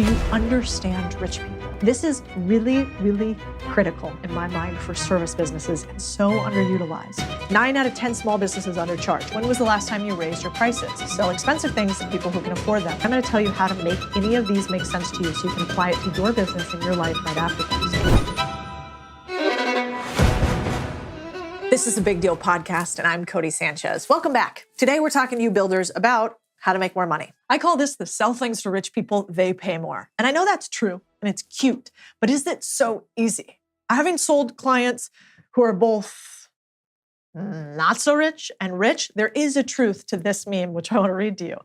Do you understand rich people? This is really, really critical in my mind for service businesses and so underutilized. 9 out of 10 small businesses undercharge. When was the last time you raised your prices? Sell expensive things to people who can afford them. I'm going to tell you how to make any of these make sense to you so you can apply it to your business and your life right after this. This is a Big Deal podcast, and I'm Codie Sanchez. Welcome back. Today, we're talking to you builders about how to make more money. I call this the sell things to rich people, they pay more. And I know that's true and it's cute, but is it so easy? Having sold clients who are both not so rich and rich, there is a truth to this meme, which I want to read to you.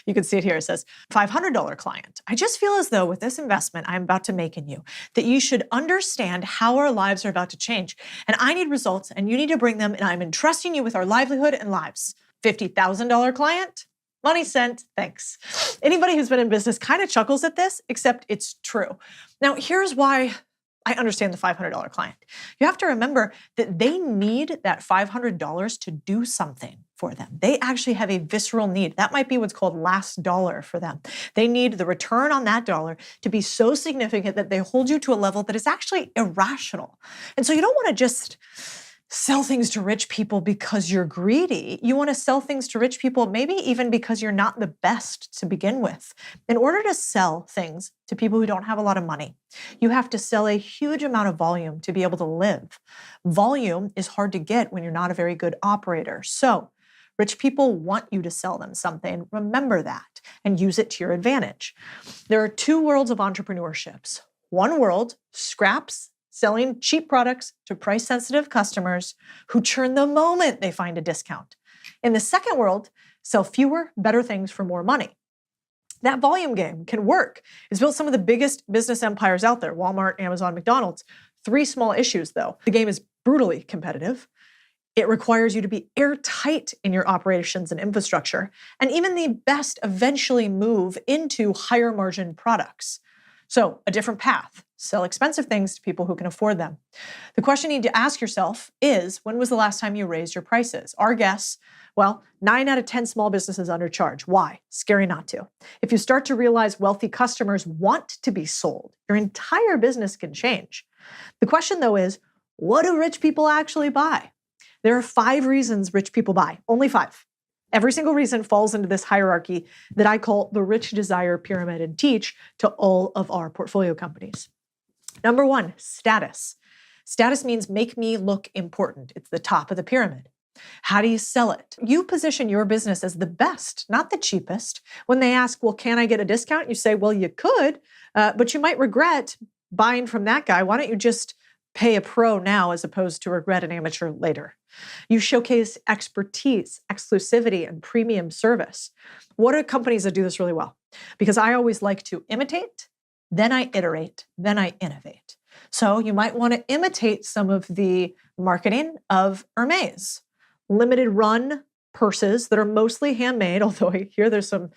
You can see it here. It says, $500 client. I just feel as though with this investment I'm about to make in you, that you should understand how our lives are about to change. And I need results and you need to bring them, and I'm entrusting you with our livelihood and lives. $50,000 client? Money sent, thanks. Anybody who's been in business kind of chuckles at this, except it's true. Now, here's why I understand the $500 client. You have to remember that they need that $500 to do something for them. They actually have a visceral need. That might be what's called last dollar for them. They need the return on that dollar to be so significant that they hold you to a level that is actually irrational. And so you don't want to just sell things to rich people because you're greedy. You want to sell things to rich people maybe even because you're not the best to begin with. In order to sell things to people who don't have a lot of money, you have to sell a huge amount of volume to be able to live. Volume is hard to get when you're not a very good operator. So rich people want you to sell them something. Remember that and use it to your advantage. There are two worlds of entrepreneurships. One world, scraps, selling cheap products to price-sensitive customers who churn the moment they find a discount. In the second world, sell fewer, better things for more money. That volume game can work. It's built some of the biggest business empires out there, Walmart, Amazon, McDonald's. 3 small issues, though. The game is brutally competitive. It requires you to be airtight in your operations and infrastructure, and even the best eventually move into higher margin products. So a different path. Sell expensive things to people who can afford them. The question you need to ask yourself is, when was the last time you raised your prices? Our guess, 9 out of 10 small businesses undercharge. Why? Scary not to. If you start to realize wealthy customers want to be sold, your entire business can change. The question, though, is, what do rich people actually buy? There are 5 reasons rich people buy. Only 5. Every single reason falls into this hierarchy that I call the rich desire pyramid and teach to all of our portfolio companies. Number 1, status. Status means make me look important. It's the top of the pyramid. How do you sell it? You position your business as the best, not the cheapest. When they ask, well, can I get a discount? You say, well, you could, but you might regret buying from that guy. Why don't you just pay a pro now as opposed to regret an amateur later? You showcase expertise, exclusivity, and premium service. What are companies that do this really well? Because I always like to imitate, then I iterate, then I innovate. So you might want to imitate some of the marketing of Hermes. Limited run purses that are mostly handmade, although I hear there's some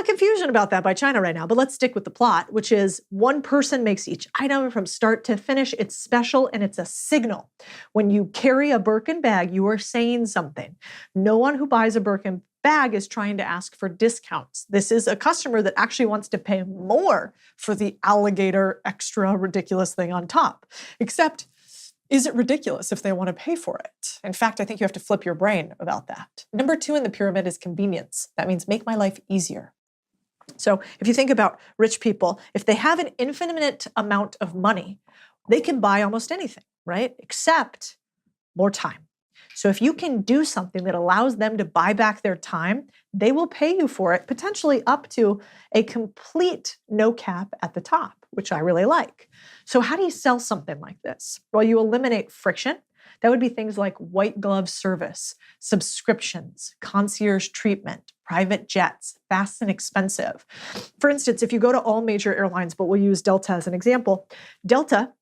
confusion about that by China right now, but let's stick with the plot, which is one person makes each item from start to finish. It's special and it's a signal. When you carry a Birkin bag, you are saying something. No one who buys a Birkin bag is trying to ask for discounts. This is a customer that actually wants to pay more for the alligator extra ridiculous thing on top. Except, is it ridiculous if they want to pay for it? In fact, I think you have to flip your brain about that. Number 2 in the pyramid is convenience. That means make my life easier. So if you think about rich people, if they have an infinite amount of money, they can buy almost anything, right? Except more time. So if you can do something that allows them to buy back their time, they will pay you for it, potentially up to a complete no cap at the top, which I really like. So how do you sell something like this? Well, you eliminate friction. That would be things like white glove service, subscriptions, concierge treatment, private jets, fast and expensive. For instance, if you go to all major airlines, but we'll use Delta as an example, Delta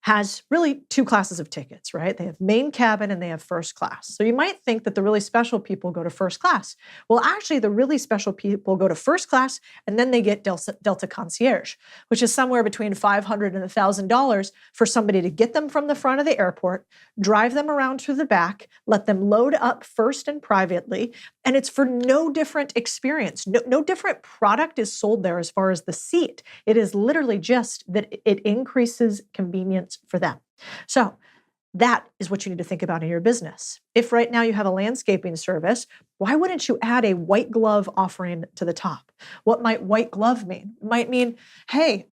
has really two classes of tickets, right? They have main cabin and they have first class. So you might think that the really special people go to first class. Well, actually, the really special people go to first class and then they get Delta Concierge, which is somewhere between $500 and $1,000 for somebody to get them from the front of the airport, drive them around to the back, let them load up first and privately, and it's for no different experience. No different product is sold there as far as the seat. It is literally just that it increases convenience for them. So that is what you need to think about in your business. If right now you have a landscaping service, why wouldn't you add a white glove offering to the top? What might white glove mean? It might mean, hey,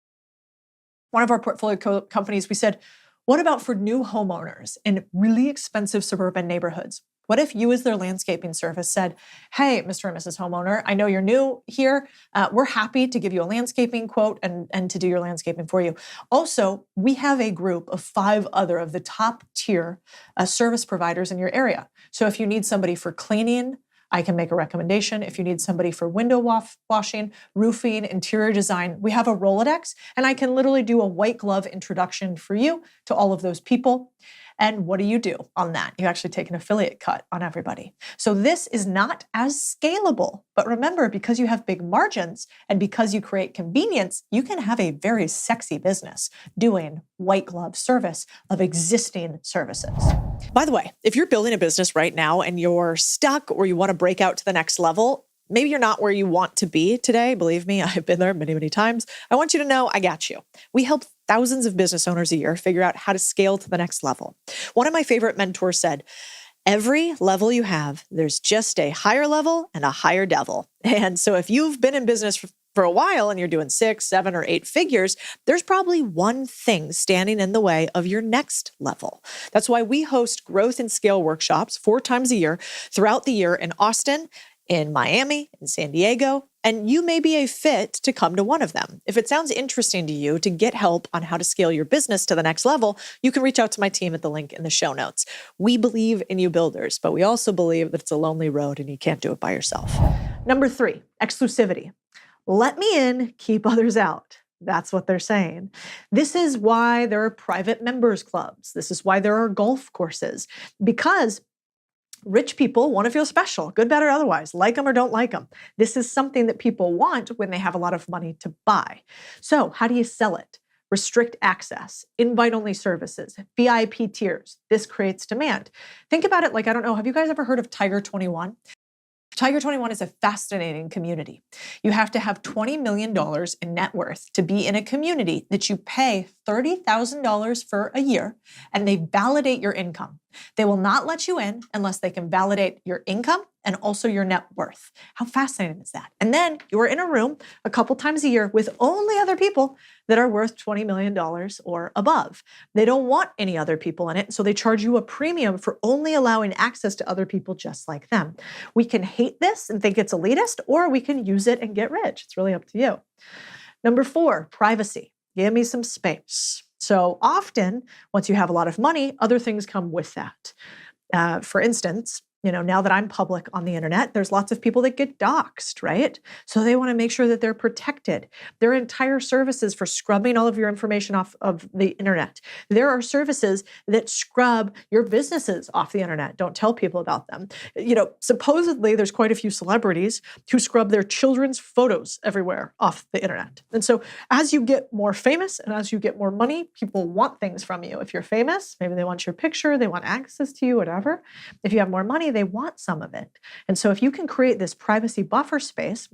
one of our portfolio companies, we said, what about for new homeowners in really expensive suburban neighborhoods? What if you as their landscaping service said, hey, Mr. and Mrs. Homeowner, I know you're new here. We're happy to give you a landscaping quote and to do your landscaping for you. Also, we have a group of 5 other of the top tier service providers in your area. So if you need somebody for cleaning, I can make a recommendation. If you need somebody for window washing, roofing, interior design, we have a Rolodex, and I can literally do a white glove introduction for you to all of those people. And what do you do on that? You actually take an affiliate cut on everybody. So this is not as scalable, but remember, because you have big margins and because you create convenience, you can have a very sexy business doing white glove service of existing services. By the way, if you're building a business right now and you're stuck or you want to break out to the next level, maybe you're not where you want to be today. Believe me, I've been there many, many times. I want you to know I got you. We help thousands of business owners a year figure out how to scale to the next level. One of my favorite mentors said, every level you have, there's just a higher level and a higher devil. And so if you've been in business for a while and you're doing 6, 7, or 8 figures, there's probably one thing standing in the way of your next level. That's why we host growth and scale workshops 4 times a year throughout the year in Austin, in Miami, in San Diego, and you may be a fit to come to one of them. If it sounds interesting to you to get help on how to scale your business to the next level, you can reach out to my team at the link in the show notes. We believe in you builders, but we also believe that it's a lonely road and you can't do it by yourself. Number 3, exclusivity. Let me in, keep others out. That's what they're saying. This is why there are private members clubs. This is why there are golf courses, because rich people want to feel special, good, bad, or otherwise, like them or don't like them. This is something that people want when they have a lot of money to buy. So how do you sell it? Restrict access, invite-only services, VIP tiers. This creates demand. Think about it like, I don't know, have you guys ever heard of Tiger 21? Tiger 21 is a fascinating community. You have to have $20 million in net worth to be in a community that you pay $30,000 for a year, and they validate your income. They will not let you in unless they can validate your income and also your net worth. How fascinating is that? And then you are in a room a couple times a year with only other people that are worth $20 million or above. They don't want any other people in it, so they charge you a premium for only allowing access to other people just like them. We can hate this and think it's elitist, or we can use it and get rich. It's really up to you. Number 4, privacy. Give me some space. So often, once you have a lot of money, other things come with that. For instance, now that I'm public on the internet, there's lots of people that get doxxed, right? So they want to make sure that they're protected. There are entire services for scrubbing all of your information off of the internet. There are services that scrub your businesses off the internet. Don't tell people about them. Supposedly there's quite a few celebrities who scrub their children's photos everywhere off the internet. And so as you get more famous and as you get more money, people want things from you. If you're famous, maybe they want your picture, they want access to you, whatever. If you have more money, they want some of it. And so if you can create this privacy buffer space,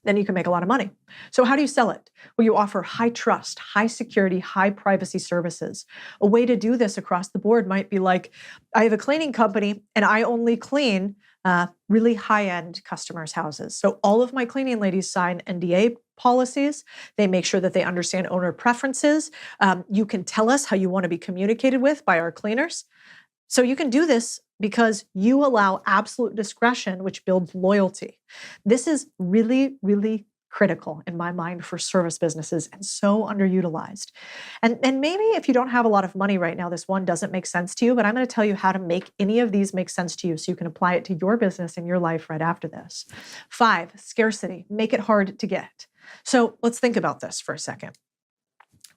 then you can make a lot of money. So how do you sell it? Well, you offer high trust, high security, high privacy services. A way to do this across the board might be like, I have a cleaning company and I only clean really high-end customers' houses. So all of my cleaning ladies sign NDA policies. They make sure that they understand owner preferences. You can tell us how you want to be communicated with by our cleaners. So you can do this because you allow absolute discretion, which builds loyalty. This is really, really critical in my mind for service businesses and so underutilized. And maybe if you don't have a lot of money right now, this one doesn't make sense to you, but I'm going to tell you how to make any of these make sense to you so you can apply it to your business and your life right after this. 5, scarcity. Make it hard to get. So let's think about this for a second.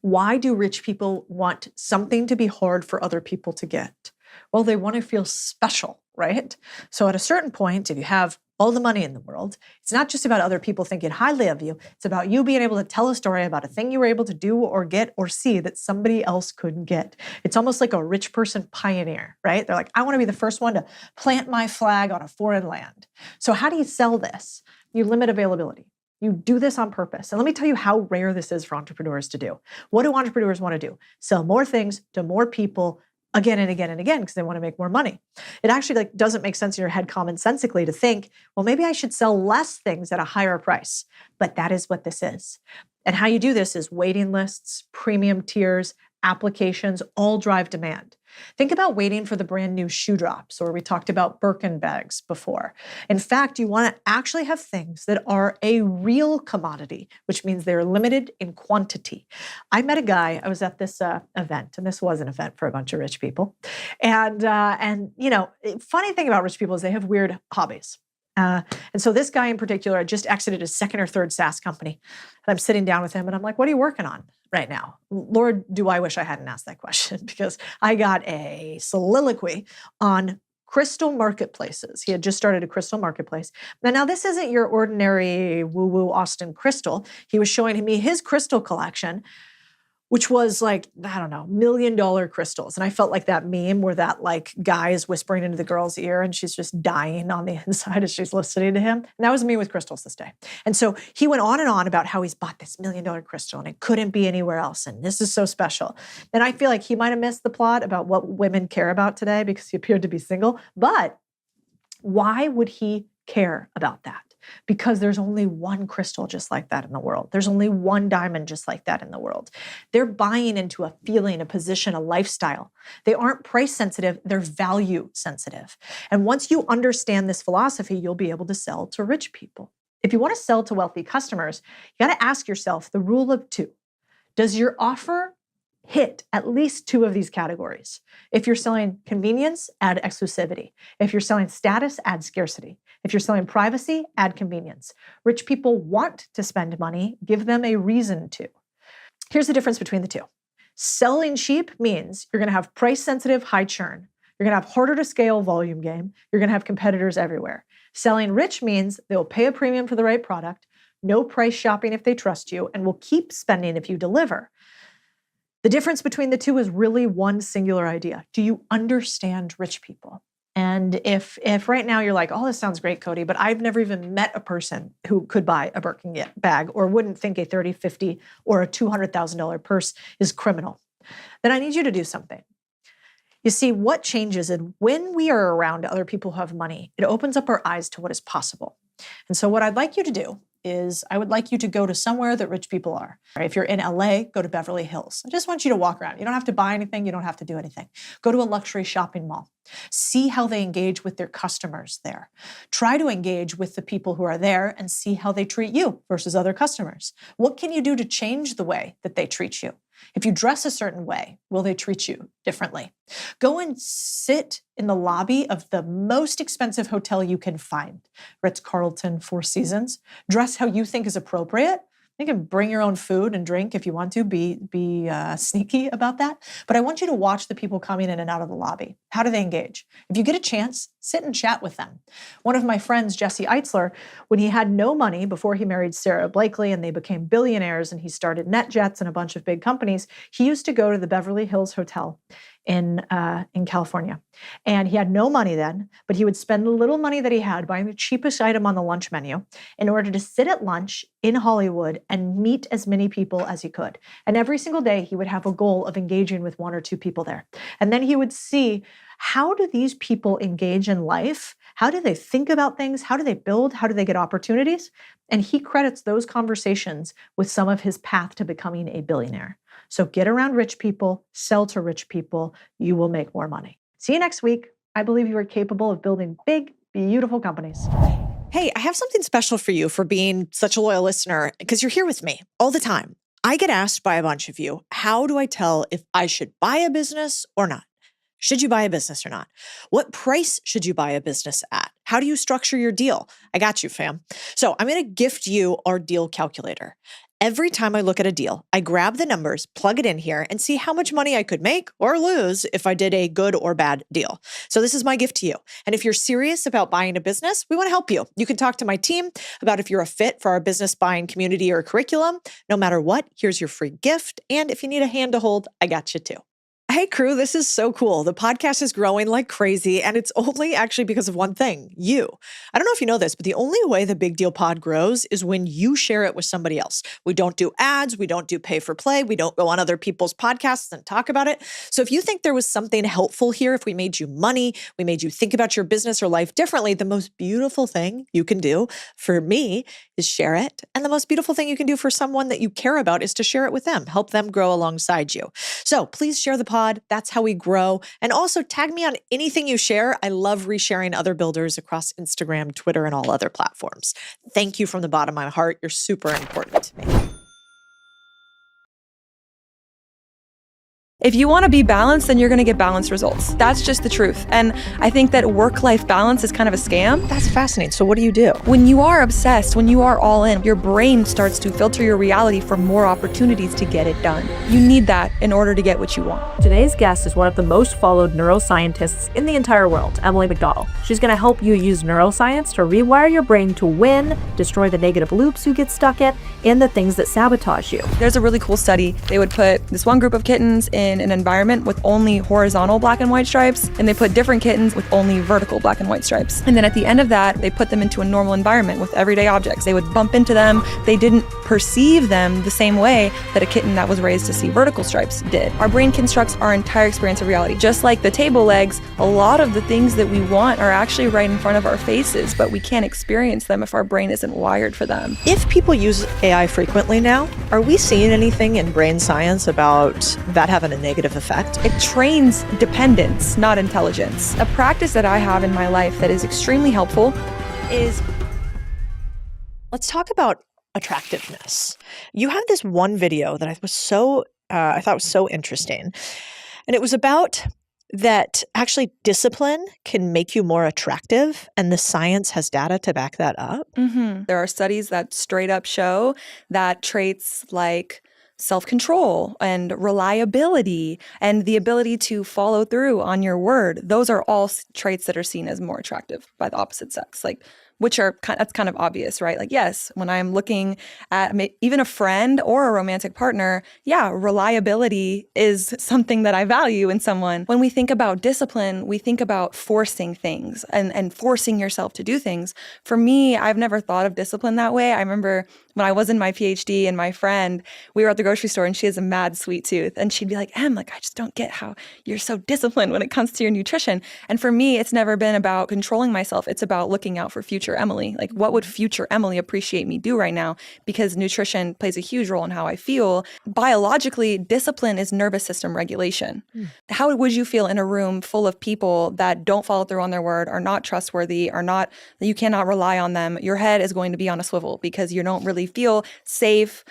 Why do rich people want something to be hard for other people to get? Well, they want to feel special, right? So at a certain point, if you have all the money in the world, it's not just about other people thinking highly of you. It's about you being able to tell a story about a thing you were able to do or get or see that somebody else couldn't get. It's almost like a rich person pioneer, right? They're like, I want to be the first one to plant my flag on a foreign land. So how do you sell this? You limit availability. You do this on purpose. And let me tell you how rare this is for entrepreneurs to do. What do entrepreneurs want to do? Sell more things to more people again and again and again because they want to make more money. It actually doesn't make sense in your head commonsensically to think, well, maybe I should sell less things at a higher price. But that is what this is. And how you do this is waiting lists, premium tiers, applications, all drive demand. Think about waiting for the brand new shoe drops, or we talked about Birkin bags before. In fact, you want to actually have things that are a real commodity, which means they're limited in quantity. I met a guy, I was at this event, and this was an event for a bunch of rich people. And funny thing about rich people is they have weird hobbies. And so this guy in particular had just exited his second or third SaaS company. And I'm sitting down with him and I'm like, what are you working on right now? Lord, do I wish I hadn't asked that question because I got a soliloquy on crystal marketplaces. He had just started a crystal marketplace. Now this isn't your ordinary woo-woo Austin crystal. He was showing me his crystal collection, which was like, I don't know, $1 million crystals. And I felt like that meme where that guy is whispering into the girl's ear and she's just dying on the inside as she's listening to him. And that was me with crystals this day. And so he went on and on about how he's bought this $1 million crystal and it couldn't be anywhere else. And this is so special. And I feel like he might've missed the plot about what women care about today because he appeared to be single. But why would he care about that? Because there's only one crystal just like that in the world. There's only one diamond just like that in the world. They're buying into a feeling, a position, a lifestyle. They aren't price sensitive, they're value sensitive. And once you understand this philosophy, you'll be able to sell to rich people. If you want to sell to wealthy customers, you got to ask yourself the rule of two. Does your offer hit at least two of these categories? If you're selling convenience, add exclusivity. If you're selling status, add scarcity. If you're selling privacy, add convenience. Rich people want to spend money, give them a reason to. Here's the difference between the two. Selling cheap means you're going to have price-sensitive, high churn. You're going to have harder to scale volume game. You're going to have competitors everywhere. Selling rich means they'll pay a premium for the right product, no price shopping if they trust you, and will keep spending if you deliver. The difference between the two is really one singular idea. Do you understand rich people? And if right now you're like, oh, this sounds great, Cody, but I've never even met a person who could buy a Birkin bag or wouldn't think a $30, $50, or a $200,000 purse is criminal, then I need you to do something. You see, what changes is when we are around other people who have money, it opens up our eyes to what is possible. And so what I'd like you to do is I would like you to go to somewhere that rich people are. If you're in LA, go to Beverly Hills. I just want you to walk around. You don't have to buy anything. You don't have to do anything. Go to a luxury shopping mall. See how they engage with their customers there. Try to engage with the people who are there and see how they treat you versus other customers. What can you do to change the way that they treat you? If you dress a certain way, will they treat you differently? Go and sit in the lobby of the most expensive hotel you can find. Ritz-Carlton, Four Seasons. Dress how you think is appropriate. You can bring your own food and drink if you want to, be sneaky about that. But I want you to watch the people coming in and out of the lobby. How do they engage? If you get a chance, sit and chat with them. One of my friends, Jesse Eitzler, when he had no money before he married Sarah Blakely and they became billionaires and he started NetJets and a bunch of big companies, he used to go to the Beverly Hills Hotel in California. And he had no money then, but he would spend the little money that he had buying the cheapest item on the lunch menu in order to sit at lunch in Hollywood and meet as many people as he could. And every single day he would have a goal of engaging with one or two people there. And then he would see, how do these people engage in life? How do they think about things? How do they build? How do they get opportunities? And he credits those conversations with some of his path to becoming a billionaire. So get around rich people, sell to rich people, you will make more money. See you next week. I believe you are capable of building big, beautiful companies. Hey, I have something special for you for being such a loyal listener because you're here with me all the time. I get asked by a bunch of you, how do I tell if I should buy a business or not? Should you buy a business or not? What price should you buy a business at? How do you structure your deal? I got you, fam. So I'm going to gift you our deal calculator. Every time I look at a deal, I grab the numbers, plug it in here, and see how much money I could make or lose if I did a good or bad deal. So this is my gift to you. And if you're serious about buying a business, we want to help you. You can talk to my team about if you're a fit for our business buying community or curriculum. No matter what, here's your free gift. And if you need a hand to hold, I got you too. Hey crew, this is so cool. The podcast is growing like crazy, and it's only actually because of one thing, you. I don't know if you know this, but the only way the Big Deal Pod grows is when you share it with somebody else. We don't do ads, we don't do pay for play, we don't go on other people's podcasts and talk about it. So if you think there was something helpful here, if we made you money, we made you think about your business or life differently, the most beautiful thing you can do for me is share it. And the most beautiful thing you can do for someone that you care about is to share it with them, help them grow alongside you. So please share the pod. That's how we grow. And also tag me on anything you share. I love resharing other builders across Instagram, Twitter, and all other platforms. Thank you from the bottom of my heart. You're super important to me. If you want to be balanced, then you're going to get balanced results. That's just the truth. And I think that work-life balance is kind of a scam. That's fascinating. So what do you do? When you are obsessed, when you are all in, your brain starts to filter your reality for more opportunities to get it done. You need that in order to get what you want. Today's guest is one of the most followed neuroscientists in the entire world, Emily Bigdeal. She's going to help you use neuroscience to rewire your brain to win, destroy the negative loops you get stuck in, and the things that sabotage you. There's a really cool study. They would put this one group of kittens in an environment with only horizontal black and white stripes, and they put different kittens with only vertical black and white stripes. And then at the end of that, they put them into a normal environment with everyday objects. They would bump into them. They didn't perceive them the same way that a kitten that was raised to see vertical stripes did. Our brain constructs our entire experience of reality. Just like the table legs, a lot of the things that we want are actually right in front of our faces, but we can't experience them if our brain isn't wired for them. If people use AI frequently now, are we seeing anything in brain science about that having a negative effect? It trains dependence, not intelligence. A practice that I have in my life that is extremely helpful is, let's talk about attractiveness. You have this one video that I thought was so interesting. And it was about that actually discipline can make you more attractive, and the science has data to back that up. There are studies that straight up show that traits like self-control and reliability and the ability to follow through on your word, those are all traits that are seen as more attractive by the opposite sex, which are that's kind of obvious, right? Like, yes, when I'm looking at even a friend or a romantic partner, yeah, reliability is something that I value in someone. When we think about discipline, we think about forcing things and forcing yourself to do things. For me, I've never thought of discipline that way. I remember when I was in my PhD and my friend, we were at the grocery store and she has a mad sweet tooth. And she'd be like, I just don't get how you're so disciplined when it comes to your nutrition. And for me, it's never been about controlling myself. It's about looking out for future Emily. Like, what would future Emily appreciate me do right now? Because nutrition plays a huge role in how I feel. Biologically, discipline is nervous system regulation. How would you feel in a room full of people that don't follow through on their word, are not trustworthy, you cannot rely on them? Your head is going to be on a swivel because you don't really feel safe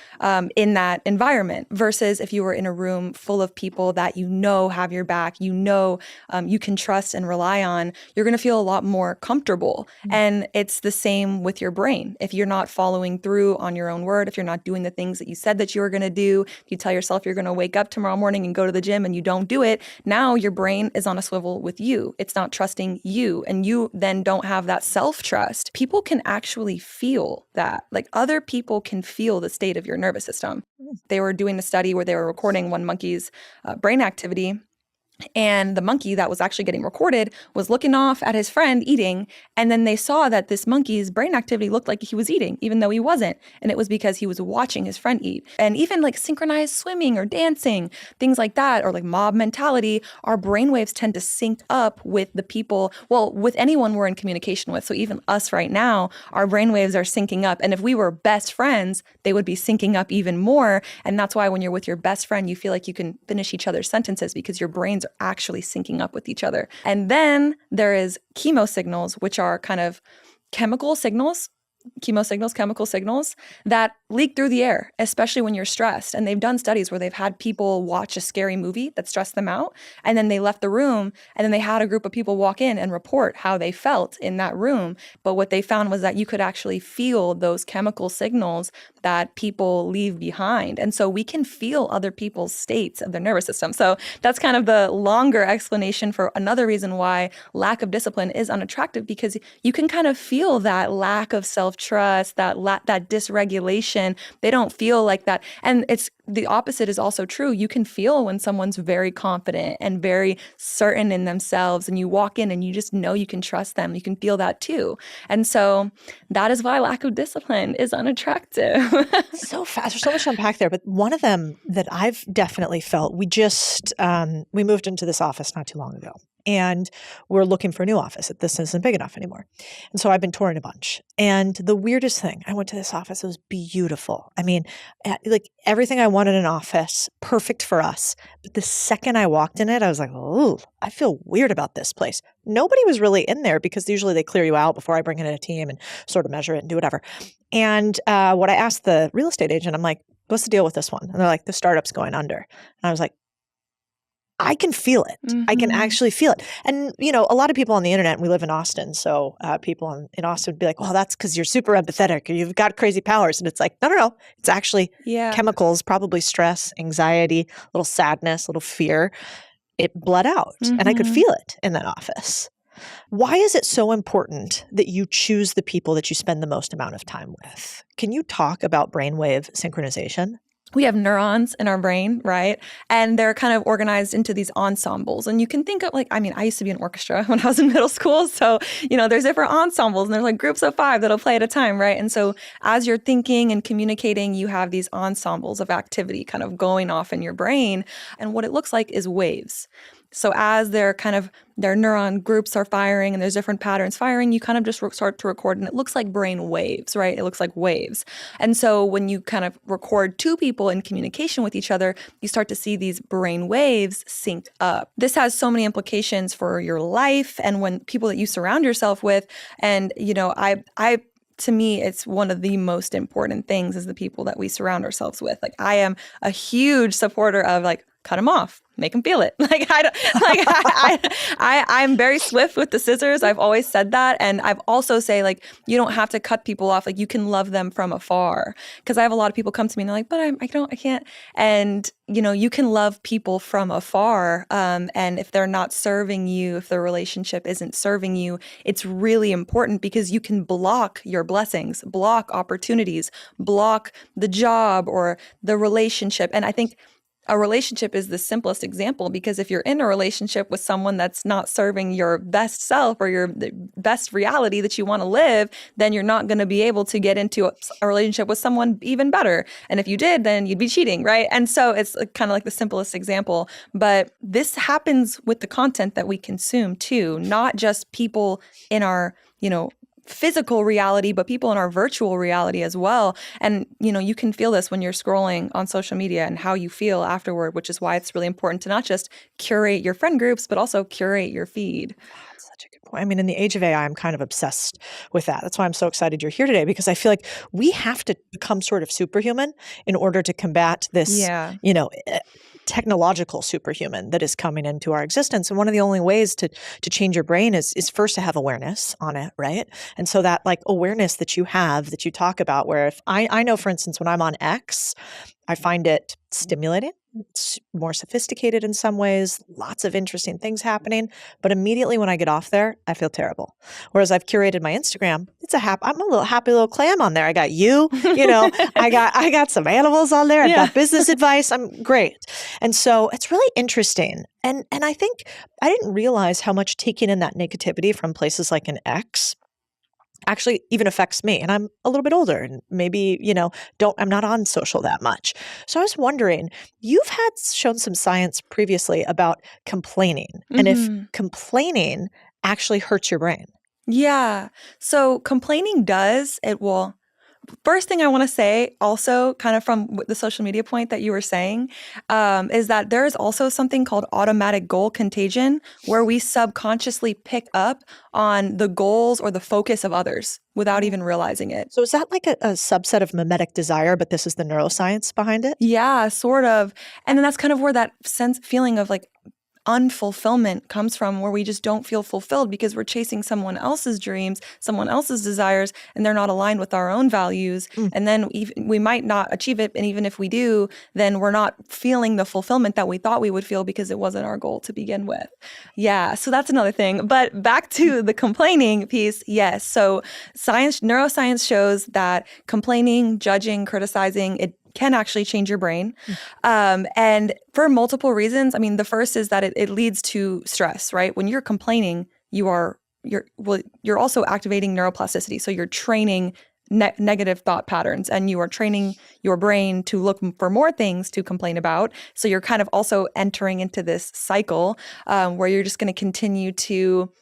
in that environment, versus if you were in a room full of people that have your back, you can trust and rely on, you're going to feel a lot more comfortable. And it's the same with your brain. If you're not following through on your own word, if you're not doing the things that you said that you were going to do, if you tell yourself you're going to wake up tomorrow morning and go to the gym and you don't do it, now your brain is on a swivel with you. It's not trusting you, and you then don't have that self-trust. People can actually feel that. Like, other people can feel the state of your nervous system. They were doing a study where they were recording one monkey's brain activity, and the monkey that was actually getting recorded was looking off at his friend eating, and then they saw that this monkey's brain activity looked like he was eating, even though he wasn't. And it was because he was watching his friend eat. And even like synchronized swimming or dancing, things like that, or like mob mentality, our brainwaves tend to sync up with the people, with anyone we're in communication with. So even us right now, our brainwaves are syncing up. And if we were best friends, they would be syncing up even more. And that's why when you're with your best friend, you feel like you can finish each other's sentences because your brains are actually syncing up with each other. And then there is chemo signals, which are kind of chemical signals chemical signals that leak through the air, especially when you're stressed. And they've done studies where they've had people watch a scary movie that stressed them out, and then they left the room, and then they had a group of people walk in and report how they felt in that room. But what they found was that you could actually feel those chemical signals that people leave behind. And so we can feel other people's states of their nervous system. So that's kind of the longer explanation for another reason why lack of discipline is unattractive, because you can kind of feel that lack of self-trust, that dysregulation. They don't feel like that. And it's the opposite is also true. You can feel when someone's very confident and very certain in themselves, and you walk in and you just know you can trust them. You can feel that too. And so that is why lack of discipline is unattractive. So fast. There's so much to unpack there. But one of them that I've definitely felt, we moved into this office not too long ago. And we're looking for a new office. This isn't big enough anymore. And so I've been touring a bunch. And the weirdest thing, I went to this office. It was beautiful. I mean, like everything I wanted in an office, perfect for us. But the second I walked in it, I was like, oh, I feel weird about this place. Nobody was really in there because usually they clear you out before I bring in a team and sort of measure it and do whatever. And what I asked the real estate agent, I'm like, what's the deal with this one? And they're like, the startup's going under. And I was like, I can feel it. Mm-hmm. I can actually feel it. And, a lot of people on the internet, and we live in Austin, so people in Austin would be like, well, that's because you're super empathetic or you've got crazy powers. And it's like, no. It's actually chemicals, probably stress, anxiety, a little sadness, a little fear. It bled out and I could feel it in that office. Why is it so important that you choose the people that you spend the most amount of time with? Can you talk about brainwave synchronization? We have neurons in our brain, right? And they're kind of organized into these ensembles. And you can think of I used to be in orchestra when I was in middle school. So, there's different ensembles and there's like groups of 5 that'll play at a time, right? And so as you're thinking and communicating, you have these ensembles of activity kind of going off in your brain. And what it looks like is waves. So as their neuron groups are firing and there's different patterns firing, you kind of just start to record, and it looks like brain waves, right? It looks like waves. And so when you kind of record 2 people in communication with each other, you start to see these brain waves sync up. This has so many implications for your life and when people that you surround yourself with. And, to me, it's one of the most important things is the people that we surround ourselves with. Like, I am a huge supporter of cut them off, make them feel it. I'm very swift with the scissors. I've always said that. And I've also say you don't have to cut people off. You can love them from afar. Because I have a lot of people come to me and they're like, but I can't. And, you can love people from afar. And if they're not serving you, if the relationship isn't serving you, it's really important because you can block your blessings, block opportunities, block the job or the relationship. And I think a relationship is the simplest example, because if you're in a relationship with someone that's not serving your best self or your best reality that you want to live, then you're not going to be able to get into a relationship with someone even better. And if you did, then you'd be cheating, right? And so it's kind of like the simplest example. But this happens with the content that we consume too, not just people in our, physical reality, but people in our virtual reality as well. And, you can feel this when you're scrolling on social media and how you feel afterward, which is why it's really important to not just curate your friend groups, but also curate your feed. That's such a good point. I mean, in the age of AI, I'm kind of obsessed with that. That's why I'm so excited you're here today, because I feel like we have to become sort of superhuman in order to combat this, technological superhuman that is coming into our existence. And one of the only ways to change your brain is first to have awareness on it, right? And so that awareness that you have, that you talk about, where if I know, for instance, when I'm on X, I find it stimulating. It's more sophisticated in some ways, lots of interesting things happening. But immediately when I get off there, I feel terrible. Whereas I've curated my Instagram, I'm a little happy little clam on there. I got I got some animals on there. I've got business advice. I'm great. And so it's really interesting. And I think I didn't realize how much taking in that negativity from places like an X actually even affects me. And I'm a little bit older and maybe, I'm not on social that much. So I was wondering, you've had shown some science previously about complaining and if complaining actually hurts your brain. Yeah. So complaining first thing I want to say also kind of from the social media point that you were saying is that there is also something called automatic goal contagion where we subconsciously pick up on the goals or the focus of others without even realizing it. So is that like a subset of mimetic desire, but this is the neuroscience behind it? Yeah, sort of. And then that's kind of where that feeling of like unfulfillment comes from, where we just don't feel fulfilled because we're chasing someone else's dreams, someone else's desires, and they're not aligned with our own values. And then we might not achieve it. And even if we do, then we're not feeling the fulfillment that we thought we would feel because it wasn't our goal to begin with. Yeah, so that's another thing. But back to the complaining piece, yes. So neuroscience shows that complaining, judging, criticizing, it can actually change your brain. And for multiple reasons. I mean, the first is that it leads to stress, right? When you're complaining, you're also activating neuroplasticity. So you're training negative thought patterns, and you are training your brain to look for more things to complain about. So you're kind of also entering into this cycle where you're just going to continue to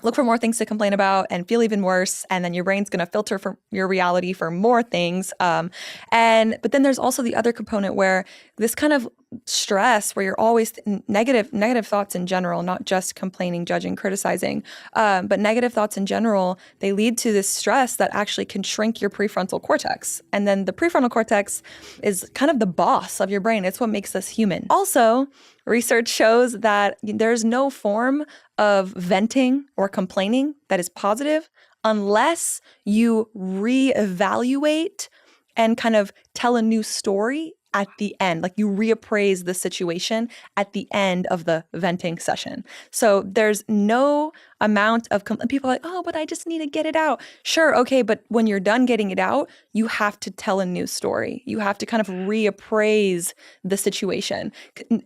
look for more things to complain about and feel even worse. And then your brain's going to filter for your reality for more things. But then there's also the other component where this kind of stress where you're always negative thoughts in general, not just complaining, judging, criticizing, but negative thoughts in general, they lead to this stress that actually can shrink your prefrontal cortex. And then the prefrontal cortex is kind of the boss of your brain. It's what makes us human. Also, research shows that there's no form of venting or complaining that is positive unless you reevaluate and kind of tell a new story at the end, like you reappraise the situation at the end of the venting session. So there's no amount of people are like, oh, but I just need to get it out. Sure, okay, but when you're done getting it out, you have to tell a new story. You have to kind of reappraise the situation.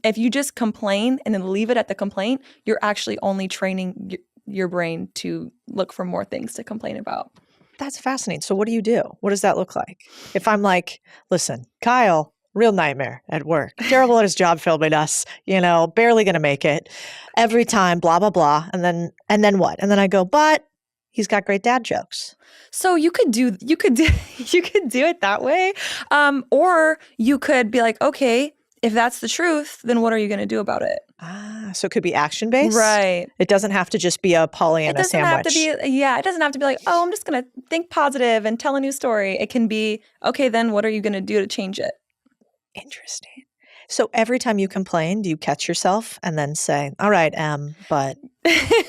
If you just complain and then leave it at the complaint, you're actually only training your brain to look for more things to complain about. That's fascinating. So what do you do? What does that look like? If I'm like, listen, Kyle, real nightmare at work. Terrible at his job, filming us, barely going to make it every time, blah, blah, blah. And then what? And then I go, but he's got great dad jokes. So you could do it that way. Or you could be like, okay, if that's the truth, then what are you going to do about it? So it could be action-based? Right. It doesn't have to just be a Pollyanna sandwich. It doesn't have to be like, oh, I'm just going to think positive and tell a new story. It can be, okay, then what are you going to do to change it? Interesting. So every time you complain, do you catch yourself and then say, all right, but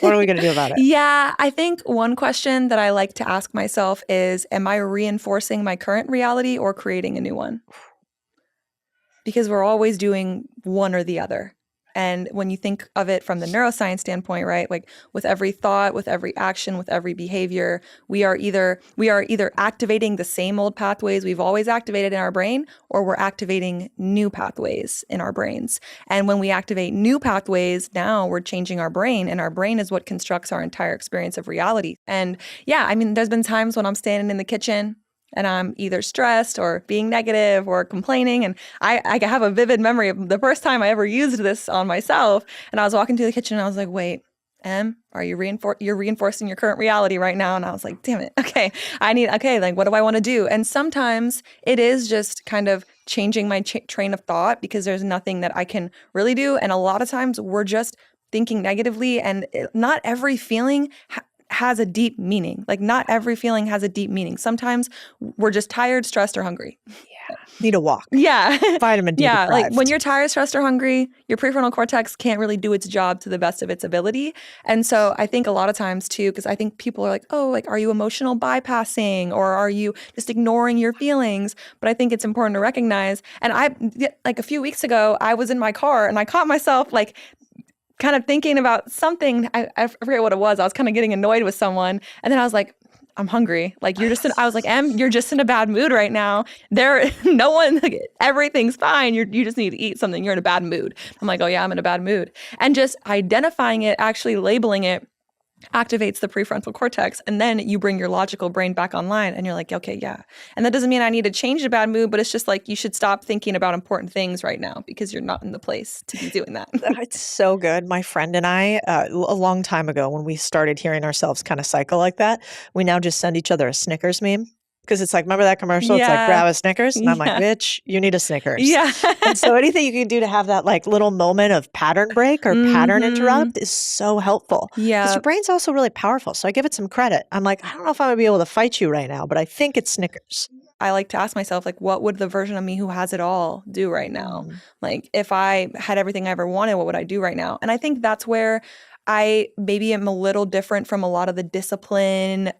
what are we going to do about it? Yeah, I think one question that I like to ask myself is, am I reinforcing my current reality or creating a new one? Because we're always doing one or the other. And when you think of it from the neuroscience standpoint, right, like with every thought, with every action, with every behavior, we are either activating the same old pathways we've always activated in our brain, or we're activating new pathways in our brains. And when we activate new pathways, now we're changing our brain, and our brain is what constructs our entire experience of reality. And yeah, I mean, there's been times when I'm standing in the kitchen and I'm either stressed or being negative or complaining. And I have a vivid memory of the first time I ever used this on myself. And I was walking to the kitchen and I was like, wait, are you you're reinforcing your current reality right now? And I was like, damn it. Okay. Like, what do I want to do? And sometimes it is just kind of changing my train of thought because there's nothing that I can really do. And a lot of times we're just thinking negatively, and not every feeling has a deep meaning. Like not every feeling has a deep meaning. Sometimes we're just tired, stressed, or hungry. Yeah. Need a walk. Yeah. Vitamin D. Yeah. Deprived. Like when you're tired, stressed, or hungry, your prefrontal cortex can't really do its job to the best of its ability. And so I think a lot of times too, because I think people are like, oh, like, are you emotional bypassing, or are you just ignoring your feelings? But I think it's important to recognize. And like a few weeks ago, I was in my car and I caught myself like kind of thinking about something. I forget what it was. I was kind of getting annoyed with someone. And then I was like, I'm hungry. Like you're just in a bad mood right now. Everything's fine. You just need to eat something. You're in a bad mood. I'm like, oh yeah, I'm in a bad mood. And just identifying it, actually labeling it, activates the prefrontal cortex, and then you bring your logical brain back online and you're like, okay, yeah. And that doesn't mean I need to change a bad mood, but it's just like you should stop thinking about important things right now because you're not in the place to be doing that. It's so good. My friend and I, a long time ago when we started hearing ourselves kind of cycle like that, we now just send each other a Snickers meme. Because it's like, remember that commercial? It's like, Yeah. grab a Snickers. And I'm like, Yeah. bitch, you need a Snickers. Yeah. And so anything you can do to have that like little moment of pattern break or pattern interrupt is so helpful. Because Yeah. your brain's also really powerful. So I give it some credit. I'm like, I don't know if I'm going to be able to fight you right now, but I think it's Snickers. I like to ask myself, like, what would the version of me who has it all do right now? Like, if I had everything I ever wanted, what would I do right now? And I think that's where I maybe am a little different from a lot of the discipline,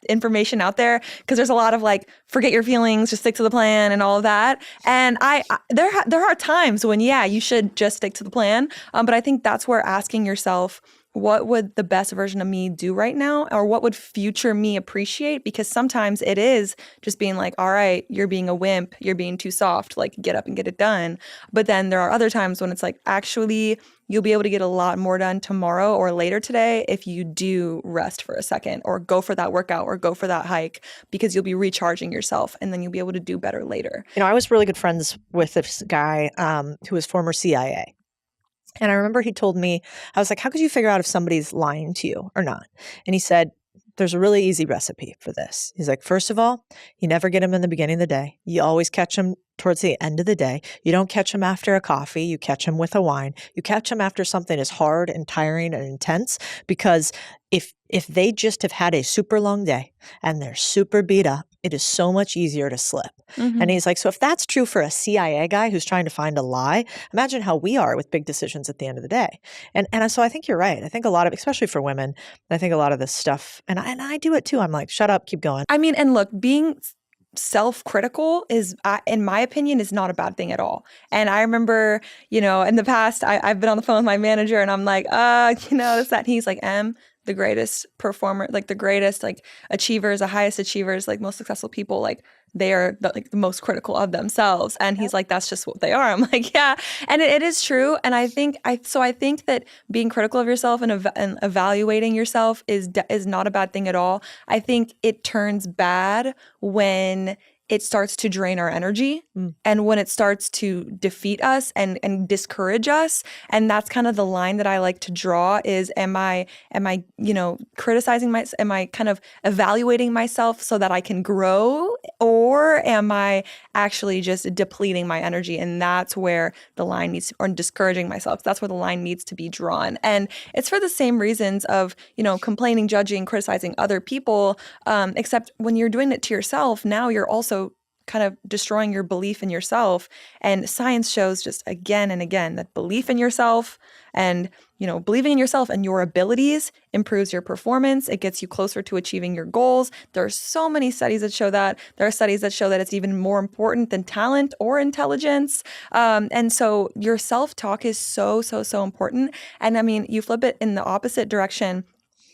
information out there, because there's a lot of like, forget your feelings, just stick to the plan and all of that. And there are times when, yeah, you should just stick to the plan. But I think that's where asking yourself, what would the best version of me do right now? Or what would future me appreciate? Because sometimes it is just being like, all right, you're being a wimp, you're being too soft, like get up and get it done. But then there are other times when it's like, actually, you'll be able to get a lot more done tomorrow or later today if you do rest for a second or go for that workout or go for that hike, because you'll be recharging yourself and then you'll be able to do better later. You know, I was really good friends with this guy who was former CIA. And I remember he told me, I was like, how could you figure out if somebody's lying to you or not? And he said, there's a really easy recipe for this. He's like, first of all, you never get them in the beginning of the day. You always catch them towards the end of the day. You don't catch them after a coffee. You catch them with a wine. You catch them after something is hard and tiring and intense, because if they just have had a super long day and they're super beat up, it is so much easier to slip. And he's like, so if that's true for a CIA guy who's trying to find a lie, imagine how we are with big decisions at the end of the day. And so I think you're right. I think a lot of, especially for women, I think a lot of this stuff, and I do it too. I'm like, shut up, keep going. I mean, and look, being self-critical is, in my opinion, is not a bad thing at all. And I remember, in the past, I've been on the phone with my manager and I'm like, this, that. And he's like, the greatest performer, like the greatest, like achievers, the highest achievers, like most successful people, like they are the most critical of themselves. And he's like, that's just what they are. I'm like, yeah. And it is true. And I think that being critical of yourself and evaluating yourself is not a bad thing at all. I think it turns bad when it starts to drain our energy and when it starts to defeat us and discourage us. And that's kind of the line that I like to draw is, am I criticizing myself? Am I kind of evaluating myself so that I can grow? Or am I actually just depleting my energy? And that's where the line needs to, or discouraging myself. That's where the line needs to be drawn. And it's for the same reasons of, complaining, judging, criticizing other people, except when you're doing it to yourself, now you're also kind of destroying your belief in yourself. And science shows just again and again that belief in yourself and, believing in yourself and your abilities improves your performance. It gets you closer to achieving your goals. There are so many studies that show that. There are studies that show that it's even more important than talent or intelligence. And so your self-talk is so, so, so important. And I mean, you flip it in the opposite direction.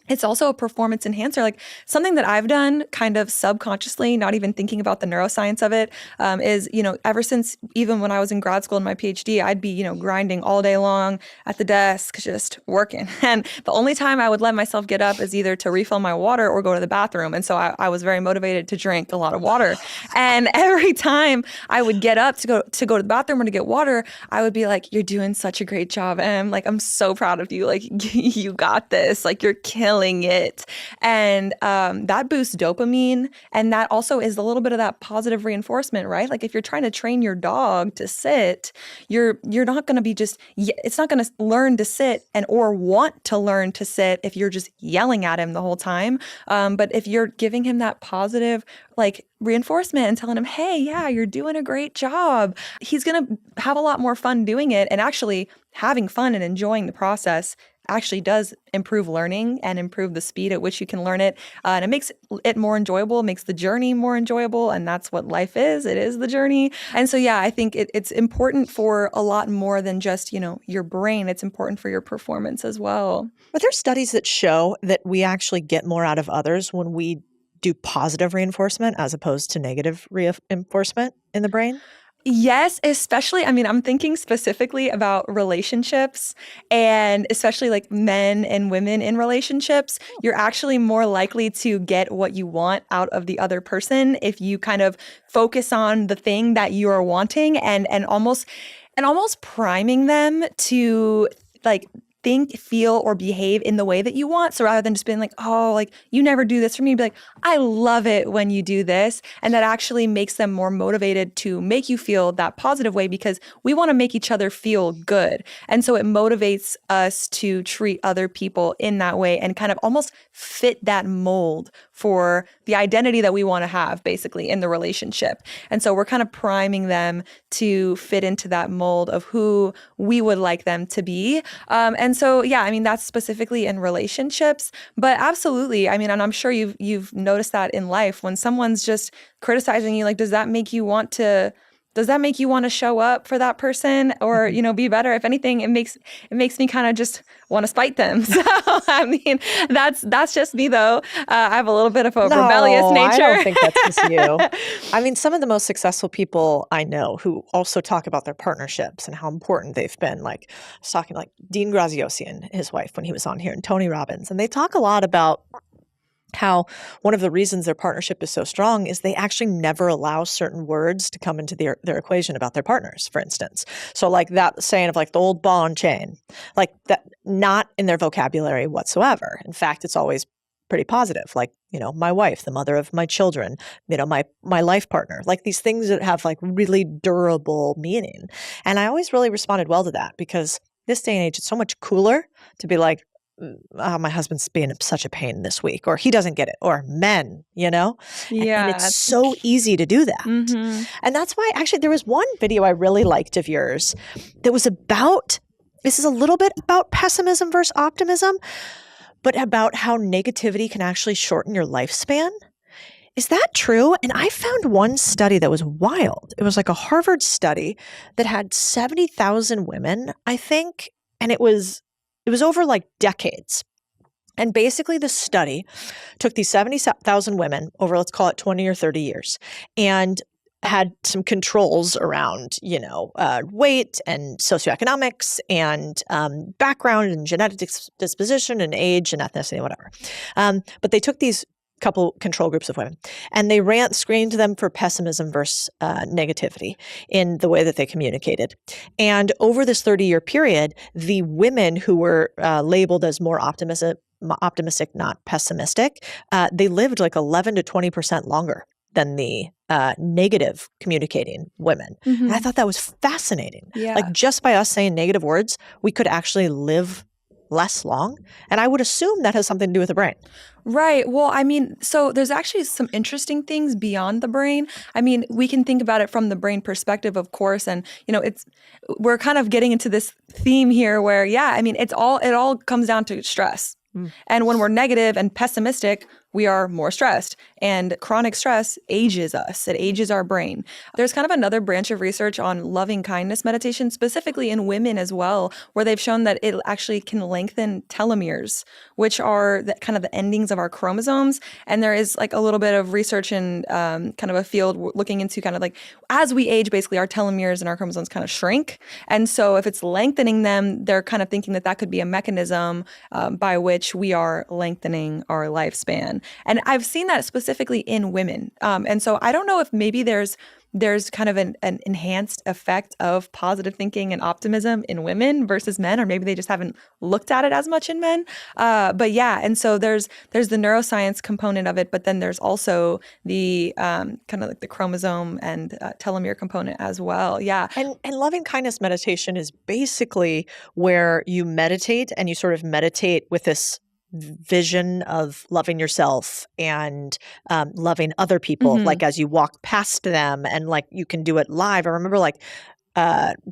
It's also a performance enhancer. Like something that I've done kind of subconsciously, not even thinking about the neuroscience of it, is, ever since even when I was in grad school in my PhD, I'd be, grinding all day long at the desk, just working. And the only time I would let myself get up is either to refill my water or go to the bathroom. And so I was very motivated to drink a lot of water. And every time I would get up to go to the bathroom or to get water, I would be like, you're doing such a great job. And I'm so proud of you. Like, you got this. Like, you're killing it. And that boosts dopamine. And that also is a little bit of that positive reinforcement, right? Like if you're trying to train your dog to sit, you're not going to be it's not going to learn to sit or want to learn to sit if you're just yelling at him the whole time. But if you're giving him that positive like reinforcement and telling him, hey, yeah, you're doing a great job, he's going to have a lot more fun doing it. And actually having fun and enjoying the process actually does improve learning and improve the speed at which you can learn it. And it makes it more enjoyable, makes the journey more enjoyable. And that's what life is. It is the journey. And so, yeah, I think it's important for a lot more than just, your brain. It's important for your performance as well. Are there studies that show that we actually get more out of others when we do positive reinforcement as opposed to negative reinforcement in the brain? Yes, especially, I'm thinking specifically about relationships and especially like men and women in relationships. You're actually more likely to get what you want out of the other person if you kind of focus on the thing that you are wanting and almost priming them to like think, feel, or behave in the way that you want. So rather than just being like, oh, like you never do this for me, be like, I love it when you do this. And that actually makes them more motivated to make you feel that positive way, because we want to make each other feel good. And so it motivates us to treat other people in that way and kind of almost fit that mold for the identity that we want to have basically in the relationship. And so we're kind of priming them to fit into that mold of who we would like them to be. And so, yeah, I mean, that's specifically in relationships, but absolutely. I mean, and I'm sure you've noticed that in life when someone's just criticizing you, like, does that make you want to show up for that person or, be better? If anything, it makes me kind of just want to spite them. So, I mean, that's just me though. I have a little bit of a rebellious nature. I don't think that's just you. I mean, some of the most successful people I know who also talk about their partnerships and how important they've been. Like I was talking like Dean Graziosi and his wife when he was on here, and Tony Robbins. And they talk a lot about how one of the reasons their partnership is so strong is they actually never allow certain words to come into their equation about their partners, for instance. So like that saying of like the old ball and chain, like that, not in their vocabulary whatsoever. In fact, it's always pretty positive. Like, my wife, the mother of my children, my life partner, like these things that have like really durable meaning. And I always really responded well to that, because this day and age, it's so much cooler to be like, my husband's being such a pain this week, or he doesn't get it, or men, Yeah. And it's so easy to do that. Mm-hmm. And that's why actually there was one video I really liked of yours that was about, this is a little bit about pessimism versus optimism, but about how negativity can actually shorten your lifespan. Is that true? And I found one study that was wild. It was like a Harvard study that had 70,000 women, I think, and it was over like decades. And basically the study took these 70,000 women over, let's call it 20 or 30 years, and had some controls around, weight and socioeconomics and background and genetic disposition and age and ethnicity, whatever. But they took these couple control groups of women, and they screened them for pessimism versus negativity in the way that they communicated. And over this 30-year period, the women who were labeled as more optimistic, not pessimistic, they lived like 11 to 20% longer than the negative communicating women. Mm-hmm. And I thought that was fascinating. Yeah. Like just by us saying negative words, we could actually live less long. And I would assume that has something to do with the brain. Right. Well, I mean, so there's actually some interesting things beyond the brain. I mean, we can think about it from the brain perspective, of course. And, we're kind of getting into this theme here where, I mean, it all comes down to stress. And when we're negative and pessimistic, we are more stressed. And chronic stress ages us. It ages our brain. There's kind of another branch of research on loving kindness meditation, specifically in women as well, where they've shown that it actually can lengthen telomeres, which are kind of the endings of our chromosomes. And there is like a little bit of research in kind of a field looking into kind of like as we age, basically our telomeres and our chromosomes kind of shrink. And so if it's lengthening them, they're kind of thinking that could be a mechanism by which we are lengthening our lifespan. And I've seen that specifically in women. And so I don't know if maybe there's kind of an enhanced effect of positive thinking and optimism in women versus men, or maybe they just haven't looked at it as much in men. But yeah, and so there's the neuroscience component of it, but then there's also the kind of like the chromosome and telomere component as well. Yeah. And loving kindness meditation is basically where you meditate, and you sort of meditate with this vision of loving yourself and loving other people, like as you walk past them, and like you can do it live. I remember like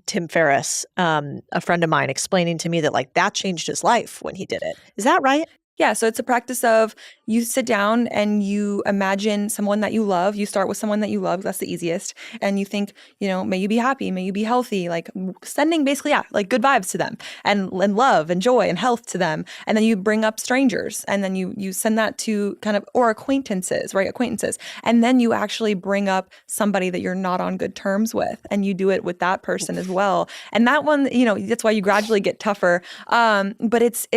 Tim Ferriss, a friend of mine, explaining to me that like that changed his life when he did it. Is that right? Yeah, so it's a practice of you sit down and you imagine someone that you love. You start with someone that you love. That's the easiest. And you think, may you be happy, may you be healthy, like sending basically, like good vibes to them and love and joy and health to them. And then you bring up strangers, and then you send that to kind of, or acquaintances, right? Acquaintances. And then you actually bring up somebody that you're not on good terms with, and you do it with that person as well. And that one, that's why you gradually get tougher. But it's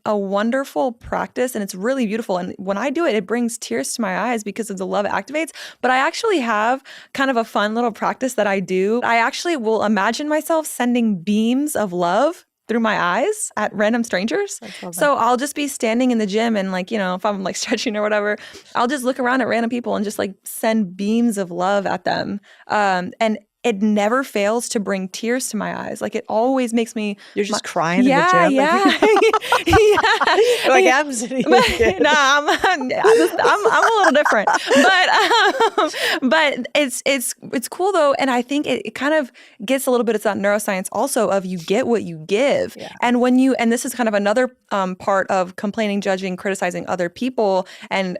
a wonderful practice, and it's really beautiful. And when I do it, it brings tears to my eyes because of the love it activates. But I actually have kind of a fun little practice that I do. I actually will imagine myself sending beams of love through my eyes at random strangers. So I'll just be standing in the gym and like, if I'm like stretching or whatever, I'll just look around at random people and just like send beams of love at them. And it never fails to bring tears to my eyes. Like it always makes me. You're just crying in the gym? Yeah. Like I'm sitting here. No, I'm a little different. But it's cool though. And I think it kind of gets a little bit of that neuroscience also of you get what you give. Yeah. And and this is kind of another part of complaining, judging, criticizing other people and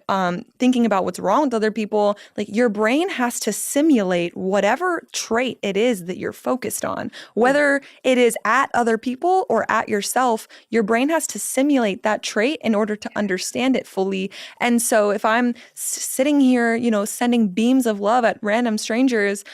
thinking about what's wrong with other people. Like your brain has to simulate whatever trait it is that you're focused on. Whether it is at other people or at yourself, your brain has to simulate that trait in order to understand it fully. And so if I'm sitting here, sending beams of love at random strangers,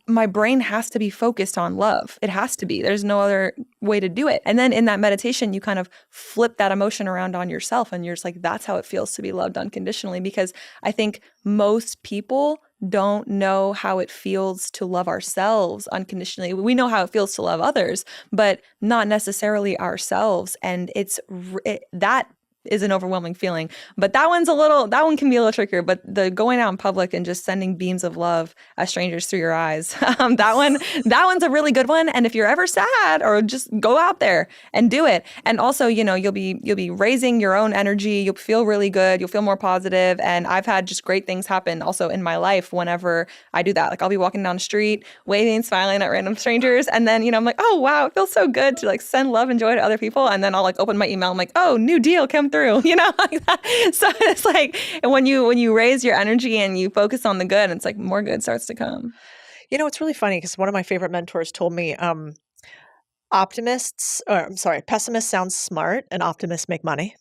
my brain has to be focused on love. It has to be. There's no other way to do it. And then in that meditation, you kind of flip that emotion around on yourself and you're just like, that's how it feels to be loved unconditionally. Because I think most people don't know how it feels to love ourselves unconditionally. We know how it feels to love others, but not necessarily ourselves. And that is an overwhelming feeling. But that one can be a little trickier. But the going out in public and just sending beams of love at strangers through your eyes, that one's a really good one. And if you're ever sad, or just go out there and do it. And also, you'll be raising your own energy. You'll feel really good. You'll feel more positive. And I've had just great things happen also in my life whenever I do that. Like I'll be walking down the street, waving, smiling at random strangers. And then, I'm like, oh, wow, it feels so good to like send love and joy to other people. And then I'll like open my email. I'm like, oh, new deal, come through, like that. So it's like when you raise your energy and you focus on the good, it's like more good starts to come. It's really funny because one of my favorite mentors told me pessimists sound smart and optimists make money.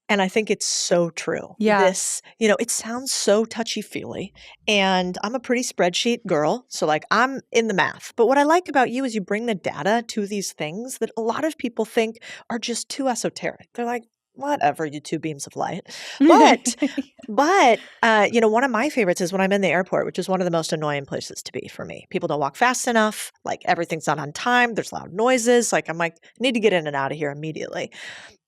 And I think it's so true. Yeah. It sounds so touchy-feely. And I'm a pretty spreadsheet girl. So like I'm in the math. But what I like about you is you bring the data to these things that a lot of people think are just too esoteric. They're like, whatever, you two beams of light. But one of my favorites is when I'm in the airport, which is one of the most annoying places to be for me. People don't walk fast enough. Like everything's not on time. There's loud noises. Like I'm like, I need to get in and out of here immediately.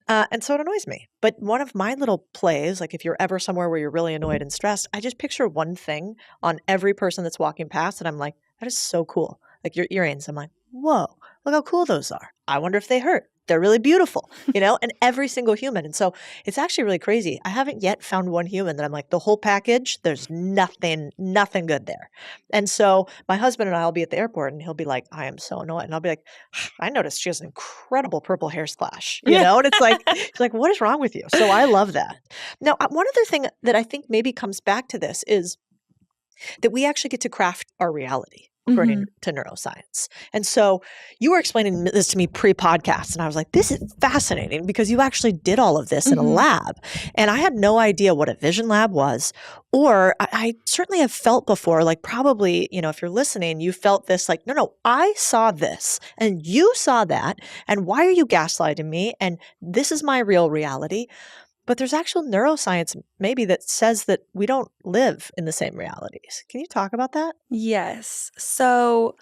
And so it annoys me. But one of my little plays, like if you're ever somewhere where you're really annoyed and stressed, I just picture one thing on every person that's walking past. And I'm like, that is so cool. Like your earrings. I'm like, whoa, look how cool those are. I wonder if they hurt. They're really beautiful, and every single human. And so it's actually really crazy. I haven't yet found one human that I'm like, the whole package, there's nothing good there. And so my husband and I will be at the airport and he'll be like, I am so annoyed. And I'll be like, I noticed she has an incredible purple hair splash, and it's like, she's like, what is wrong with you? So I love that. Now, one other thing that I think maybe comes back to this is that we actually get to craft our reality. According to neuroscience. And so you were explaining this to me pre-podcast, and I was like, this is fascinating because you actually did all of this in a lab. And I had no idea what a vision lab was, or I certainly have felt before, like probably, if you're listening, you felt this like, no, I saw this and you saw that. And why are you gaslighting me? And this is my real reality. But there's actual neuroscience maybe that says that we don't live in the same realities. Can you talk about that? Yes. So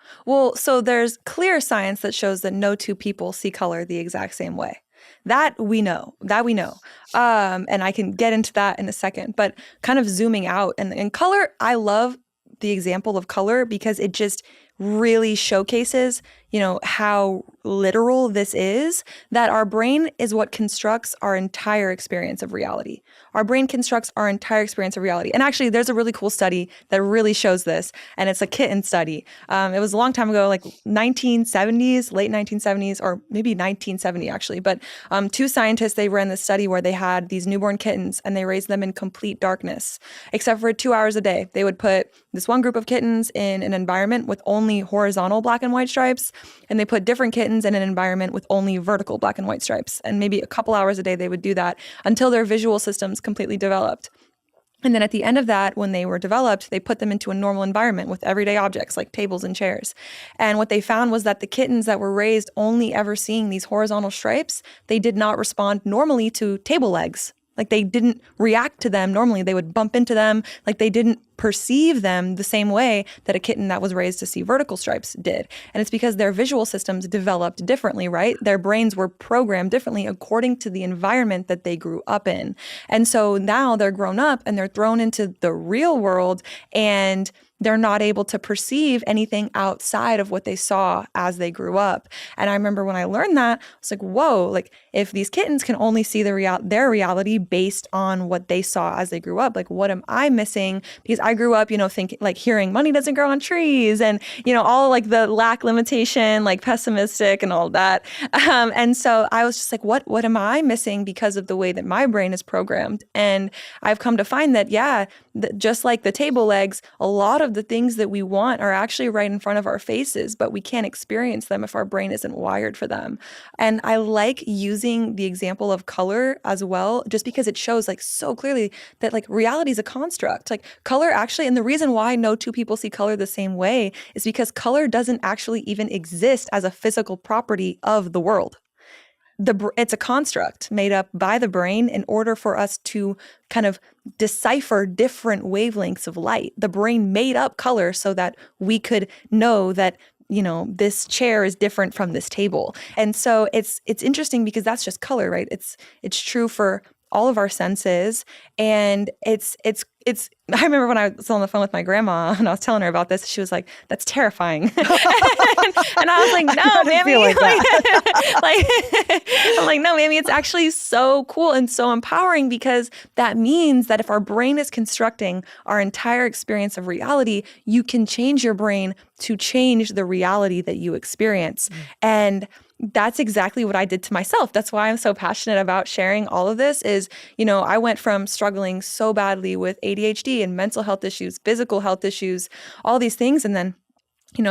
there's clear science that shows that no two people see color the exact same way. That we know. And I can get into that in a second. But kind of zooming out and color, I love the example of color because it just really showcases, how literal this is, that our brain is what constructs our entire experience of reality. Our brain constructs our entire experience of reality. And actually, there's a really cool study that really shows this, and it's a kitten study. It was a long time ago, like 1970s, late 1970s, or maybe 1970 actually. But two scientists, they ran this study where they had these newborn kittens and they raised them in complete darkness, except for 2 hours a day. They would put this one group of kittens in an environment with only horizontal black and white stripes, and they put different kittens in an environment with only vertical black and white stripes. And maybe a couple hours a day they would do that until their visual systems completely developed. And then at the end of that, when they were developed, they put them into a normal environment with everyday objects like tables and chairs. And what they found was that the kittens that were raised only ever seeing these horizontal stripes, they did not respond normally to table legs. Like they didn't react to them normally. They would bump into them. Like they didn't perceive them the same way that a kitten that was raised to see vertical stripes did. And it's because their visual systems developed differently, right? Their brains were programmed differently according to the environment that they grew up in. And so now they're grown up and they're thrown into the real world, and they're not able to perceive anything outside of what they saw as they grew up. And I remember when I learned that, I was like, whoa, like if these kittens can only see their reality based on what they saw as they grew up, like what am I missing? Because I grew up, thinking like hearing money doesn't grow on trees and, all like the lack limitation, like pessimistic and all that. And so I was just like, what am I missing because of the way that my brain is programmed? And I've come to find that, just like the table legs, a lot of the things that we want are actually right in front of our faces, but we can't experience them if our brain isn't wired for them. And I like using the example of color as well, just because it shows like so clearly that like reality is a construct. Like color actually, and the reason why no two people see color the same way is because color doesn't actually even exist as a physical property of the world. It's a construct made up by the brain in order for us to kind of decipher different wavelengths of light. The brain made up color so that we could know that, this chair is different from this table. And so it's interesting because that's just color, right? It's true for all of our senses. And it's I remember when I was on the phone with my grandma and I was telling her about this, she was like, that's terrifying. And I was like, no, Mammy. I'm like, no, Mammy, it's actually so cool and so empowering, because that means that if our brain is constructing our entire experience of reality, you can change your brain to change the reality that you experience. And that's exactly what I did to myself. That's why I'm so passionate about sharing all of this is, I went from struggling so badly with ADHD and mental health issues, physical health issues, all these things. And then,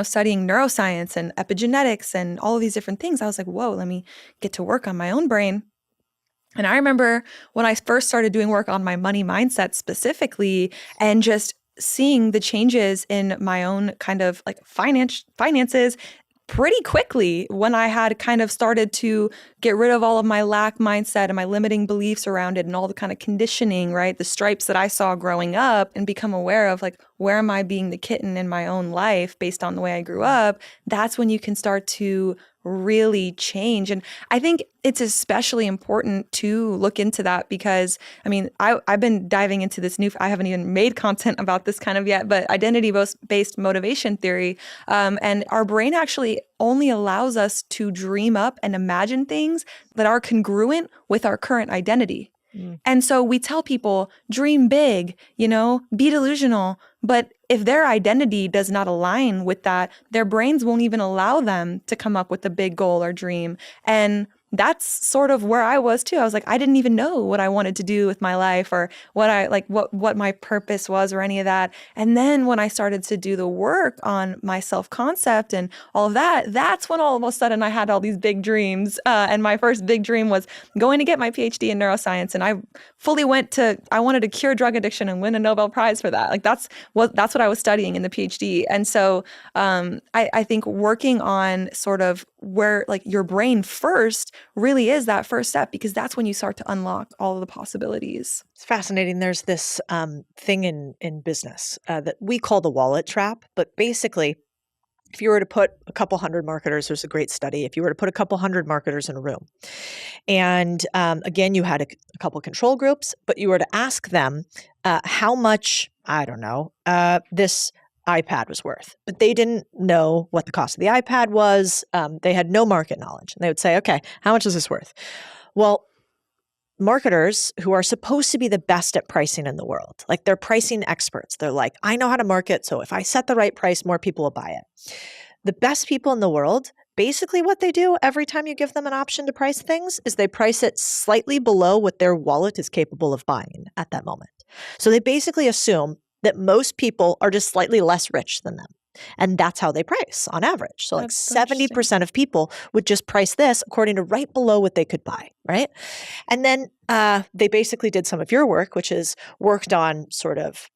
studying neuroscience and epigenetics and all of these different things. I was like, whoa, let me get to work on my own brain. And I remember when I first started doing work on my money mindset specifically, and just seeing the changes in my own kind of like finances pretty quickly when I had kind of started to get rid of all of my lack mindset and my limiting beliefs around it and all the kind of conditioning, right? The stripes that I saw growing up, and become aware of like, where am I being the kitten in my own life based on the way I grew up? That's when you can start to really change. And I think it's especially important to look into that because, I've been diving into this I haven't even made content about this kind of yet, but identity-based motivation theory. And our brain actually only allows us to dream up and imagine things that are congruent with our current identity. And so we tell people, dream big, be delusional. But if their identity does not align with that, their brains won't even allow them to come up with a big goal or dream. And that's sort of where I was too. I was like, I didn't even know what I wanted to do with my life or what my purpose was or any of that. And then when I started to do the work on my self-concept and all of that, that's when all of a sudden I had all these big dreams. And my first big dream was going to get my PhD in neuroscience. And I fully I wanted to cure drug addiction and win a Nobel Prize for that. Like that's what I was studying in the PhD. And so I think working on sort of where like your brain first really is that first step, because that's when you start to unlock all of the possibilities. It's fascinating. There's this thing in business that we call the wallet trap. But basically, if you were to put a couple hundred marketers, there's a great study, if you were to put a couple hundred marketers in a room, and again, you had a couple control groups, but you were to ask them how much, I don't know, this iPad was worth, but they didn't know what the cost of the iPad was. They had no market knowledge. And they would say, okay, how much is this worth? Well, marketers who are supposed to be the best at pricing in the world, like they're pricing experts. They're like, I know how to market. So if I set the right price, more people will buy it. The best people in the world, basically what they do every time you give them an option to price things is they price it slightly below what their wallet is capable of buying at that moment. So they basically assume that most people are just slightly less rich than them. And that's how they price on average. So like 70% of people would just price this according to right below what they could buy, right? And then they basically did some of your work, which is worked on sort of,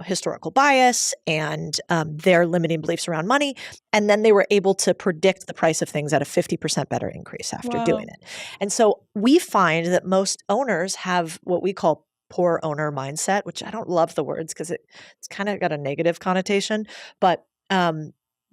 historical bias and their limiting beliefs around money. And then they were able to predict the price of things at a 50% better increase after doing it. And so we find that most owners have what we call poor owner mindset, which I don't love the words because it's kind of got a negative connotation, but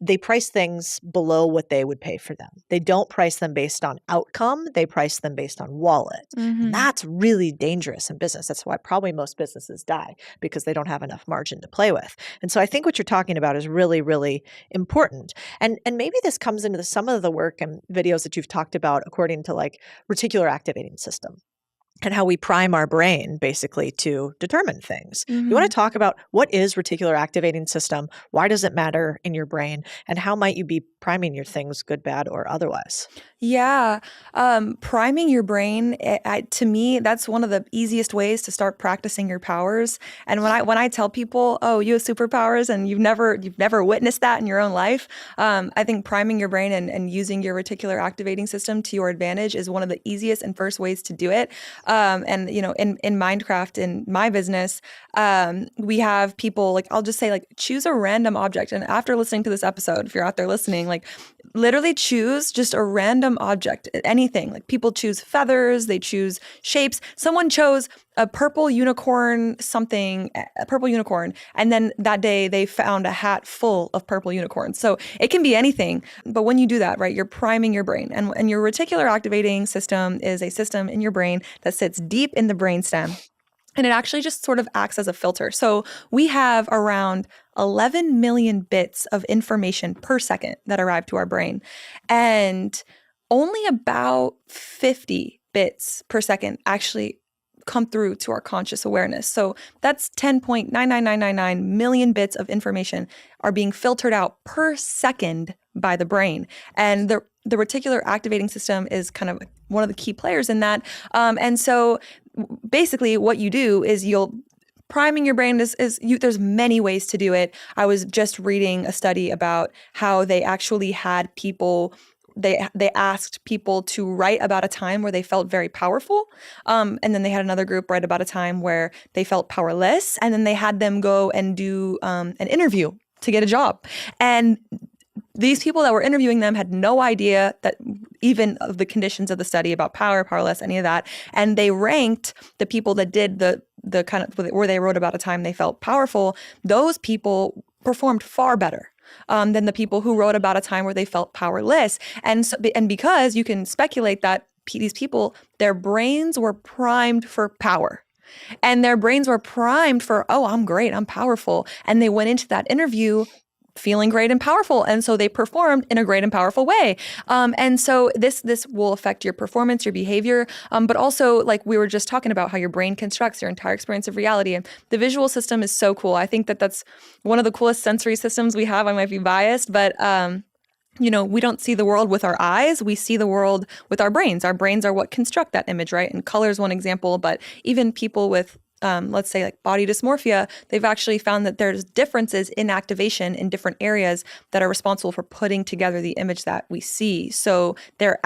they price things below what they would pay for them. They don't price them based on outcome. They price them based on wallet. And that's really dangerous in business. That's why probably most businesses die, because they don't have enough margin to play with. And so I think what you're talking about is really, really important. And maybe this comes into some of the work and videos that you've talked about according to like reticular activating system, and how we prime our brain basically to determine things. You want to talk about what is reticular activating system? Why does it matter in your brain? And how might you be priming your things, good, bad, or otherwise? Yeah. Priming your brain, to me, that's one of the easiest ways to start practicing your powers. And when I tell people, oh, you have superpowers and you've never witnessed that in your own life, I think priming your brain and using your reticular activating system to your advantage is one of the easiest and first ways to do it. And in Mindcraft, in my business, we have people like, I'll just say like, choose a random object. And after listening to this episode, if you're out there listening, like literally choose just a random object, anything. Like people choose feathers, they choose shapes. Someone chose a purple unicorn, a purple unicorn. And then that day they found a hat full of purple unicorns. So it can be anything. But when you do that, right, you're priming your brain. And your reticular activating system is a system in your brain that sits deep in the brainstem. And it actually just sort of acts as a filter. So we have around 11 million bits of information per second that arrive to our brain. And only about 50 bits per second actually come through to our conscious awareness. So that's 10.99999 million bits of information are being filtered out per second by the brain. And the reticular activating system is kind of one of the key players in that. And so basically what you do is priming your brain there's many ways to do it. I was just reading a study about how they actually had people, they asked people to write about a time where they felt very powerful. And then they had another group write about a time where they felt powerless. And then they had them go and do an interview to get a job. And these people that were interviewing them had no idea that even of the conditions of the study about power, powerless, any of that. And they ranked the people that did the kind of where they wrote about a time they felt powerful. Those people performed far better than the people who wrote about a time where they felt powerless. And because you can speculate that these people, their brains were primed for power. And their brains were primed for, oh, I'm great, I'm powerful. And they went into that interview feeling great and powerful. And so they performed in a great and powerful way. And so this will affect your performance, your behavior, but also like we were just talking about how your brain constructs your entire experience of reality. And the visual system is so cool. I think that's one of the coolest sensory systems we have. I might be biased, but we don't see the world with our eyes. We see the world with our brains. Our brains are what construct that image, right? And color is one example, but even people with let's say like body dysmorphia, they've actually found that there's differences in activation in different areas that are responsible for putting together the image that we see. So their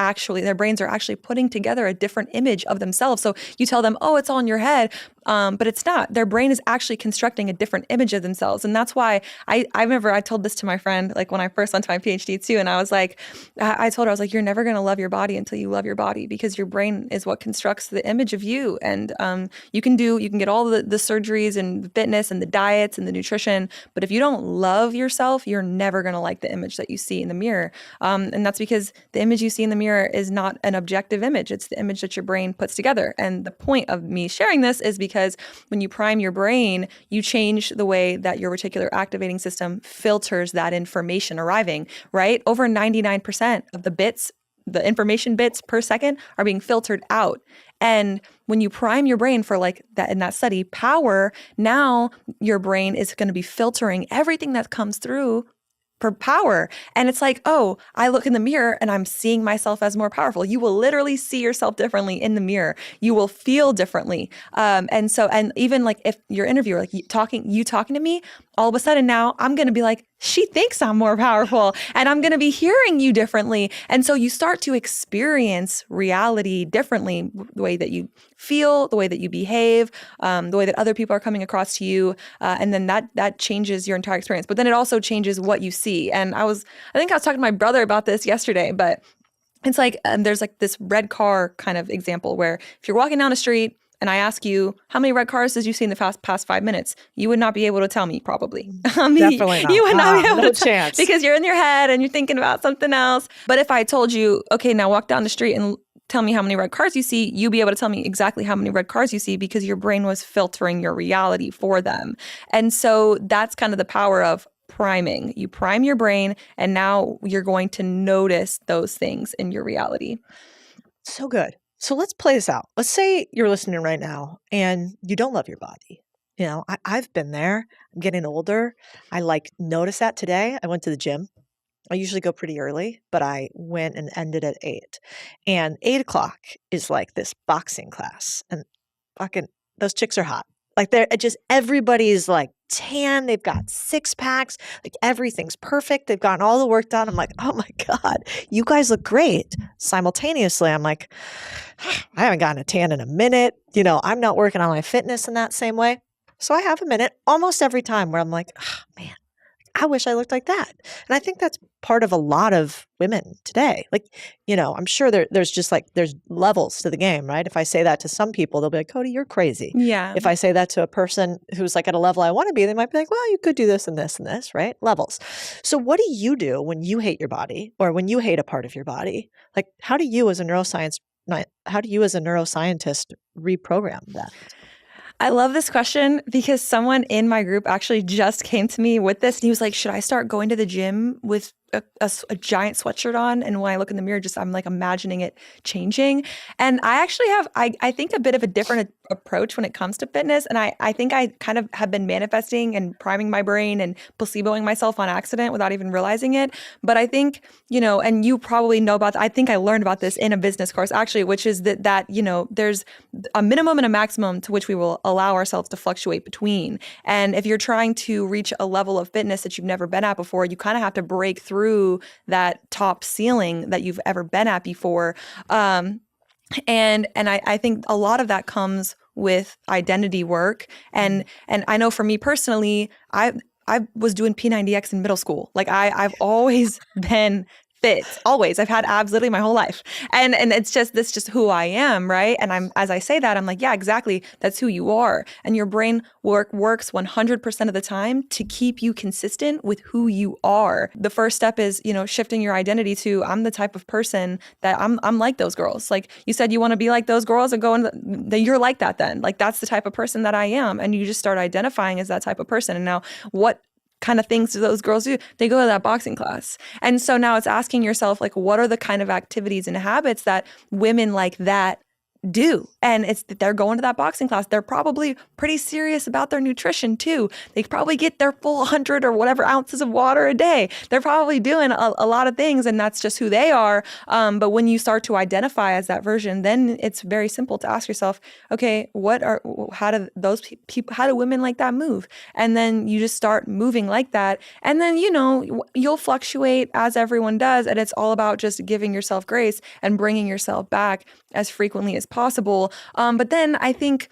brains are actually putting together a different image of themselves. So you tell them, oh, it's all in your head. But it's not. Their brain is actually constructing a different image of themselves. And that's why I remember I told this to my friend, like when I first went to my PhD too. And I was like, I told her, I was like, you're never going to love your body until you love your body, because your brain is what constructs the image of you. And you can get all the surgeries and the fitness and the diets and the nutrition. But if you don't love yourself, you're never going to like the image that you see in the mirror. And that's because the image you see in the mirror is not an objective image. It's the image that your brain puts together. And the point of me sharing this is because when you prime your brain, you change the way that your reticular activating system filters that information arriving, right? Over 99% of the information bits per second are being filtered out. And when you prime your brain for like that in that study, power, now your brain is going to be filtering everything that comes through for power. And it's like, oh, I look in the mirror and I'm seeing myself as more powerful. You will literally see yourself differently in the mirror. You will feel differently. And even like if your interviewer, like you talking to me, all of a sudden now I'm going to be like, she thinks I'm more powerful, and I'm going to be hearing you differently. And so you start to experience reality differently, the way that you feel, the way that you behave, the way that other people are coming across to you. And then that changes your entire experience. But then it also changes what you see. And I think I was talking to my brother about this yesterday, but it's like, there's like this red car kind of example where if you're walking down a street and I ask you, how many red cars did you see in the past 5 minutes? You would not be able to tell me, probably. Definitely not. You would not be able no to tell, chance. because you're in your head and you're thinking about something else. But if I told you, okay, now walk down the street and tell me how many red cars you see, you'd be able to tell me exactly how many red cars you see, because your brain was filtering your reality for them. And so that's kind of the power of priming. You prime your brain, and now you're going to notice those things in your reality. So good. So let's play this out. Let's say you're listening right now and you don't love your body. You know, I've been there. I'm getting older. I notice that today. I went to the gym. I usually go pretty early, but I went and ended at 8. And 8 o'clock is like this boxing class. And fucking those chicks are hot. Like they're just, everybody's like tan. They've got 6 packs. Like everything's perfect. They've gotten all the work done. I'm like, oh my God, you guys look great. Simultaneously, I'm like, I haven't gotten a tan in a minute. You know, I'm not working on my fitness in that same way. So I have a minute almost every time where I'm like, oh, man, I wish I looked like that. And I think that's part of a lot of women today. Like, you know, I'm sure there's levels to the game, right? If I say that to some people, they'll be like, Codie, you're crazy. Yeah. If I say that to a person who's like at a level I want to be, they might be like, well, you could do this and this and this, right? Levels. So what do you do when you hate your body, or when you hate a part of your body? Like, how do you as a neuroscientist reprogram that? I love this question, because someone in my group actually just came to me with this, and he was like, should I start going to the gym with a giant sweatshirt on? And when I look in the mirror, I'm like imagining it changing. And I actually have, I think, a bit of a different approach when it comes to fitness. And I think I kind of have been manifesting and priming my brain and placeboing myself on accident without even realizing it. But I think, you know, and you probably know about, I think I learned about this in a business course actually, which is that, you know, there's a minimum and a maximum to which we will allow ourselves to fluctuate between. And if you're trying to reach a level of fitness that you've never been at before, you kind of have to break through that top ceiling that you've ever been at before. And I think a lot of that comes with identity work. And I know for me personally, I was doing P90X in middle school. Like I've always been fit, always. I've had abs literally my whole life. And it's just who I am, right? And as I say that, I'm like, yeah, exactly. That's who you are. And your brain works 100% of the time to keep you consistent with who you are. The first step is, you know, shifting your identity to, I'm the type of person that I'm like those girls. Like you said, you want to be like those girls, and you're like that then. Like that's the type of person that I am. And you just start identifying as that type of person. And now what kind of things do those girls do? They go to that boxing class. And so now it's asking yourself, like, what are the kind of activities and habits that women like that do? And it's that they're going to that boxing class. They're probably pretty serious about their nutrition too. They probably get their full 100 or whatever ounces of water a day. They're probably doing a lot of things, and that's just who they are. But when you start to identify as that version, then it's very simple to ask yourself, okay, how do women like that move? And then you just start moving like that. And then, you know, you'll fluctuate as everyone does. And it's all about just giving yourself grace and bringing yourself back as frequently as possible. But then I think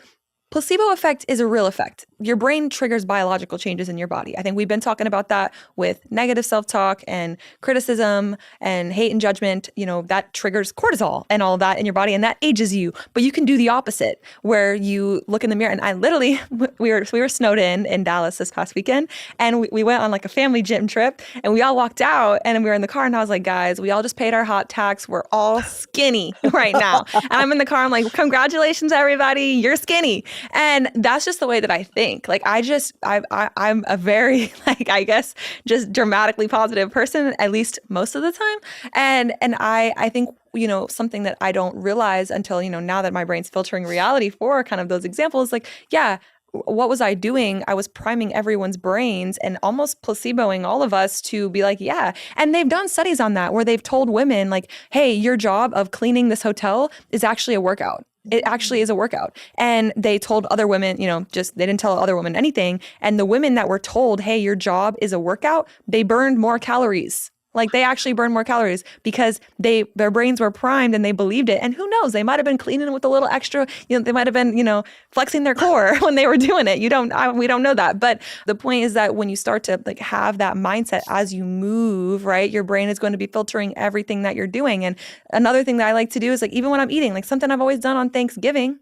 placebo effect is a real effect. Your brain triggers biological changes in your body. I think we've been talking about that with negative self-talk and criticism and hate and judgment. You know, that triggers cortisol and all of that in your body, and that ages you. But you can do the opposite, where you look in the mirror. And I literally, we were snowed in Dallas this past weekend, and we went on like a family gym trip, and we all walked out, and we were in the car, and I was like, guys, we all just paid our hot tax. We're all skinny right now. And I'm in the car, I'm like, congratulations, everybody, you're skinny. And that's just the way that I think. Like I'm a very, like, I guess, just dramatically positive person, at least most of the time. And I think, you know, something that I don't realize until, you know, now that my brain's filtering reality for kind of those examples, like, yeah, what was I doing? I was priming everyone's brains and almost placeboing all of us to be like, yeah. And they've done studies on that where they've told women like, hey, your job of cleaning this hotel is actually a workout. It actually is a workout. And they told other women, you know, just they didn't tell other women anything. And the women that were told, hey, your job is a workout, they burned more calories. Like they actually burned more calories because their brains were primed and they believed it. And who knows, they might have been cleaning with a little extra, you know, they might have been, you know, flexing their core when they were doing it. We don't know that. But the point is that when you start to like have that mindset as you move, right, your brain is going to be filtering everything that you're doing. And another thing that I like to do is like, even when I'm eating, like something I've always done on Thanksgiving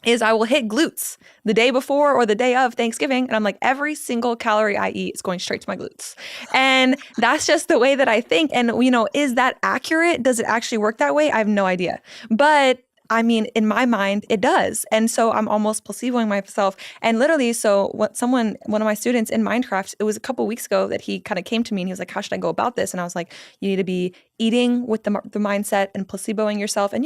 is I will hit glutes the day before or the day of Thanksgiving. And I'm like, every single calorie I eat is going straight to my glutes. And that's just the way that I think. And, is that accurate? Does it actually work that way? I have no idea. But I mean, in my mind, it does. And so I'm almost placeboing myself. And literally, so one of my students in Minecraft, it was a couple weeks ago that he kind of came to me and he was like, how should I go about this? And I was like, you need to be eating with the mindset and placeboing yourself. And,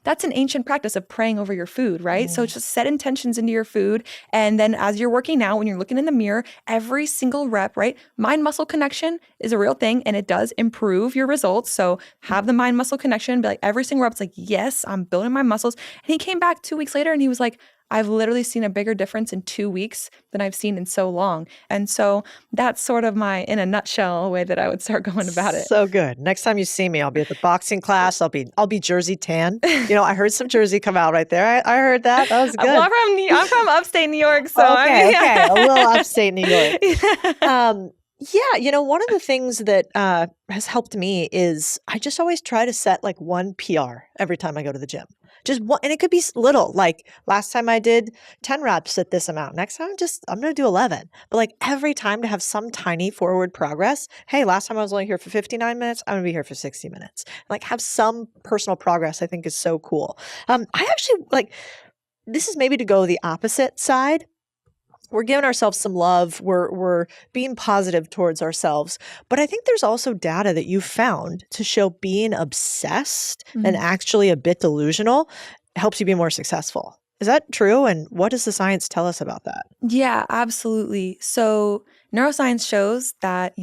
that's an ancient practice of praying over your food, right? So just set intentions into your food. And then as you're working out, when you're looking in the mirror, every single rep, right? Mind-muscle connection is a real thing and it does improve your results. So have the mind-muscle connection, be like every single rep, it's like, yes, I'm building my muscles. And he came back 2 weeks later and he was like, I've literally seen a bigger difference in 2 weeks than I've seen in so long. And so that's sort of in a nutshell, way that I would start going about it. So good. Next time you see me, I'll be at the boxing class. I'll be Jersey tan. I heard some Jersey come out right there. I heard that. That was good. Well, I'm from upstate New York. So okay. A little upstate New York. One of the things that has helped me is I just always try to set like one PR every time I go to the gym. Just one, and it could be little. Like last time I did 10 reps at this amount. Next time I'm going to do 11. But like every time to have some tiny forward progress. Hey, last time I was only here for 59 minutes. I'm going to be here for 60 minutes. Like have some personal progress, I think is so cool. I actually this is maybe to go the opposite side. We're giving ourselves some love. We're being positive towards ourselves. But I think there's also data that you found to show being obsessed and actually a bit delusional helps you be more successful. Is that true? And what does the science tell us about that? Yeah, absolutely. So neuroscience shows that,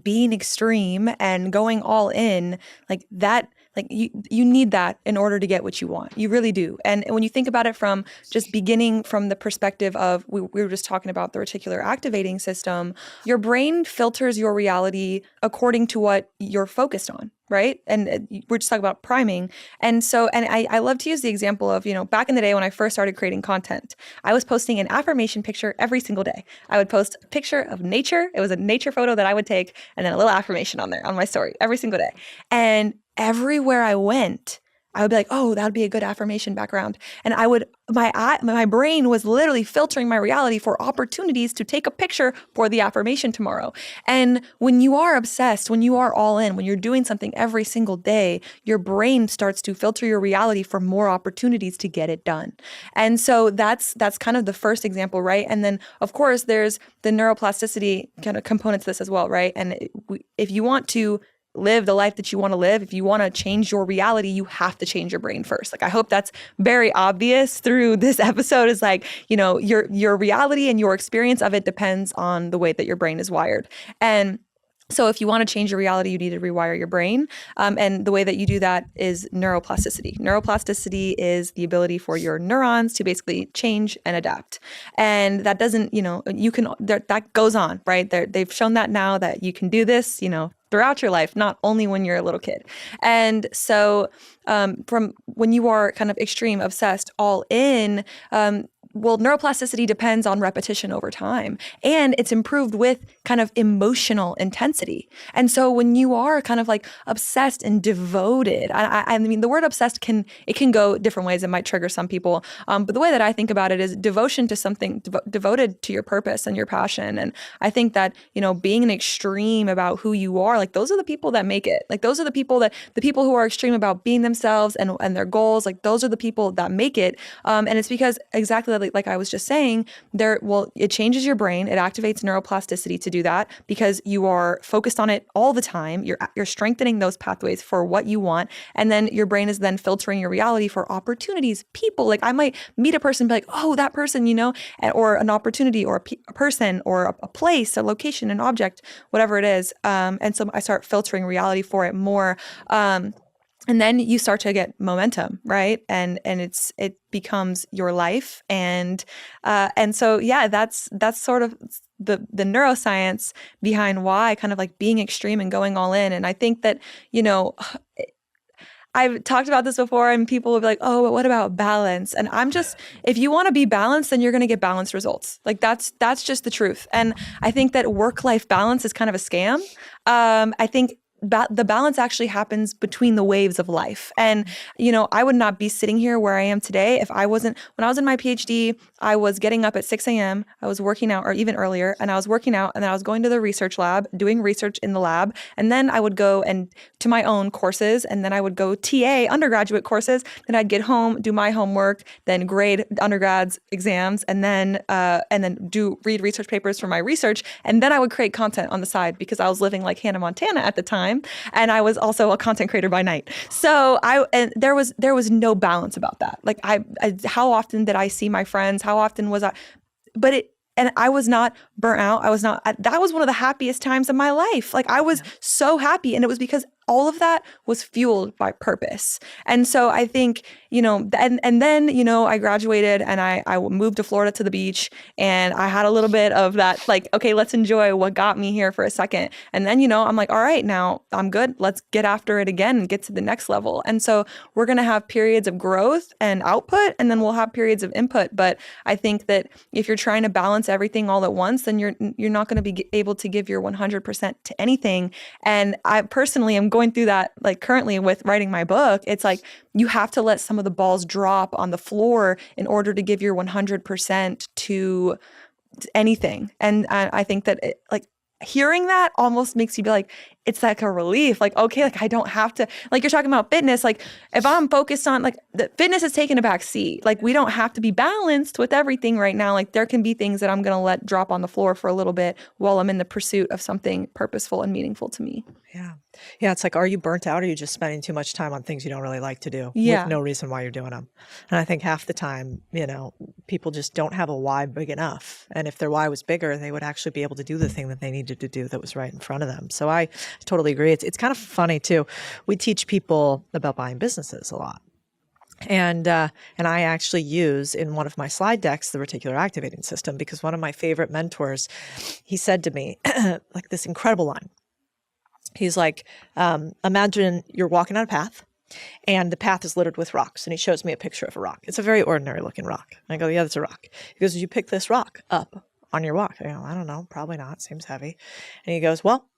being extreme and going all in like that, you need that in order to get what you want. You really do. And when you think about it from just beginning from the perspective of, we were just talking about the reticular activating system, your brain filters your reality according to what you're focused on, right? And we're just talking about priming. And so, I love to use the example of, back in the day when I first started creating content, I was posting an affirmation picture every single day. I would post a picture of nature. It was a nature photo that I would take and then a little affirmation on there on my story every single day. And everywhere I went, I would be like, oh, that would be a good affirmation background. And my brain was literally filtering my reality for opportunities to take a picture for the affirmation tomorrow. And when you are obsessed, when you are all in, when you're doing something every single day, your brain starts to filter your reality for more opportunities to get it done. And so that's kind of the first example, right? And then of course there's the neuroplasticity kind of component to this as well, right? And if you want to live the life that you want to live, if you want to change your reality, you have to change your brain first. Like, I hope that's very obvious through this episode is like, your reality and your experience of it depends on the way that your brain is wired. And so if you want to change your reality, you need to rewire your brain. And the way that you do that is neuroplasticity. Neuroplasticity is the ability for your neurons to basically change and adapt. And that doesn't, that goes on, right? They've shown that now that you can do this, throughout your life, not only when you're a little kid. And so from when you are kind of extreme, obsessed, all in, neuroplasticity depends on repetition over time, and it's improved with kind of emotional intensity. And so when you are kind of like obsessed and devoted, I mean, the word obsessed can go different ways. It might trigger some people. But the way that I think about it is devotion to something, devoted to your purpose and your passion. And I think that, being an extreme about who you are, like those are the people that make it. Like those are the people who are extreme about being themselves and their goals, like those are the people that make it. And it's because exactly like I was just saying, it changes your brain. It activates neuroplasticity to do that because you are focused on it all the time. You're strengthening those pathways for what you want. And then your brain is then filtering your reality for opportunities, people. Like I might meet a person and be like, oh, that person, or an opportunity or a person or a place, a location, an object, whatever it is. And so I start filtering reality for it more. And then you start to get momentum, right? And it becomes your life. And so, yeah, that's sort of the neuroscience behind why kind of like being extreme and going all in. And I think that, I've talked about this before and people will be like, oh, but what about balance? And if you want to be balanced, then you're going to get balanced results. Like that's just the truth. And I think that work-life balance is kind of a scam. I think the balance actually happens between the waves of life. And, I would not be sitting here where I am today if when I was in my PhD, I was getting up at 6 a.m., I was working out, or even earlier, and I was working out, and then I was going to the research lab, doing research in the lab, and then I would go and to my own courses, and then I would go TA undergraduate courses, then I'd get home, do my homework, then grade undergrads exams, and then read research papers for my research, and then I would create content on the side because I was living like Hannah Montana at the time, and I was also a content creator by night. So there was no balance about that. Like how often did I see my friends? How often was I? And I was not burnt out. That was one of the happiest times of my life. Like I was so happy, and it was because all of that was fueled by purpose. And so I think, and then, I graduated and I moved to Florida to the beach, and I had a little bit of that, like, okay, let's enjoy what got me here for a second. And then, I'm like, all right, now I'm good. Let's get after it again and get to the next level. And so we're going to have periods of growth and output, and then we'll have periods of input. But I think that if you're trying to balance everything all at once, then you're not going to be able to give your 100% to anything. And I personally am going through that, like currently with writing my book. It's like you have to let some of the balls drop on the floor in order to give your 100% to anything. And I think that hearing that almost makes you be like, it's like a relief. Like, okay, like I don't have to, like you're talking about fitness. Like if I'm focused on like the fitness is taking a back seat, like we don't have to be balanced with everything right now. Like there can be things that I'm going to let drop on the floor for a little bit while I'm in the pursuit of something purposeful and meaningful to me. Yeah. Yeah. It's like, are you burnt out, or are you just spending too much time on things you don't really like to do with no reason why you're doing them? And I think half the time, people just don't have a why big enough. And if their why was bigger, they would actually be able to do the thing that they needed to do that was right in front of them. So I totally agree. It's kind of funny too. We teach people about buying businesses a lot. And I actually use in one of my slide decks the reticular activating system, because one of my favorite mentors, he said to me like this incredible line. He's like, imagine you're walking on a path and the path is littered with rocks. And he shows me a picture of a rock. It's a very ordinary looking rock. And I go, yeah, that's a rock. He goes, did you pick this rock up on your walk? I go, I don't know, probably not. Seems heavy. And he goes, well,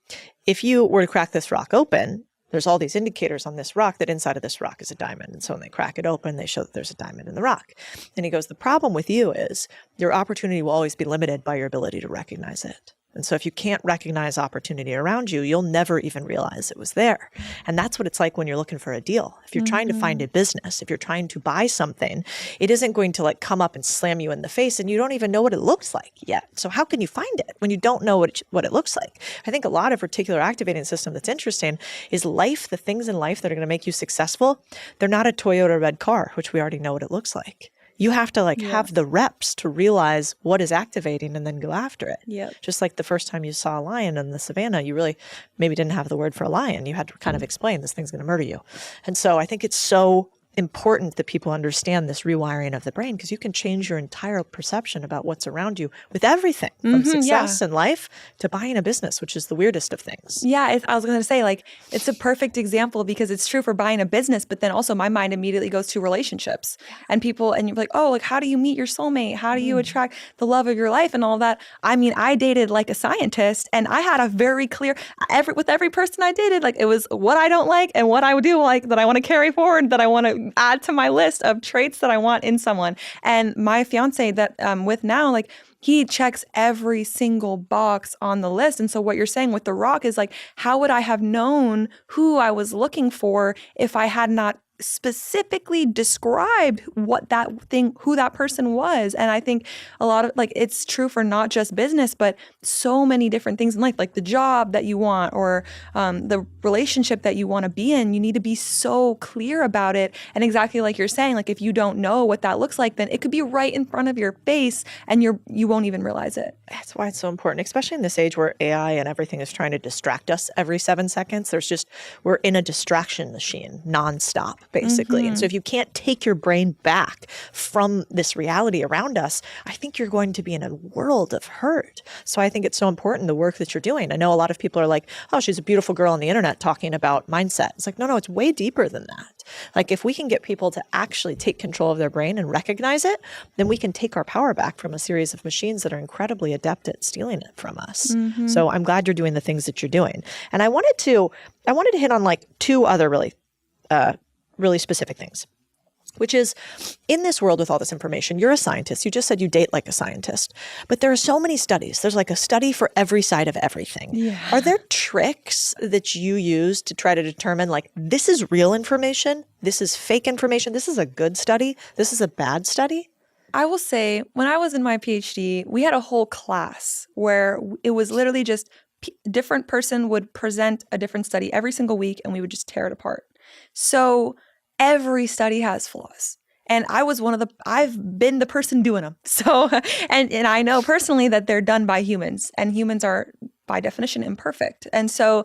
if you were to crack this rock open, there's all these indicators on this rock that inside of this rock is a diamond. And so when they crack it open, they show that there's a diamond in the rock. And he goes, the problem with you is your opportunity will always be limited by your ability to recognize it. And so if you can't recognize opportunity around you, you'll never even realize it was there. And that's what it's like when you're looking for a deal. If you're trying to find a business, if you're trying to buy something, it isn't going to like come up and slam you in the face, and you don't even know what it looks like yet. So how can you find it when you don't know what it looks like? I think a lot of reticular activating system that's interesting is life, the things in life that are going to make you successful. They're not a Toyota red car, which we already know what it looks like. You have to have the reps to realize what is activating and then go after it. Yep. Just like the first time you saw a lion in the savannah, you really maybe didn't have the word for a lion. You had to kind of explain this thing's going to murder you. And so I think it's so important that people understand this rewiring of the brain, because you can change your entire perception about what's around you with everything from success in life to buying a business, which is the weirdest of things. Yeah, I was going to say, like, it's a perfect example because it's true for buying a business, but then also my mind immediately goes to relationships and people, and you're like, oh, like, how do you meet your soulmate? How do you attract the love of your life and all that? I mean, I dated like a scientist, and I had a very clear, with every person I dated, like, it was what I don't like and what I would do like that I want to carry forward, that I want to add to my list of traits that I want in someone. And my fiance that I'm with now, like, he checks every single box on the list. And so what you're saying with the rock is like, how would I have known who I was looking for if I had not specifically described what that thing, who that person was? And I think a lot of, like, it's true for not just business, but so many different things in life, like the job that you want or the relationship that you want to be in. You need to be so clear about it. And exactly like you're saying, like, if you don't know what that looks like, then it could be right in front of your face and you won't even realize it. That's why it's so important, especially in this age where AI and everything is trying to distract us every 7 seconds. We're in a distraction machine nonstop. basically. And so if you can't take your brain back from this reality around us, I think you're going to be in a world of hurt. So I think it's so important, the work that you're doing. I know a lot of people are like, oh, she's a beautiful girl on the internet talking about mindset. It's like, no, it's way deeper than that. Like if we can get people to actually take control of their brain and recognize it, then we can take our power back from a series of machines that are incredibly adept at stealing it from us. So I'm glad you're doing the things that you're doing. And I wanted to hit on like two other really specific things, which is in this world with all this information, you're a scientist. You just said you date like a scientist, but there are so many studies. There's like a study for every side of everything. Yeah. Are there tricks that you use to try to determine like, this is real information, this is fake information, this is a good study, this is a bad study? I will say, when I was in my PhD, we had a whole class where it was literally just different person would present a different study every single week, and we would just tear it apart. So every study has flaws. And I've been the person doing them. So, and I know personally that they're done by humans, and humans are by definition imperfect. And so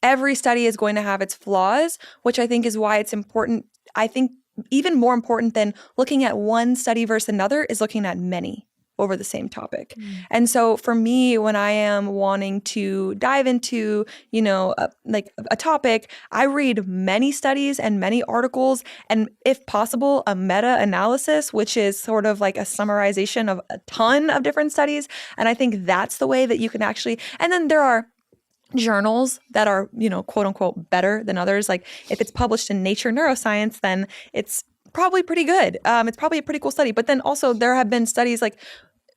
every study is going to have its flaws, which I think is why it's important. I think even more important than looking at one study versus another is looking at many over the same topic. And so for me, when I am wanting to dive into, a topic, I read many studies and many articles, and if possible, a meta-analysis, which is sort of like a summarization of a ton of different studies. And I think that's the way that you can actually, and then there are journals that are, quote unquote, better than others. Like if it's published in Nature Neuroscience, then it's probably pretty good. It's probably a pretty cool study. But then also there have been studies like,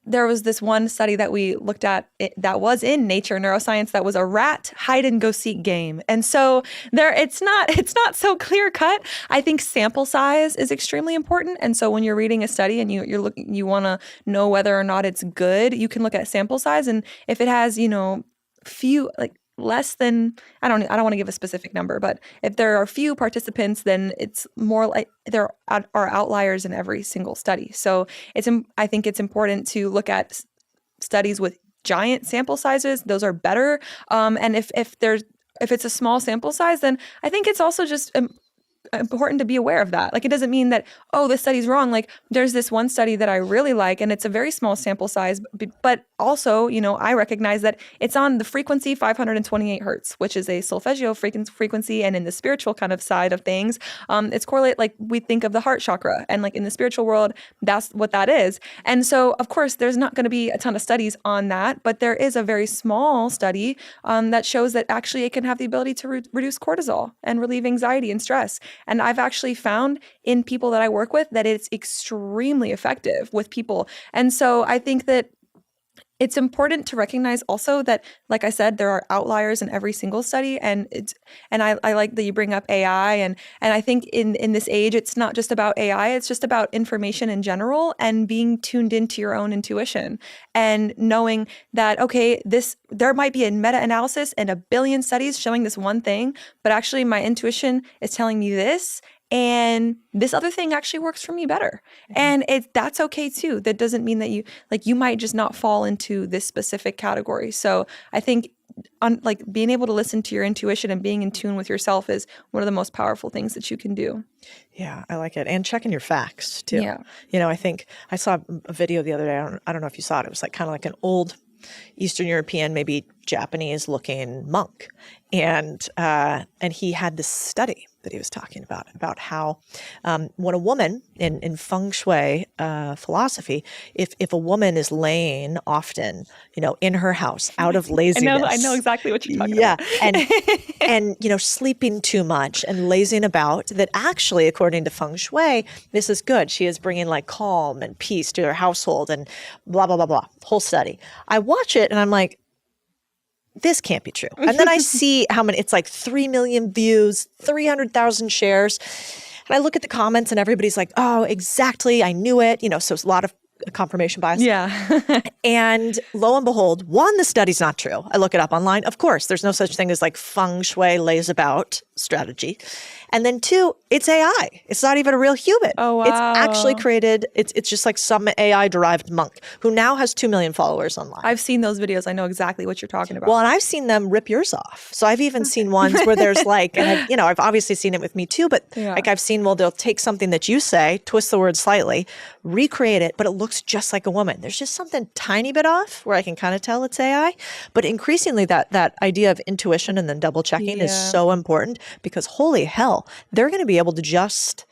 there was this one study that we looked at that was in Nature Neuroscience that was a rat hide and go seek game. And so it's not so clear cut. I think sample size is extremely important. And so when you're reading a study and you want to know whether or not it's good, you can look at sample size. And if it has, few, like less than, I don't want to give a specific number, but if there are few participants, then it's more like there are outliers in every single study. So I think it's important to look at studies with giant sample sizes. Those are better. And if it's a small sample size, then I think it's also just important to be aware of that. Like, it doesn't mean that, oh, this study's wrong. Like, there's this one study that I really like, and it's a very small sample size, but also, I recognize that it's on the frequency 528 hertz, which is a solfeggio frequency. And in the spiritual kind of side of things, it's correlate, like we think of the heart chakra, and like in the spiritual world, that's what that is. And so, of course, there's not going to be a ton of studies on that, but there is a very small study that shows that actually it can have the ability to reduce cortisol and relieve anxiety and stress. And I've actually found in people that I work with that it's extremely effective with people. And so I think that it's important to recognize also that, like I said, there are outliers in every single study. And I like that you bring up AI. And I think in this age, it's not just about AI, it's just about information in general and being tuned into your own intuition and knowing that, okay, there might be a meta-analysis and a billion studies showing this one thing, but actually my intuition is telling me this, and this other thing actually works for me better. And that's okay too. That doesn't mean that you might just not fall into this specific category. So I think being able to listen to your intuition and being in tune with yourself is one of the most powerful things that you can do. Yeah, I like it. And checking your facts too. Yeah. I think I saw a video the other day. I don't know if you saw it. It was like kind of like an old Eastern European, maybe Japanese looking monk. And he had this study that he was talking about how when a woman in feng shui philosophy, if a woman is laying often, in her house out of laziness. I know exactly what you're talking about. And sleeping too much and lazing about, that actually, according to feng shui, this is good. She is bringing like calm and peace to her household and blah, blah, blah, blah, whole study. I watch it and I'm like, this can't be true. And then I see how many, it's like 3 million views, 300,000 shares. And I look at the comments and everybody's like, oh, exactly. I knew it. So it's a lot of confirmation bias. Yeah. And lo and behold, one, the study's not true. I look it up online. Of course, there's no such thing as like feng shui lays about strategy. And then 2, it's AI. It's not even a real human. Oh, wow. It's actually created, it's just like some AI derived monk who now has 2 million followers online. I've seen those videos. I know exactly what you're talking about. Well, and I've seen them rip yours off. So I've even seen ones where there's like, and I've obviously seen it with me too, but like I've seen, well, they'll take something that you say, twist the word slightly, recreate it, but it looks just like a woman. There's just something tiny bit off where I can kind of tell it's AI. But increasingly that idea of intuition and then double checking is so important, because holy hell, they're going to be able to just,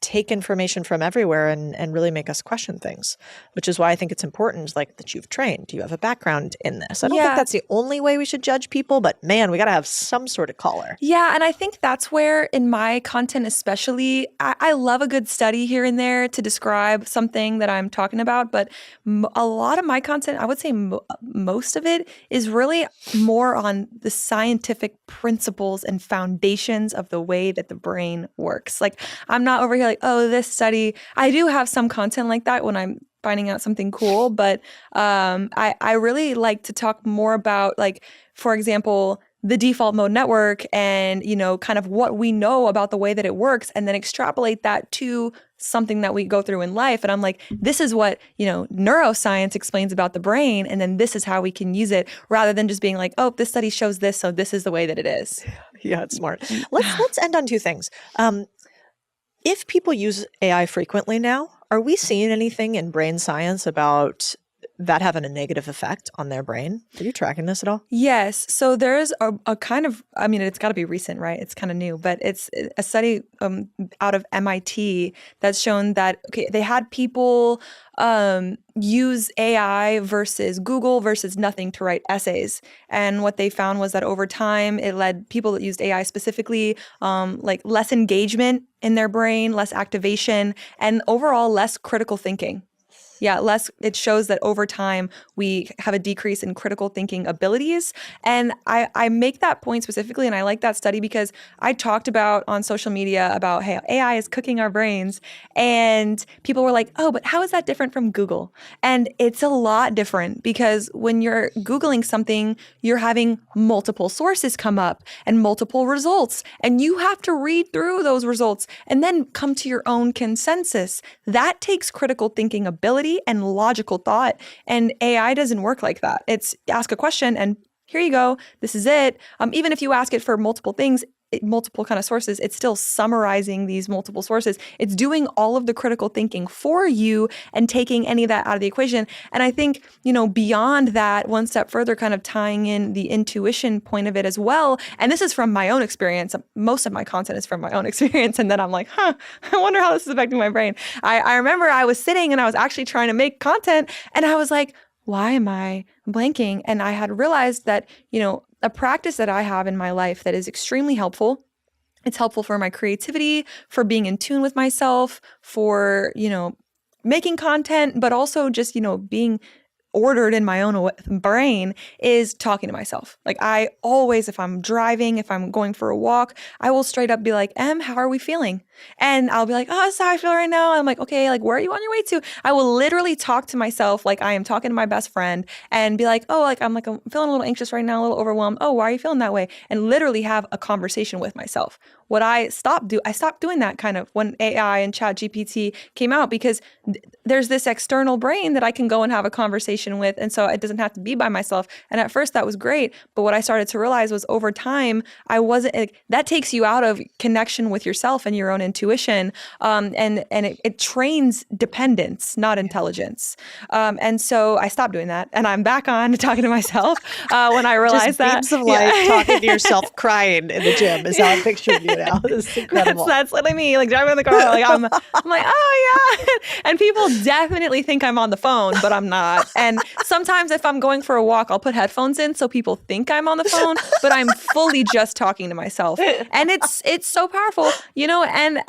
take information from everywhere and really make us question things, which is why I think it's important, like, that you've trained, you have a background in this. I don't think that's the only way we should judge people, but man, we got to have some sort of color. Yeah. And I think that's where in my content, especially, I love a good study here and there to describe something that I'm talking about. But a lot of my content, I would say most of it is really more on the scientific principles and foundations of the way that the brain works. Like, I'm not over here like, oh, this study. I do have some content like that when I'm finding out something cool, but I really like to talk more about, like, for example, the default mode network and, kind of what we know about the way that it works, and then extrapolate that to something that we go through in life. And I'm like, this is what, neuroscience explains about the brain, and then this is how we can use it, rather than just being like, oh, this study shows this, so this is the way that it is. Yeah, it's smart. Let's end on 2 things. If people use AI frequently now, are we seeing anything in brain science about that having a negative effect on their brain? Are you tracking this at all? Yes. So there's a kind of, it's got to be recent, right? It's kind of new, but it's a study out of MIT that's shown that, they had people use AI versus Google versus nothing to write essays. And what they found was that over time, it led people that used AI specifically, like less engagement in their brain, less activation, and overall less critical thinking. Yeah, it shows that over time, we have a decrease in critical thinking abilities. And I make that point specifically, and I like that study because I talked about on social media about, hey, AI is cooking our brains. And people were like, oh, but how is that different from Google? And it's a lot different, because when you're Googling something, you're having multiple sources come up and multiple results. And you have to read through those results and then come to your own consensus. That takes critical thinking ability and logical thought. And AI doesn't work like that. It's ask a question and here you go. This is it. Even if you ask it for multiple things, multiple kind of sources, it's still summarizing these multiple sources. It's doing all of the critical thinking for you and taking any of that out of the equation. And I think, beyond that, one step further, kind of tying in the intuition point of it as well. And this is from my own experience. Most of my content is from my own experience. And then I'm like, I wonder how this is affecting my brain. I remember I was sitting and I was actually trying to make content and I was like, why am I blanking? And I had realized that, a practice that I have in my life that is extremely helpful. It's helpful for my creativity, for being in tune with myself, for, making content, but also just, being ordered in my own brain, is talking to myself. Like, I always, if I'm driving, if I'm going for a walk, I will straight up be like, how are we feeling? And I'll be like, oh, that's how I feel right now. And I'm like, okay, like, where are you on your way to? I will literally talk to myself like I am talking to my best friend and be like, oh, I'm feeling a little anxious right now, a little overwhelmed. Oh, why are you feeling that way? And literally have a conversation with myself. What I stopped doing that kind of when AI and ChatGPT came out, because there's this external brain that I can go and have a conversation with. And so it doesn't have to be by myself. And at first that was great. But what I started to realize was over time, that takes you out of connection with yourself and your own intuition. And it trains dependence, not intelligence. And so I stopped doing that. And I'm back on to talking to myself when I realized that. Just beams of light, talking to yourself, crying in the gym is how I pictured you now. This is incredible. That's literally me, like driving in the car. Like I'm like, oh yeah. And people definitely think I'm on the phone, but I'm not. And sometimes if I'm going for a walk, I'll put headphones in so people think I'm on the phone, but I'm fully just talking to myself. And it's so powerful, and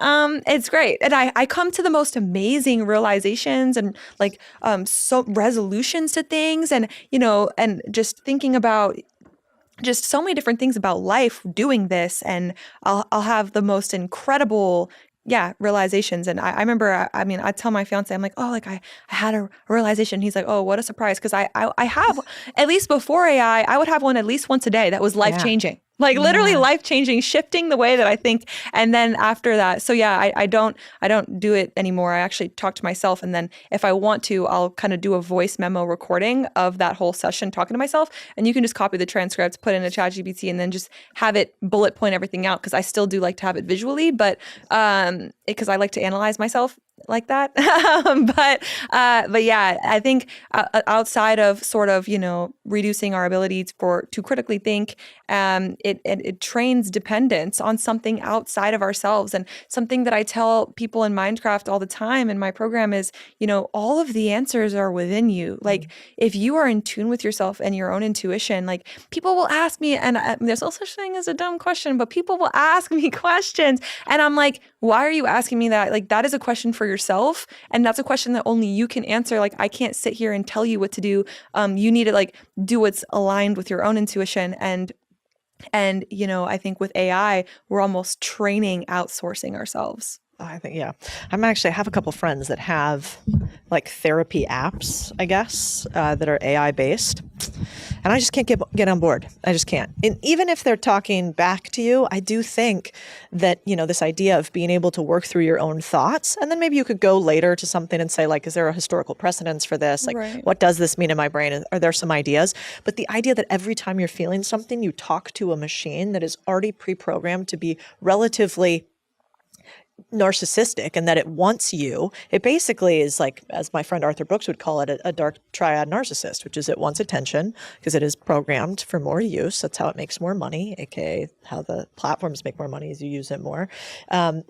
it's great. And I come to the most amazing realizations and so resolutions to things, and and just thinking about just so many different things about life doing this. And I'll have the most incredible realizations. And I remember, I tell my fiance, I'm like, oh, like I had a realization. He's like, oh, what a surprise. Because I have, at least before AI, I would have one at least once a day that was life-changing. like literally life-changing, shifting the way that I think. And then after that, so yeah, I don't do it anymore. I actually talk to myself, and then if I want to, I'll kind of do a voice memo recording of that whole session talking to myself, and you can just copy the transcripts, put it in a ChatGPT, and then just have it bullet point everything out, because I still do like to have it visually, but because I like to analyze myself like that. But yeah, I think outside of sort of, reducing our ability to critically think, it trains dependence on something outside of ourselves. And something that I tell people in Mindcraft all the time in my program is, all of the answers are within you. Like if you are in tune with yourself and your own intuition, like people will ask me, and there's no such thing as a dumb question, but people will ask me questions, and I'm like, why are you asking me that? Like that is a question for yourself, and that's a question that only you can answer. Like I can't sit here and tell you what to do. You need to like do what's aligned with your own intuition. And I think with AI, we're almost training outsourcing ourselves. I think, yeah. I have a couple friends that have like therapy apps, I guess, that are AI based. And I just can't get on board. I just can't. And even if they're talking back to you, I do think that, this idea of being able to work through your own thoughts, and then maybe you could go later to something and say, like, is there a historical precedence for this? Like, right. What does this mean in my brain? Are there some ideas? But the idea that every time you're feeling something, you talk to a machine that is already pre-programmed to be relatively narcissistic, and that it wants you. It basically is like, as my friend Arthur Brooks would call it, a dark triad narcissist, which is it wants attention because it is programmed for more use. That's how it makes more money, aka how the platforms make more money as you use it more.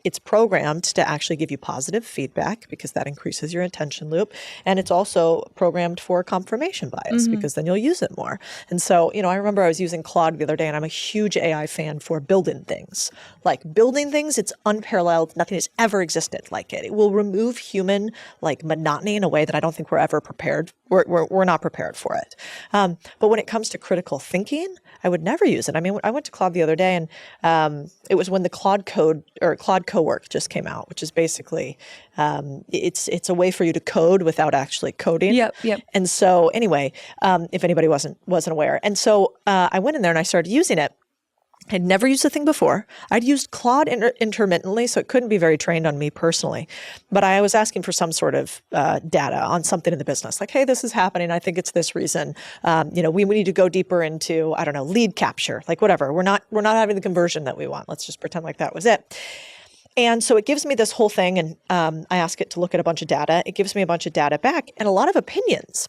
It's programmed to actually give you positive feedback because that increases your attention loop. And it's also programmed for confirmation bias because then you'll use it more. And so, I remember I was using Claude the other day, and I'm a huge AI fan for building things. Like building things, it's unparalleled. Nothing has ever existed like it. It will remove human like monotony in a way that I don't think we're ever prepared. We're not prepared for it. But when it comes to critical thinking, I would never use it. I mean, I went to Claude the other day, and it was when the Claude Code or Claude Cowork just came out, which is basically it's a way for you to code without actually coding. Yep. And so anyway, if anybody wasn't aware, and so I went in there and I started using it. I'd never used the thing before. I'd used Claude intermittently, so it couldn't be very trained on me personally. But I was asking for some sort of data on something in the business, like, hey, this is happening. I think it's this reason. We need to go deeper into, I don't know, lead capture, like whatever. We're not having the conversion that we want. Let's just pretend like that was it. And so it gives me this whole thing, and I ask it to look at a bunch of data. It gives me a bunch of data back and a lot of opinions.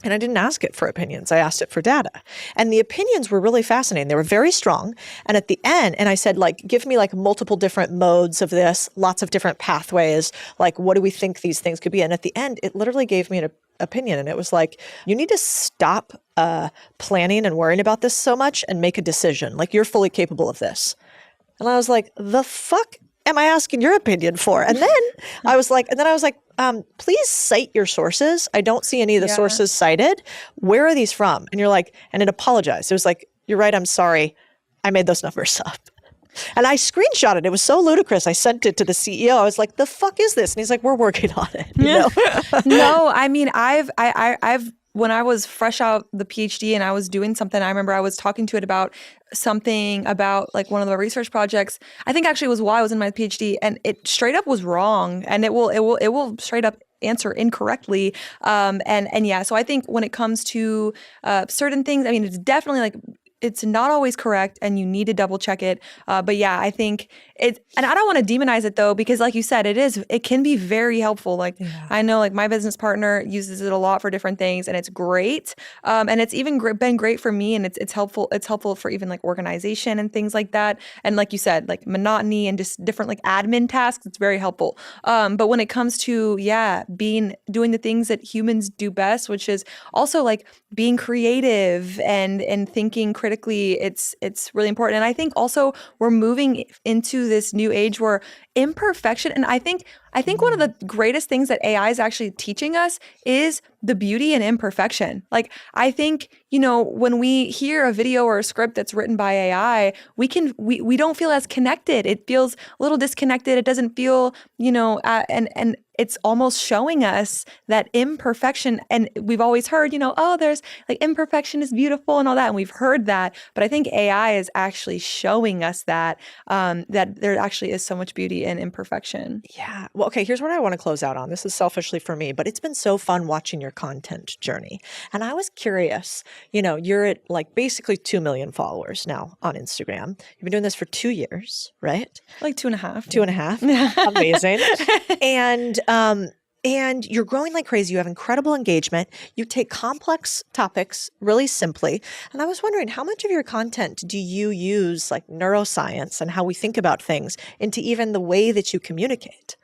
And I didn't ask it for opinions. I asked it for data. And the opinions were really fascinating. They were very strong. And at the end, and I said, like, give me like multiple different modes of this, lots of different pathways. Like, what do we think these things could be? And at the end, it literally gave me an opinion. And it was like, you need to stop planning and worrying about this so much and make a decision. Like, you're fully capable of this. And I was like, the fuck am I asking your opinion for? And then I was like, please cite your sources. I don't see any of the sources cited. Where are these from? And you're like, and it apologized. It was like, you're right. I'm sorry. I made those numbers up. And I screenshot it. It was so ludicrous. I sent it to the CEO. I was like, the fuck is this? And he's like, we're working on it. You know? No, I mean, I've when I was fresh out the PhD and I was doing something, I remember I was talking to it about something about like one of the research projects. I think actually it was while I was in my PhD, and it straight up was wrong, and it will straight up answer incorrectly. And yeah, so I think when it comes to certain things, I mean, it's definitely like, it's not always correct, and you need to double check it. But yeah, I think and I don't want to demonize it though, because like you said, it can be very helpful. Like I know like my business partner uses it a lot for different things, and it's great. And it's even been great for me, and it's helpful. It's helpful for even like organization and things like that. And like you said, like monotony and just different like admin tasks, it's very helpful. But when it comes to, doing the things that humans do best, which is also like being creative and thinking critically, it's really important. And I think also we're moving into this new age where imperfection, and I think I think one of the greatest things that AI is actually teaching us is the beauty and imperfection. Like, I think, when we hear a video or a script that's written by AI, we don't feel as connected. It feels a little disconnected. It doesn't feel, and it's almost showing us that imperfection. And we've always heard, oh, there's like imperfection is beautiful and all that. And we've heard that. But I think AI is actually showing us that there actually is so much beauty in imperfection. Yeah. Well, okay, here's what I want to close out on. This is selfishly for me, but it's been so fun watching your content journey. And I was curious, you're at like basically 2 million followers now on Instagram. You've been doing this for 2 years, right? Like 2.5. 2.5. Amazing. And you're growing like crazy. You have incredible engagement. You take complex topics really simply. And I was wondering, how much of your content do you use like neuroscience and how we think about things into even the way that you communicate?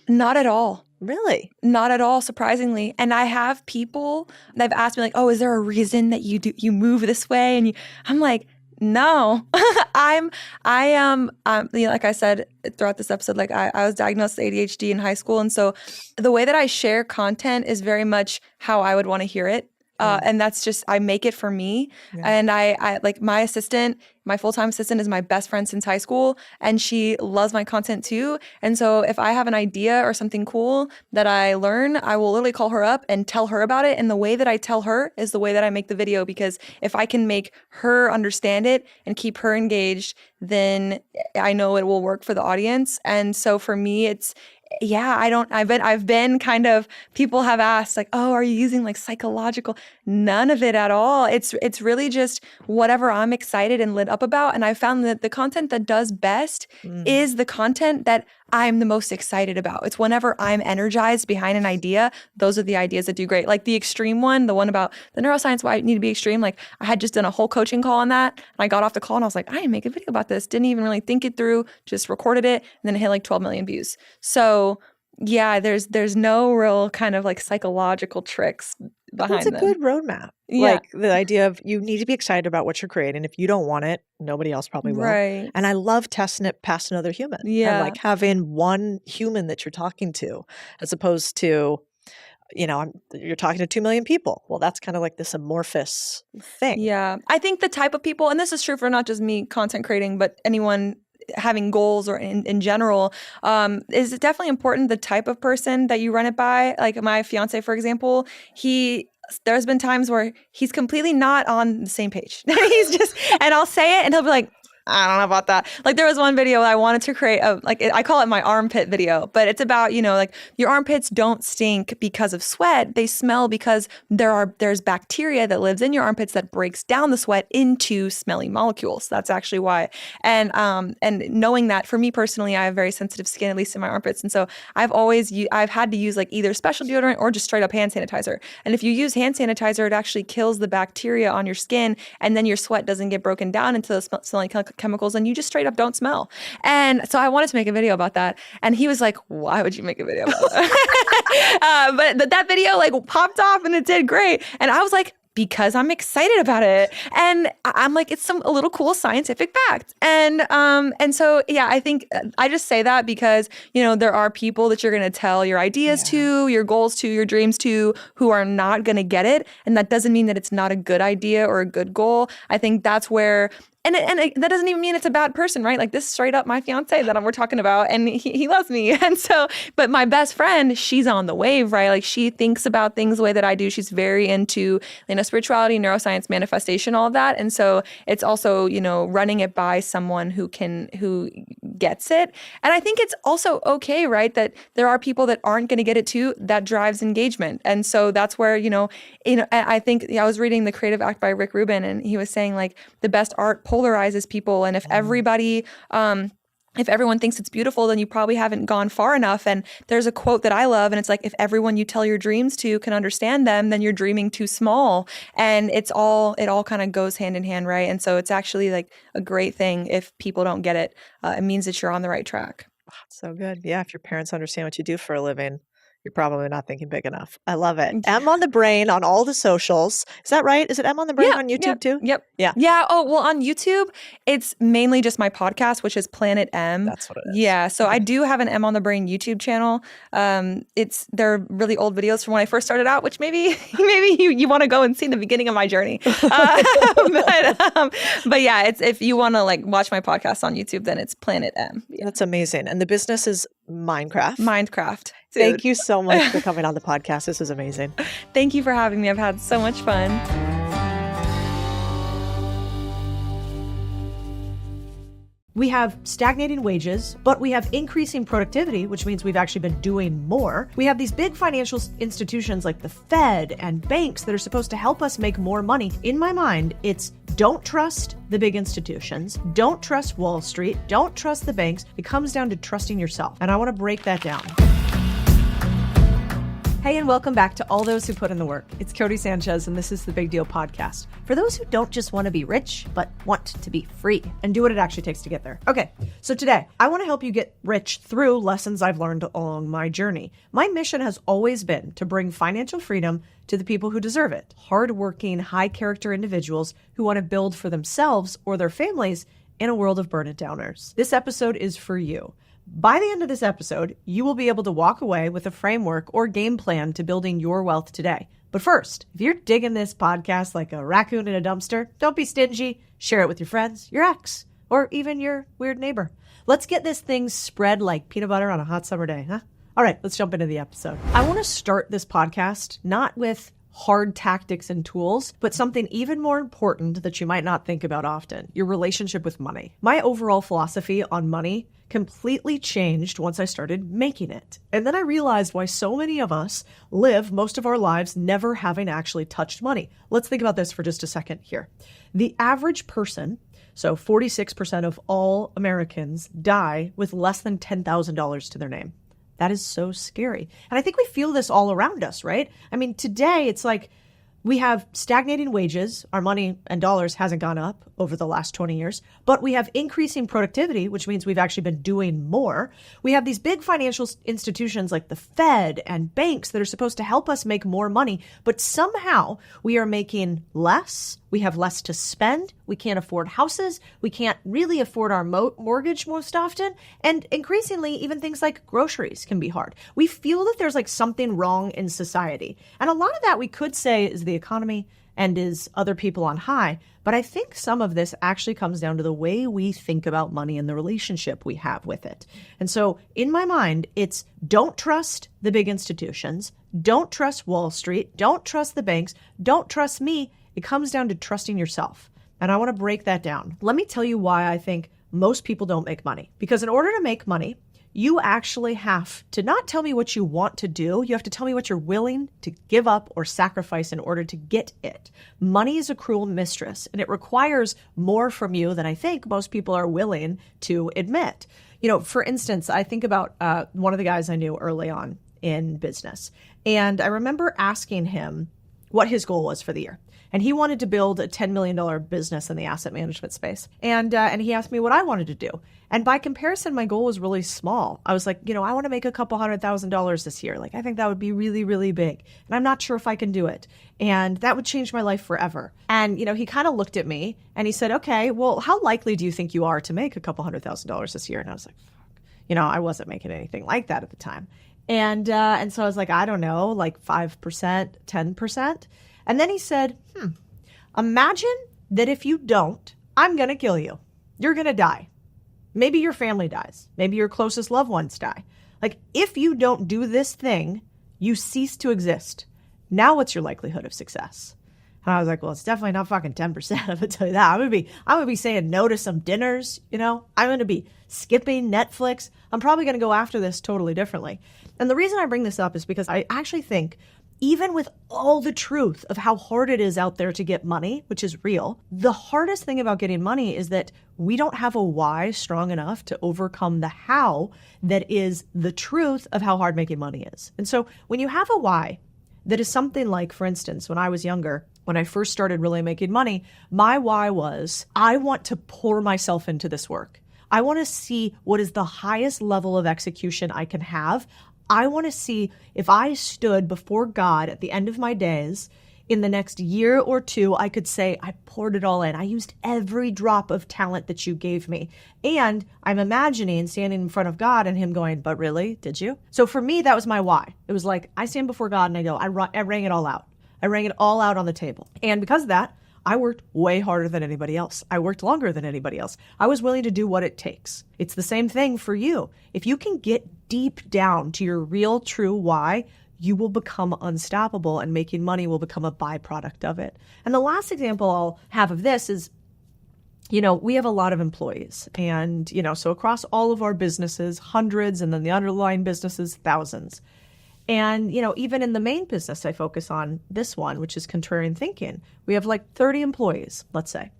Not at all. Really? Not at all, surprisingly. And I have people that have asked me like, oh, is there a reason that you move this way? And I'm like, no, I am, like I said throughout this episode, like I was diagnosed with ADHD in high school. And so the way that I share content is very much how I would want to hear it. And that's just, I make it for me. Yeah. And I like my assistant, my full-time assistant is my best friend since high school, and she loves my content too. And so if I have an idea or something cool that I learn, I will literally call her up and tell her about it. And the way that I tell her is the way that I make the video, because if I can make her understand it and keep her engaged, then I know it will work for the audience. And so for me, I've been kind of, people have asked like, oh, are you using like psychological? None of it at all. It's really just whatever I'm excited and lit up about. And I found that the content that does best is the content that I'm the most excited about. It's whenever I'm energized behind an idea, those are the ideas that do great. Like the extreme one, the one about the neuroscience, why I need to be extreme. Like I had just done a whole coaching call on that. And I got off the call and I was like, I didn't make a video about this. Didn't even really think it through, just recorded it. And then it hit like 12 million views. So yeah, there's no real kind of like psychological tricks behind them. That's a good roadmap. Yeah. Like the idea of you need to be excited about what you're creating. If you don't want it, nobody else probably will. Right. And I love testing it past another human. Yeah. And like having one human that you're talking to, as opposed to, you're talking to 2 million people. Well, that's kind of like this amorphous thing. Yeah. I think the type of people, and this is true for not just me content creating, but anyone having goals or in general, is definitely important the type of person that you run it by. Like my fiance, for example, there's been times where he's completely not on the same page. And I'll say it and he'll be like, I don't know about that. Like there was one video I wanted to create I call it my armpit video, but it's about, like your armpits don't stink because of sweat. They smell because there's bacteria that lives in your armpits that breaks down the sweat into smelly molecules. That's actually why. And knowing that, for me personally, I have very sensitive skin, at least in my armpits. And so I've had to use like either special deodorant or just straight up hand sanitizer. And if you use hand sanitizer, it actually kills the bacteria on your skin, and then your sweat doesn't get broken down into those smelly chemicals, and you just straight up don't smell. And so I wanted to make a video about that, and he was like, why would you make a video about that? But that video like popped off and it did great, and I was like, because I'm excited about it. And I'm like, it's a little cool scientific fact. And so, yeah, I think I just say that because, there are people that you're going to tell your ideas to, your goals to, your dreams to, who are not going to get it. And that doesn't mean that it's not a good idea or a good goal. I think that's where, and that doesn't even mean it's a bad person, right? Like this is straight up my fiance that we're talking about, and he loves me. And so, but my best friend, she's on the wave, right? Like she thinks about things the way that I do. She's very into, spirituality, neuroscience, manifestation, all of that. And so it's also, running it by someone who gets it. And I think it's also okay, right? That there are people that aren't going to get it too. That drives engagement. And so that's where, I think I was reading The Creative Act by Rick Rubin, and he was saying like the best art polarizes people. And if everybody, if everyone thinks it's beautiful, then you probably haven't gone far enough. And there's a quote that I love, and it's like, if everyone you tell your dreams to can understand them, then you're dreaming too small. And it all kind of goes hand in hand, right? And so it's actually like a great thing if people don't get it. It means that you're on the right track. So good. Yeah. If your parents understand what you do for a living, You're probably not thinking big enough. I love it. M on the brain on all the socials. Is that right? Is it M on the brain on YouTube too? Yep. Yeah. Yeah. Oh, well, on YouTube, it's mainly just my podcast, which is Planet M. That's what it is. Yeah. So I do have an M on the Brain YouTube channel. They're really old videos from when I first started out, which maybe you want to go and see the beginning of my journey. But yeah, it's if you want to like watch my podcast on YouTube, then it's Planet M. Yeah. That's amazing. And the business is Minecraft. Thank you so much for coming on the podcast. This is amazing. Thank you for having me. I've had so much fun. We have stagnating wages, but we have increasing productivity, which means we've actually been doing more. We have these big financial institutions like the Fed and banks that are supposed to help us make more money. In my mind, it's don't trust the big institutions, don't trust Wall Street, don't trust the banks. It comes down to trusting yourself. And I want to break that down. Hey, and welcome back to all those who put in the work. It's Codie Sanchez, and this is the Bigdeal podcast. For those who don't just want to be rich, but want to be free and do what it actually takes to get there. Okay, so today, I want to help you get rich through lessons I've learned along my journey. My mission has always been to bring financial freedom to the people who deserve it. Hardworking, high-character individuals who want to build for themselves or their families in a world of burn-it-downers. This episode is for you. By the end of this episode, you will be able to walk away with a framework or game plan to building your wealth today. But first, if you're digging this podcast like a raccoon in a dumpster, don't be stingy. Share it with your friends, your ex, or even your weird neighbor. Let's get this thing spread like peanut butter on a hot summer day, huh? All right, let's jump into the episode. I want to start this podcast not with hard tactics and tools, but something even more important that you might not think about often, your relationship with money. My overall philosophy on money completely changed once I started making it. And then I realized why so many of us live most of our lives never having actually touched money. Let's think about this for just a second here. The average person, so 46% of all Americans, die with less than $10,000 to their name. That is so scary. And I think we feel this all around us, right? I mean, today it's like we have stagnating wages. Our money and dollars hasn't gone up over the last 20 years, but we have increasing productivity, which means we've actually been doing more. We have these big financial institutions like the Fed and banks that are supposed to help us make more money, but somehow we are making less. We have less to spend. We can't afford houses. We can't really afford our mortgage most often. And increasingly, even things like groceries can be hard. We feel that there's like something wrong in society. And a lot of that we could say is the economy and is other people on high. But I think some of this actually comes down to the way we think about money and the relationship we have with it. And so in my mind, it's don't trust the big institutions. Don't trust Wall Street. Don't trust the banks. Don't trust me. It comes down to trusting yourself. And I want to break that down. Let me tell you why I think most people don't make money. Because in order to make money, you actually have to not tell me what you want to do. You have to tell me what you're willing to give up or sacrifice in order to get it. Money is a cruel mistress, and it requires more from you than I think most people are willing to admit. You know, for instance, I think about one of the guys I knew early on in business. And I remember asking him what his goal was for the year. And he wanted to build a $10 million business in the asset management space. And he asked me what I wanted to do. And by comparison, my goal was really small. I was like, I want to make a couple $100,000 this year. Like, I think that would be really, really big. And I'm not sure if I can do it. And that would change my life forever. And, he kind of looked at me and he said, okay, well, how likely do you think you are to make a couple $100,000 this year? And I was like, fuck. I wasn't making anything like that at the time. And so I was like, I don't know, like 5%, 10%. And then he said, imagine that if you don't, I'm going to kill you. You're going to die. Maybe your family dies. Maybe your closest loved ones die. Like, if you don't do this thing, you cease to exist. Now what's your likelihood of success? And I was like, well, it's definitely not fucking 10%. I'm going to tell you that. I'm going to be saying no to some dinners, I'm going to be skipping Netflix. I'm probably going to go after this totally differently. And the reason I bring this up is because I actually think even with all the truth of how hard it is out there to get money, which is real, the hardest thing about getting money is that we don't have a why strong enough to overcome the how that is the truth of how hard making money is. And so when you have a why that is something like, for instance, when I was younger, when I first started really making money, my why was, I want to pour myself into this work. I want to see what is the highest level of execution I can have. I want to see if I stood before God at the end of my days in the next year or two, I could say, I poured it all in. I used every drop of talent that you gave me. And I'm imagining standing in front of God and him going, but really, did you? So for me, that was my why. It was like, I stand before God and I go, I rang it all out. I rang it all out on the table. And because of that, I worked way harder than anybody else. I worked longer than anybody else. I was willing to do what it takes. It's the same thing for you. If you can get deep down to your real, true why, you will become unstoppable and making money will become a byproduct of it. And the last example I'll have of this is, we have a lot of employees and, so across all of our businesses, hundreds, and then the underlying businesses, thousands. And, even in the main business, I focus on this one, which is contrarian thinking. We have like 30 employees, let's say.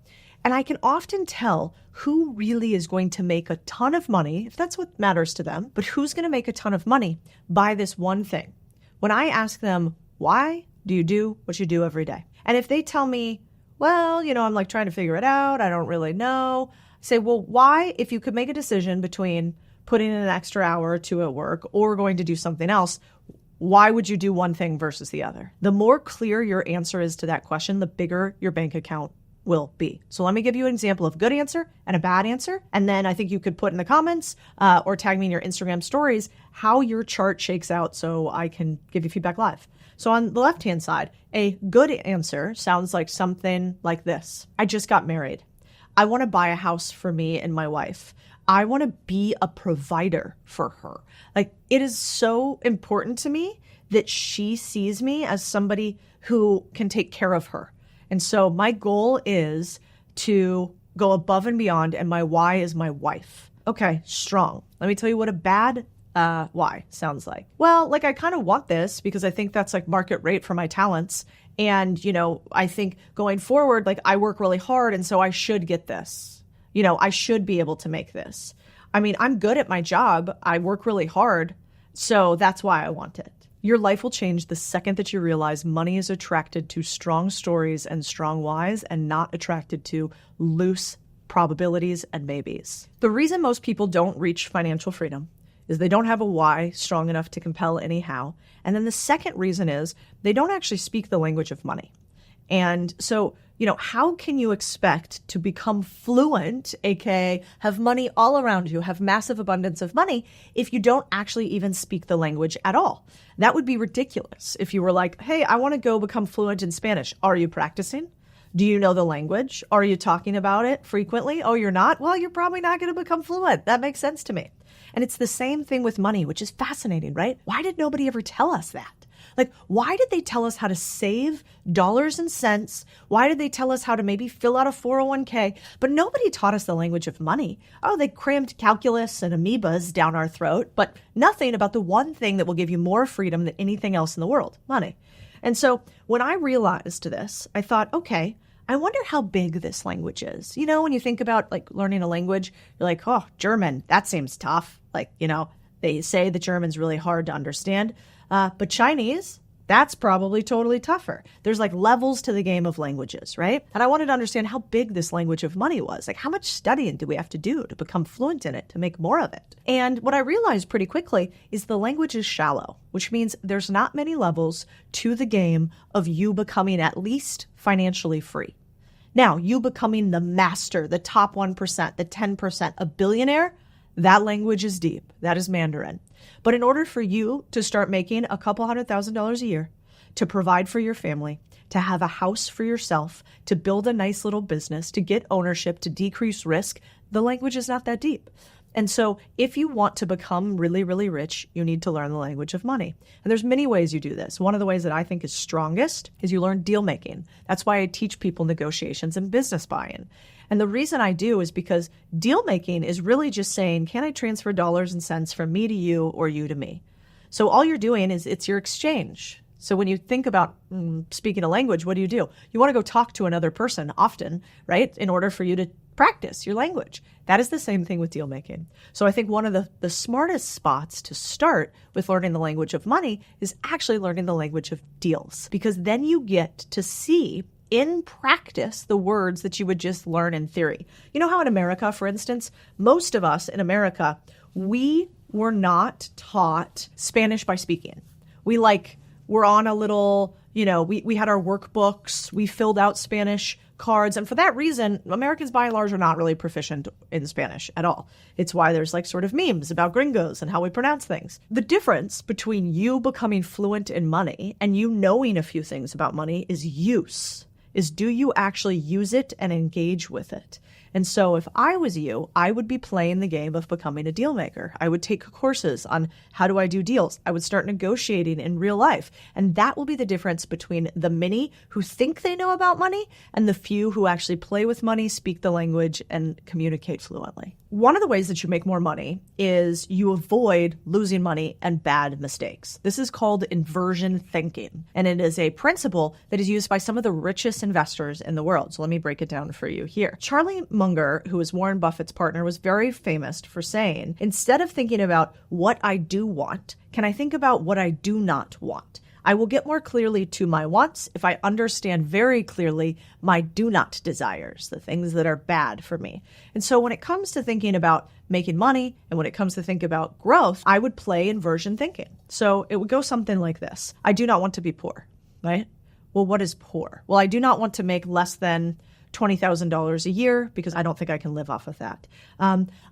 And I can often tell who really is going to make a ton of money, if that's what matters to them, but who's going to make a ton of money by this one thing. When I ask them, why do you do what you do every day? And if they tell me, well, I'm like trying to figure it out, I don't really know. I say, well, why, if you could make a decision between putting in an extra hour or two at work or going to do something else, why would you do one thing versus the other? The more clear your answer is to that question, the bigger your bank account will be. So let me give you an example of a good answer and a bad answer. And then I think you could put in the comments or tag me in your Instagram stories how your chart shakes out so I can give you feedback live. So on the left-hand side, a good answer sounds like something like this. I just got married. I want to buy a house for me and my wife. I want to be a provider for her. Like, it is so important to me that she sees me as somebody who can take care of her. And so my goal is to go above and beyond, and my why is my wife. Okay, strong. Let me tell you what a bad why sounds like. Well, like, I kind of want this because I think that's like market rate for my talents. And, I think going forward, like, I work really hard, and so I should get this. I should be able to make this. I mean, I'm good at my job. I work really hard. So that's why I want it. Your life will change the second that you realize money is attracted to strong stories and strong whys and not attracted to loose probabilities and maybes. The reason most people don't reach financial freedom is they don't have a why strong enough to compel any how. And then the second reason is they don't actually speak the language of money. And so, how can you expect to become fluent, aka have money all around you, have massive abundance of money, if you don't actually even speak the language at all? That would be ridiculous if you were like, hey, I want to go become fluent in Spanish. Are you practicing? Do you know the language? Are you talking about it frequently? Oh, you're not? Well, you're probably not going to become fluent. That makes sense to me. And it's the same thing with money, which is fascinating, right? Why did nobody ever tell us that? Like, why did they tell us how to save dollars and cents? Why did they tell us how to maybe fill out a 401k? But nobody taught us the language of money. Oh, they crammed calculus and amoebas down our throat, but nothing about the one thing that will give you more freedom than anything else in the world, money. And so when I realized this, I thought, okay, I wonder how big this language is. When you think about like learning a language, you're like, oh, German, that seems tough. Like, they say the German's really hard to understand. But Chinese, that's probably totally tougher. There's like levels to the game of languages, right? And I wanted to understand how big this language of money was. Like, how much studying do we have to do to become fluent in it, to make more of it? And what I realized pretty quickly is the language is shallow, which means there's not many levels to the game of you becoming at least financially free. Now, you becoming the master, the top 1%, the 10%, a billionaire, that language is deep. That is Mandarin. But in order for you to start making a couple $100,000 a year, to provide for your family, to have a house for yourself, to build a nice little business, to get ownership, to decrease risk, the language is not that deep. And so if you want to become really, really rich, you need to learn the language of money. And there's many ways you do this. One of the ways that I think is strongest is you learn deal making. That's why I teach people negotiations and business buy-in. And the reason I do is because deal making is really just saying, can I transfer dollars and cents from me to you or you to me? So all you're doing is it's your exchange. So when you think about speaking a language, what do? You want to go talk to another person often, right? In order for you to practice your language. That is the same thing with deal making. So I think one of the smartest spots to start with learning the language of money is actually learning the language of deals, because then you get to see in practice the words that you would just learn in theory. You know how in America, for instance, most of us in America, we were not taught Spanish by speaking. We're on a little, we had our workbooks, we filled out Spanish cards. And for that reason, Americans by and large are not really proficient in Spanish at all. It's why there's sort of memes about gringos and how we pronounce things. The difference between you becoming fluent in money and you knowing a few things about money is use. Do you actually use it and engage with it? And so if I was you, I would be playing the game of becoming a deal maker. I would take courses on how do I do deals. I would start negotiating in real life. And that will be the difference between the many who think they know about money and the few who actually play with money, speak the language, and communicate fluently. One of the ways that you make more money is you avoid losing money and bad mistakes. This is called inversion thinking, and it is a principle that is used by some of the richest investors in the world. So let me break it down for you here. Charlie Munger, who is Warren Buffett's partner, was very famous for saying, instead of thinking about what I do want, can I think about what I do not want? I will get more clearly to my wants if I understand very clearly my do not desires, the things that are bad for me. And so when it comes to thinking about making money and when it comes to think about growth, I would play inversion thinking. So it would go something like this. I do not want to be poor, right? Well, what is poor? Well, I do not want to make less than $20,000 a year because I don't think I can live off of that.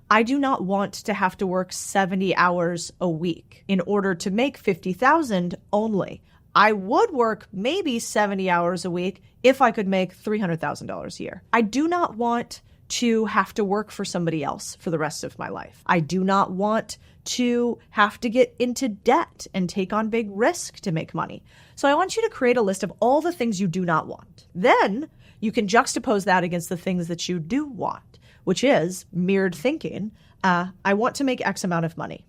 I do not want to have to work 70 hours a week in order to make 50,000 only. I would work maybe 70 hours a week if I could make $300,000 a year. I do not want to have to work for somebody else for the rest of my life. I do not want to have to get into debt and take on big risk to make money. So I want you to create a list of all the things you do not want. Then you can juxtapose that against the things that you do want, which is mirrored thinking. I want to make X amount of money.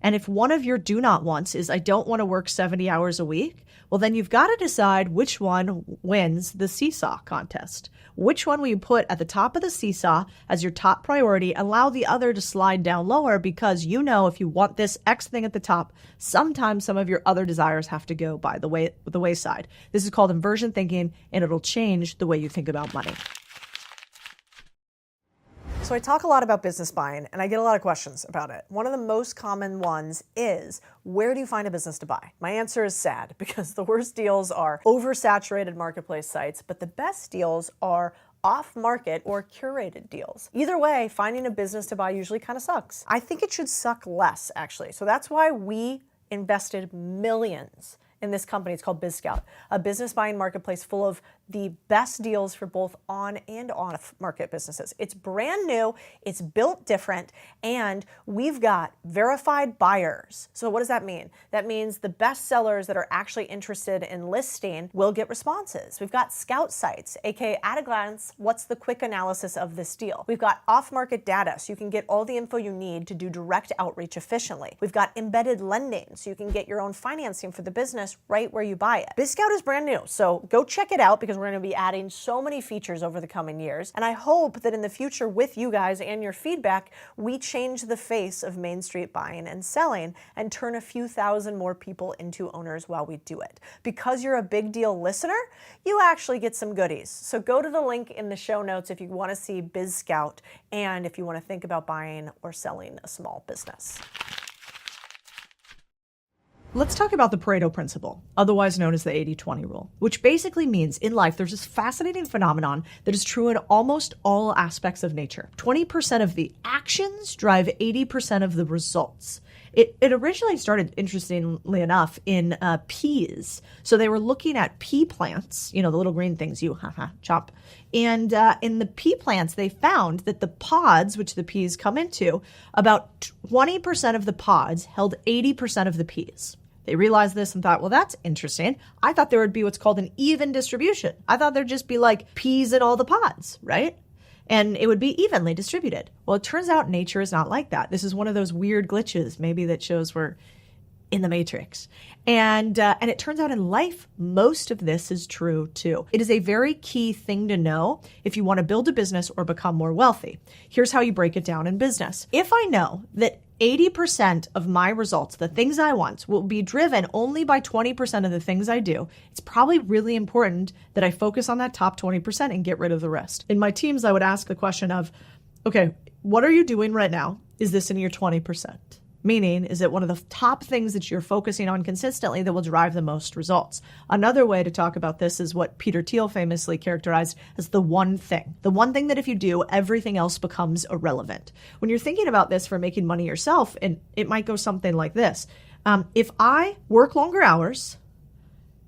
And if one of your do not wants is I don't want to work 70 hours a week, well, then you've got to decide which one wins the seesaw contest. Which one will you put at the top of the seesaw as your top priority? Allow the other to slide down lower because if you want this X thing at the top, sometimes some of your other desires have to go by the wayside. This is called inversion thinking, and it'll change the way you think about money. So I talk a lot about business buying, and I get a lot of questions about it. One of the most common ones is, where do you find a business to buy? My answer is sad, because the worst deals are oversaturated marketplace sites, but the best deals are off-market or curated deals. Either way, finding a business to buy usually kind of sucks. I think it should suck less, actually. So that's why we invested millions in this company. It's called BizScout, a business buying marketplace full of the best deals for both on and off market businesses. It's brand new, it's built different, and we've got verified buyers. So what does that mean? That means the best sellers that are actually interested in listing will get responses. We've got scout sites, aka at a glance, what's the quick analysis of this deal? We've got off-market data, so you can get all the info you need to do direct outreach efficiently. We've got embedded lending, so you can get your own financing for the business right where you buy it. BizScout is brand new, so go check it out because we're going to be adding so many features over the coming years. And I hope that in the future with you guys and your feedback, we change the face of Main Street buying and selling and turn a few thousand more people into owners while we do it. Because you're a Bigdeal listener, you actually get some goodies. So go to the link in the show notes if you want to see BizScout and if you want to think about buying or selling a small business. Let's talk about the Pareto principle, otherwise known as the 80-20 rule, which basically means in life there's this fascinating phenomenon that is true in almost all aspects of nature. 20% of the actions drive 80% of the results. It originally started, interestingly enough, in peas. So they were looking at pea plants, the little green things you chop. And in the pea plants, they found that the pods, which the peas come into, about 20% of the pods held 80% of the peas. They realized this and thought, well, that's interesting. I thought there would be what's called an even distribution. I thought there'd just be like peas in all the pods, right? And it would be evenly distributed. Well, it turns out nature is not like that. This is one of those weird glitches, maybe that shows we're in the matrix. And it turns out in life, most of this is true too. It is a very key thing to know if you want to build a business or become more wealthy. Here's how you break it down in business. If I know that 80% of my results, the things I want, will be driven only by 20% of the things I do, it's probably really important that I focus on that top 20% and get rid of the rest. In my teams, I would ask the question of, okay, what are you doing right now? Is this in your 20%? Meaning, is it one of the top things that you're focusing on consistently that will drive the most results? Another way to talk about this is what Peter Thiel famously characterized as the one thing. The one thing that if you do, everything else becomes irrelevant. When you're thinking about this for making money yourself, and it might go something like this. If I work longer hours,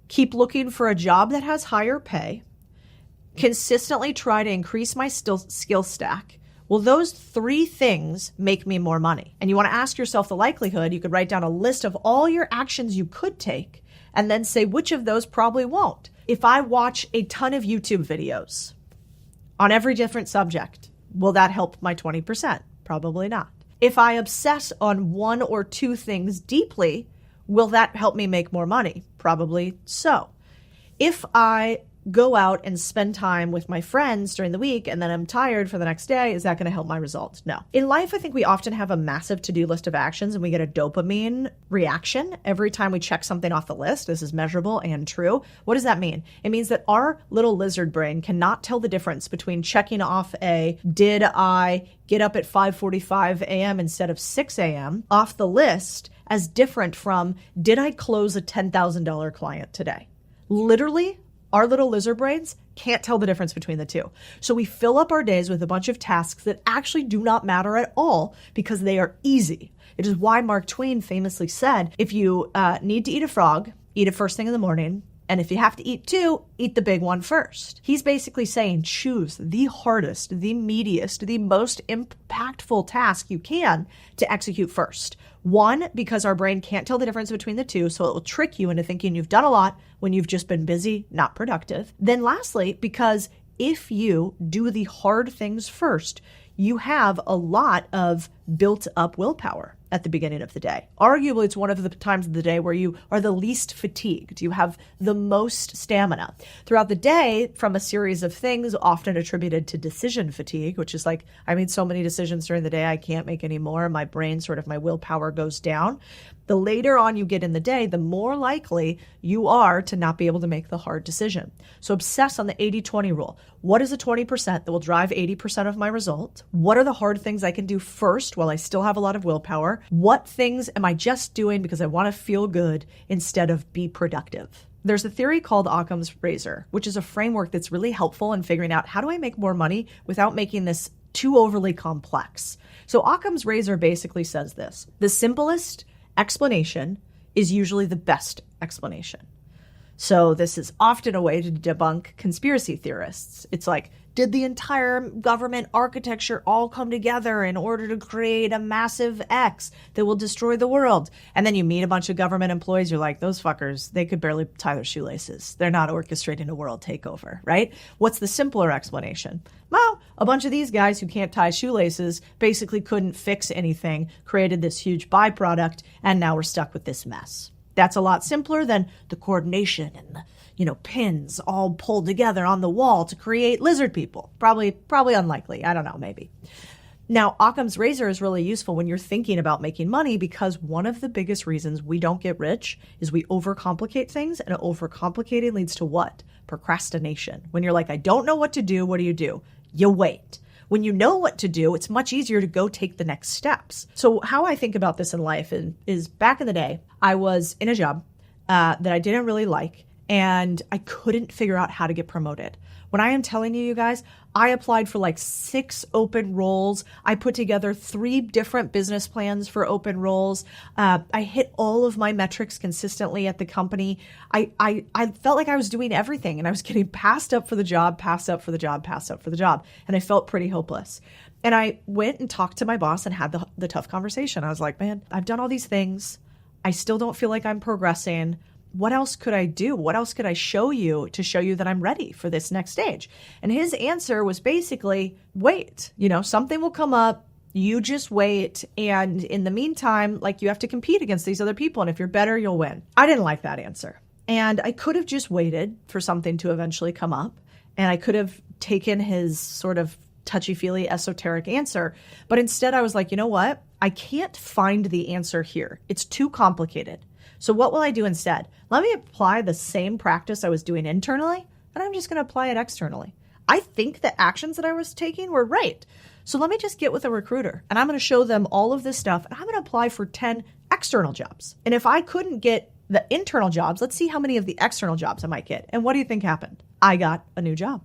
keep looking for a job that has higher pay, consistently try to increase my skill stack, well, those three things make me more money. And you want to ask yourself the likelihood. You could write down a list of all your actions you could take and then say which of those probably won't. If I watch a ton of YouTube videos on every different subject, will that help my 20%? Probably not. If I obsess on one or two things deeply, will that help me make more money? Probably so. If I go out and spend time with my friends during the week and then I'm tired for the next day, is that going to help my results? No. In life, I think we often have a massive to-do list of actions and we get a dopamine reaction every time we check something off the list. This is measurable and true. What does that mean? It means that our little lizard brain cannot tell the difference between checking off did I get up at 5:45 a.m. instead of 6 a.m. off the list as different from did I close a $10,000 client today? Literally, our little lizard brains can't tell the difference between the two. So we fill up our days with a bunch of tasks that actually do not matter at all because they are easy. It is why Mark Twain famously said, if you need to eat a frog, eat it first thing in the morning. And if you have to eat two, eat the big one first. He's basically saying choose the hardest, the meatiest, the most impactful task you can to execute first. One, because our brain can't tell the difference between the two, so it will trick you into thinking you've done a lot when you've just been busy, not productive. Then lastly, because if you do the hard things first, you have a lot of built up willpower at the beginning of the day. Arguably, it's one of the times of the day where you are the least fatigued. You have the most stamina. Throughout the day, from a series of things often attributed to decision fatigue, which is like, I made so many decisions during the day, I can't make any more. My brain, my willpower goes down. The later on you get in the day, the more likely you are to not be able to make the hard decision. So obsess on the 80-20 rule. What is the 20% that will drive 80% of my result? What are the hard things I can do first while I still have a lot of willpower? What things am I just doing because I want to feel good instead of be productive? There's a theory called Occam's razor, which is a framework that's really helpful in figuring out how do I make more money without making this too overly complex. So Occam's razor basically says this: the simplest explanation is usually the best explanation. So this is often a way to debunk conspiracy theorists. It's like, did the entire government architecture all come together in order to create a massive X that will destroy the world? And then you meet a bunch of government employees, you're like, those fuckers, they could barely tie their shoelaces. They're not orchestrating a world takeover, right? What's the simpler explanation? Well, a bunch of these guys who can't tie shoelaces basically couldn't fix anything, created this huge byproduct, and now we're stuck with this mess. That's a lot simpler than the coordination and the pins all pulled together on the wall to create lizard people. Probably unlikely. I don't know, maybe. Now, Occam's razor is really useful when you're thinking about making money because one of the biggest reasons we don't get rich is we overcomplicate things, and overcomplicating leads to what? Procrastination. When you're like, I don't know what to do, what do? You wait. When you know what to do, it's much easier to go take the next steps. So how I think about this in life is back in the day, I was in a job that I didn't really like, and I couldn't figure out how to get promoted. When I am telling you guys, I applied for like 6 open roles. I put together 3 different business plans for open roles. I hit all of my metrics consistently at the company. I felt like I was doing everything, and I was getting passed up for the job, passed up for the job, passed up for the job. And I felt pretty hopeless. And I went and talked to my boss and had the tough conversation. I was like, man, I've done all these things. I still don't feel like I'm progressing. What else could I do? What else could I show you to show you that I'm ready for this next stage? And his answer was basically, wait, something will come up. You just wait. And in the meantime, you have to compete against these other people. And if you're better, you'll win. I didn't like that answer. And I could have just waited for something to eventually come up. And I could have taken his sort of touchy-feely esoteric answer. But instead I was like, you know what? I can't find the answer here. It's too complicated. So what will I do instead? Let me apply the same practice I was doing internally, and I'm just going to apply it externally. I think the actions that I was taking were right. So let me just get with a recruiter and I'm going to show them all of this stuff and I'm going to apply for 10 external jobs. And if I couldn't get the internal jobs, let's see how many of the external jobs I might get. And what do you think happened? I got a new job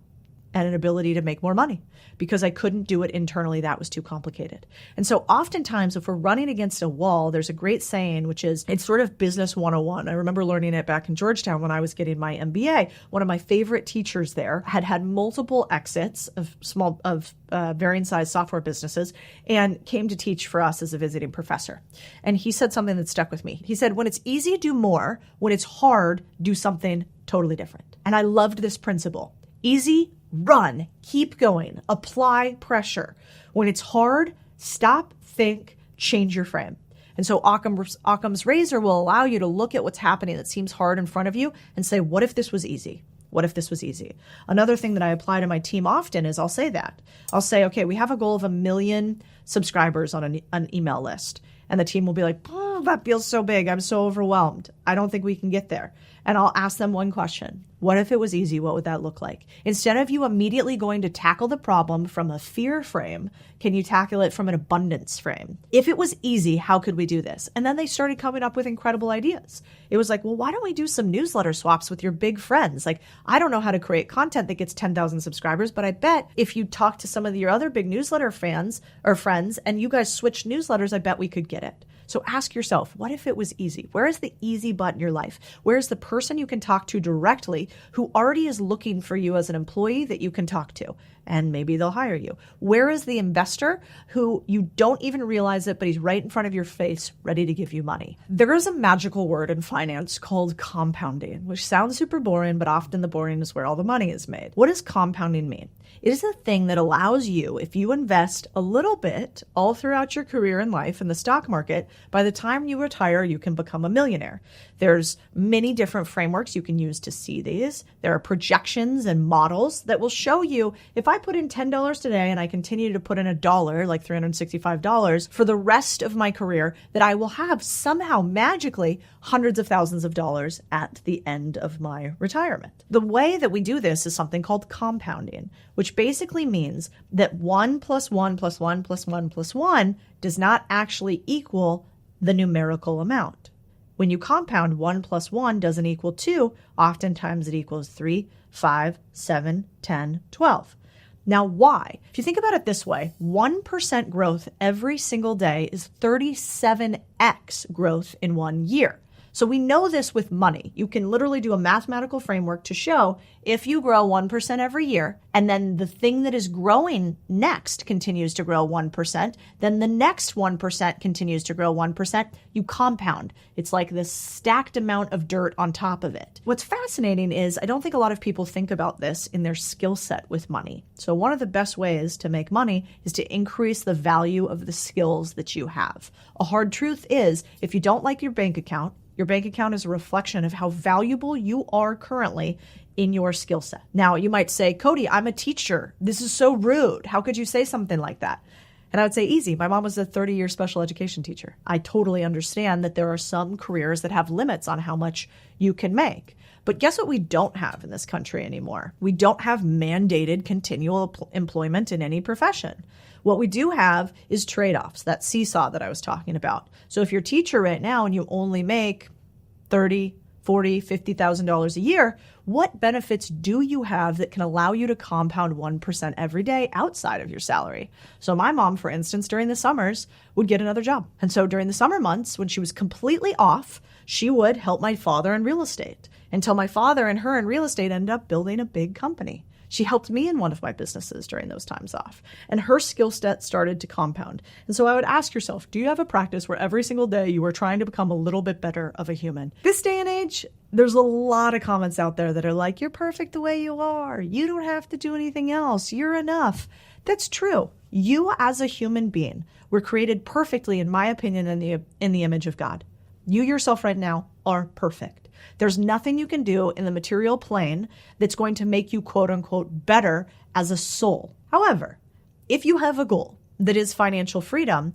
and an ability to make more money because I couldn't do it internally. That was too complicated. And so oftentimes if we're running against a wall, there's a great saying, which is it's sort of business 101. I remember learning it back in Georgetown when I was getting my MBA. One of my favorite teachers there had multiple exits of varying size software businesses and came to teach for us as a visiting professor. And he said something that stuck with me. He said, when it's easy, do more. When it's hard, do something totally different. And I loved this principle. Easy, run, keep going, apply pressure. When it's hard, stop, think, change your frame. And so Occam's razor will allow you to look at what's happening that seems hard in front of you and say, what if this was easy? What if this was easy? Another thing that I apply to my team often is I'll say that. I'll say, okay, we have a goal of 1 million subscribers on an email list. And the team will be like, oh, that feels so big. I'm so overwhelmed. I don't think we can get there. And I'll ask them one question. What if it was easy? What would that look like? Instead of you immediately going to tackle the problem from a fear frame, can you tackle it from an abundance frame? If it was easy, how could we do this? And then they started coming up with incredible ideas. It was like, well, why don't we do some newsletter swaps with your big friends? Like, I don't know how to create content that gets 10,000 subscribers, but I bet if you talk to some of your other big newsletter fans or friends and you guys switch newsletters, I bet we could get it. So ask yourself, what if it was easy? Where is the easy button in your life? Where is the person you can talk to directly who already is looking for you as an employee that you can talk to? And maybe they'll hire you. Where is the investor who you don't even realize it, but he's right in front of your face, ready to give you money? There is a magical word in finance called compounding, which sounds super boring, but often the boring is where all the money is made. What does compounding mean? It is a thing that allows you, if you invest a little bit all throughout your career and life in the stock market, by the time you retire, you can become a millionaire. There's many different frameworks you can use to see these. There are projections and models that will show you if I put in $10 today and I continue to put in $1, like $365 for the rest of my career, that I will have somehow magically hundreds of thousands of dollars at the end of my retirement. The way that we do this is something called compounding, which basically means that 1 plus 1 plus 1 plus 1 plus 1 does not actually equal the numerical amount. When you compound, 1 plus 1 doesn't equal 2. Oftentimes it equals 3, 5, 7, 10, 12. Now, why? If you think about it this way, 1% growth every single day is 37x growth in 1 year. So we know this with money. You can literally do a mathematical framework to show if you grow 1% every year, and then the thing that is growing next continues to grow 1%, then the next 1% continues to grow 1%, you compound. It's like this stacked amount of dirt on top of it. What's fascinating is I don't think a lot of people think about this in their skill set with money. So one of the best ways to make money is to increase the value of the skills that you have. A hard truth is if you don't like your bank account is a reflection of how valuable you are currently in your skill set. Now, you might say, Codie, I'm a teacher. This is so rude. How could you say something like that? And I would say, easy. My mom was a 30-year special education teacher. I totally understand that there are some careers that have limits on how much you can make. But guess what we don't have in this country anymore? We don't have mandated continual employment in any profession. What we do have is trade-offs, that seesaw that I was talking about. So if you're a teacher right now and you only make $30,000, $40,000, $50,000 a year, what benefits do you have that can allow you to compound 1% every day outside of your salary? So my mom, for instance, during the summers would get another job. And so during the summer months, when she was completely off, she would help my father in real estate until my father and her in real estate ended up building a big company. She helped me in one of my businesses during those times off, and her skill set started to compound. And so I would ask yourself, do you have a practice where every single day you are trying to become a little bit better of a human? This day and age, there's a lot of comments out there that are like, you're perfect the way you are. You don't have to do anything else. You're enough. That's true. You as a human being were created perfectly, in my opinion, in the image of God. You yourself right now are perfect. There's nothing you can do in the material plane that's going to make you quote unquote better as a soul. However, if you have a goal that is financial freedom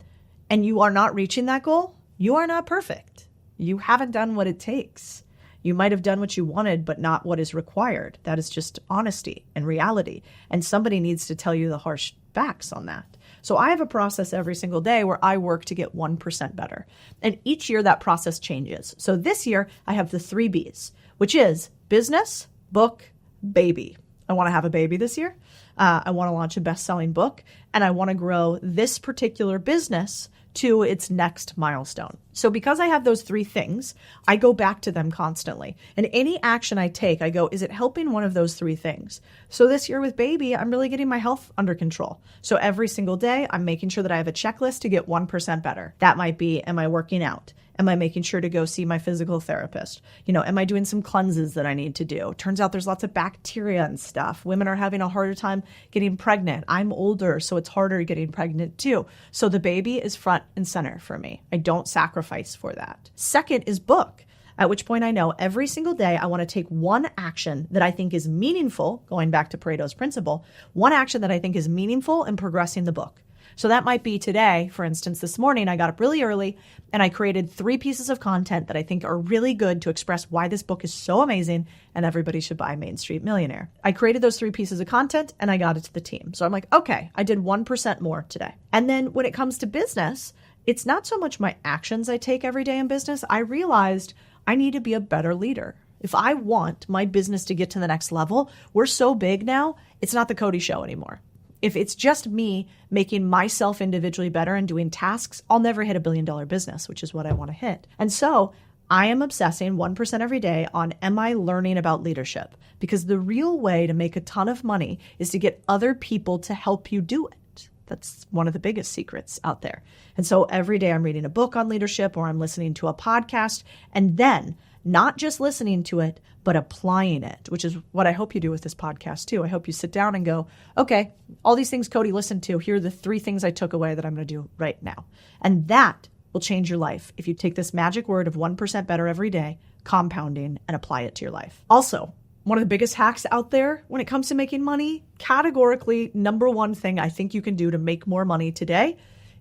and you are not reaching that goal, you are not perfect. You haven't done what it takes. You might have done what you wanted, but not what is required. That is just honesty and reality. And somebody needs to tell you the harsh facts on that. So I have a process every single day where I work to get 1% better. And each year that process changes. So this year I have the 3 B's, which is business, book, baby. I want to have a baby this year. I want to launch a best-selling book, and I want to grow this particular business to its next milestone. So because I have those 3 things, I go back to them constantly. And any action I take, I go, is it helping one of those 3 things? So this year with baby, I'm really getting my health under control. So every single day, I'm making sure that I have a checklist to get 1% better. That might be, am I working out? Am I making sure to go see my physical therapist? Am I doing some cleanses that I need to do? Turns out there's lots of bacteria and stuff. Women are having a harder time getting pregnant. I'm older, so it's harder getting pregnant too. So the baby is front and center for me. I don't sacrifice for that. Second is book, at which point I know every single day I want to take one action that I think is meaningful, going back to Pareto's principle, one action that I think is meaningful in progressing the book. So that might be today, for instance, this morning, I got up really early and I created 3 pieces of content that I think are really good to express why this book is so amazing and everybody should buy Main Street Millionaire. I created those 3 pieces of content and I got it to the team. So I'm like, okay, I did 1% more today. And then when it comes to business, it's not so much my actions I take every day in business. I realized I need to be a better leader. If I want my business to get to the next level, we're so big now, it's not the Codie show anymore. If it's just me making myself individually better and doing tasks, I'll never hit $1 billion business, which is what I want to hit. And so I am obsessing 1% every day on, am I learning about leadership? Because the real way to make a ton of money is to get other people to help you do it. That's one of the biggest secrets out there. And so every day I'm reading a book on leadership or I'm listening to a podcast, and then not just listening to it, but applying it, which is what I hope you do with this podcast too. I hope you sit down and go, okay, all these things Codie listened to, here are the 3 things I took away that I'm going to do right now. And that will change your life if you take this magic word of 1% better every day, compounding, and apply it to your life. Also, one of the biggest hacks out there when it comes to making money, categorically, number 1 thing I think you can do to make more money today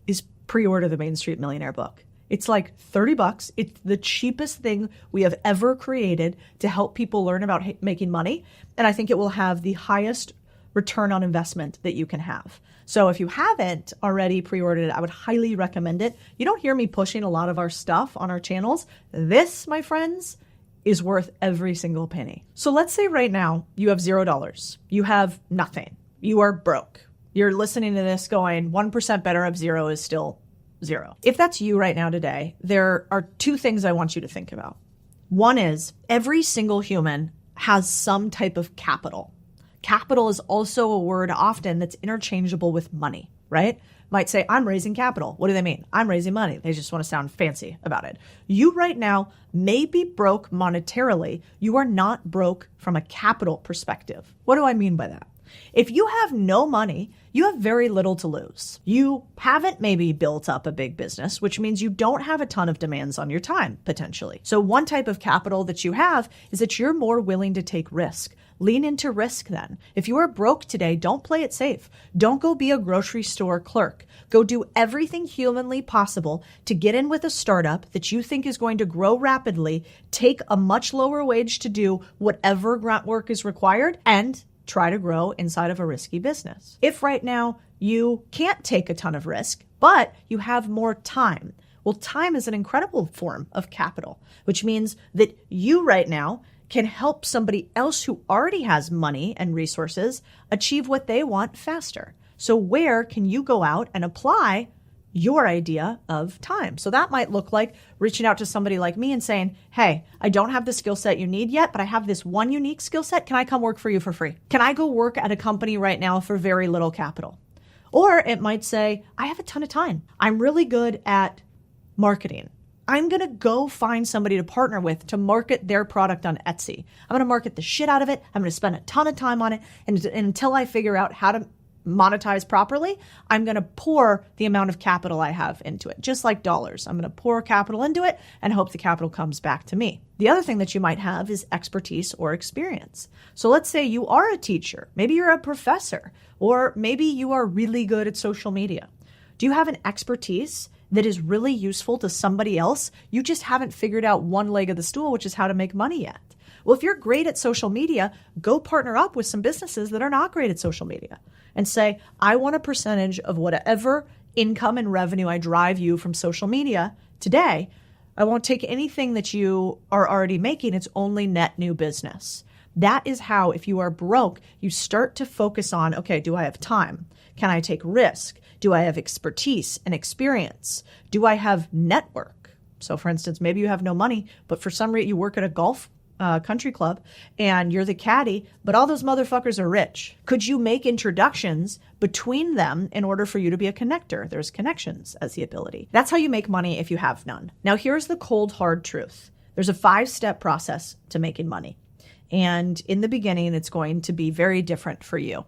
is pre-order the Main Street Millionaire book. It's like $30. It's the cheapest thing we have ever created to help people learn about making money. And I think it will have the highest return on investment that you can have. So if you haven't already pre-ordered it, I would highly recommend it. You don't hear me pushing a lot of our stuff on our channels. This, my friends, is worth every single penny. So let's say right now you have $0. You have nothing. You are broke. You're listening to this going, 1% better of 0 is still 0. If that's you right now today, there are 2 things I want you to think about. One is every single human has some type of capital. Capital is also a word often that's interchangeable with money, right? Might say, I'm raising capital. What do they mean? I'm raising money. They just want to sound fancy about it. You right now may be broke monetarily. You are not broke from a capital perspective. What do I mean by that? If you have no money, you have very little to lose. You haven't maybe built up a big business, which means you don't have a ton of demands on your time, potentially. So one type of capital that you have is that you're more willing to take risk. Lean into risk then. If you are broke today, don't play it safe. Don't go be a grocery store clerk. Go do everything humanly possible to get in with a startup that you think is going to grow rapidly, take a much lower wage to do whatever grunt work is required, and try to grow inside of a risky business. If right now you can't take a ton of risk, but you have more time, well, time is an incredible form of capital, which means that you right now can help somebody else who already has money and resources achieve what they want faster. So where can you go out and apply your idea of time? So that might look like reaching out to somebody like me and saying, hey, I don't have the skill set you need yet, but I have this one unique skill set. Can I come work for you for free? Can I go work at a company right now for very little capital? Or it might say, I have a ton of time. I'm really good at marketing. I'm going to go find somebody to partner with to market their product on Etsy. I'm going to market the shit out of it. I'm going to spend a ton of time on it. And until I figure out how to monetize properly, I'm going to pour the amount of capital I have into it, just like dollars. I'm going to pour capital into it and hope the capital comes back to me. The other thing that you might have is expertise or experience. So let's say you are a teacher, maybe you're a professor, or maybe you are really good at social media. Do you have an expertise that is really useful to somebody else? You just haven't figured out one leg of the stool, which is how to make money yet. Well, if you're great at social media, go partner up with some businesses that are not great at social media and say, I want a percentage of whatever income and revenue I drive you from social media today. I won't take anything that you are already making. It's only net new business. That is how, if you are broke, you start to focus on, okay, do I have time? Can I take risk? Do I have expertise and experience? Do I have network? So for instance, maybe you have no money, but for some reason you work at a golf country club and you're the caddy, but all those motherfuckers are rich. Could you make introductions between them in order for you to be a connector? There's connections as the ability. That's how you make money if you have none. Now here's the cold, hard truth. There's a 5-step process to making money. And in the beginning, it's going to be very different for you.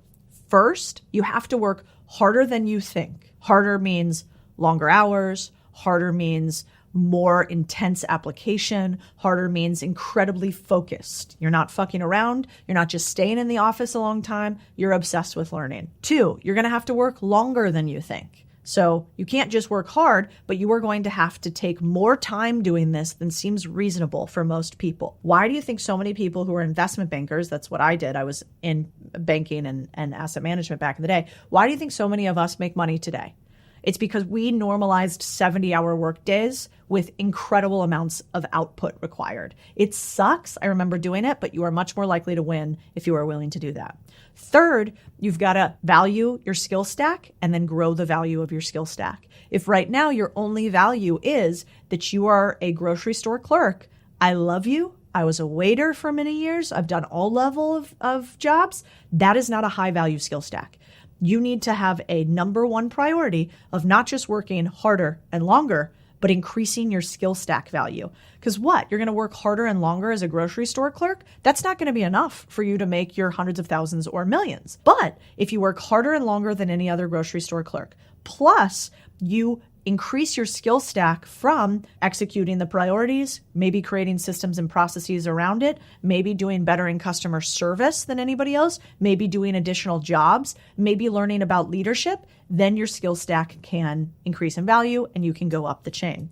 First, you have to work harder than you think. Harder means longer hours. Harder means more intense application. Harder means incredibly focused. You're not fucking around. You're not just staying in the office a long time. You're obsessed with learning. 2, you're going to have to work longer than you think. So you can't just work hard, but you are going to have to take more time doing this than seems reasonable for most people. Why do you think so many people who are investment bankers, that's what I did, I was in banking and asset management back in the day. Why do you think so many of us make money today? It's because we normalized 70-hour work days with incredible amounts of output required. It sucks. I remember doing it, but you are much more likely to win if you are willing to do that. Third, you've got to value your skill stack and then grow the value of your skill stack. If right now your only value is that you are a grocery store clerk, I love you. I was a waiter for many years. I've done all level of jobs. That is not a high value skill stack. You need to have a number one priority of not just working harder and longer, but increasing your skill stack value. Because what? You're going to work harder and longer as a grocery store clerk? That's not going to be enough for you to make your hundreds of thousands or millions. But if you work harder and longer than any other grocery store clerk, plus you increase your skill stack from executing the priorities, maybe creating systems and processes around it, maybe doing better in customer service than anybody else, maybe doing additional jobs, maybe learning about leadership, then your skill stack can increase in value and you can go up the chain.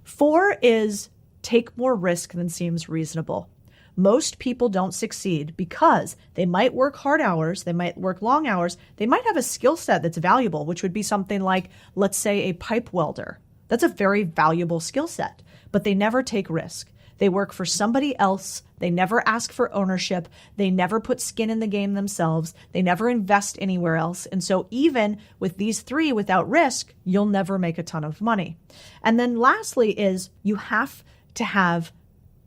4 is take more risk than seems reasonable. Most people don't succeed because they might work hard hours, they might work long hours, they might have a skill set that's valuable, which would be something like, let's say, a pipe welder. That's a very valuable skill set, but they never take risk. They work for somebody else. They never ask for ownership. They never put skin in the game themselves. They never invest anywhere else. And so even with these 3 without risk, you'll never make a ton of money. And then lastly is you have to have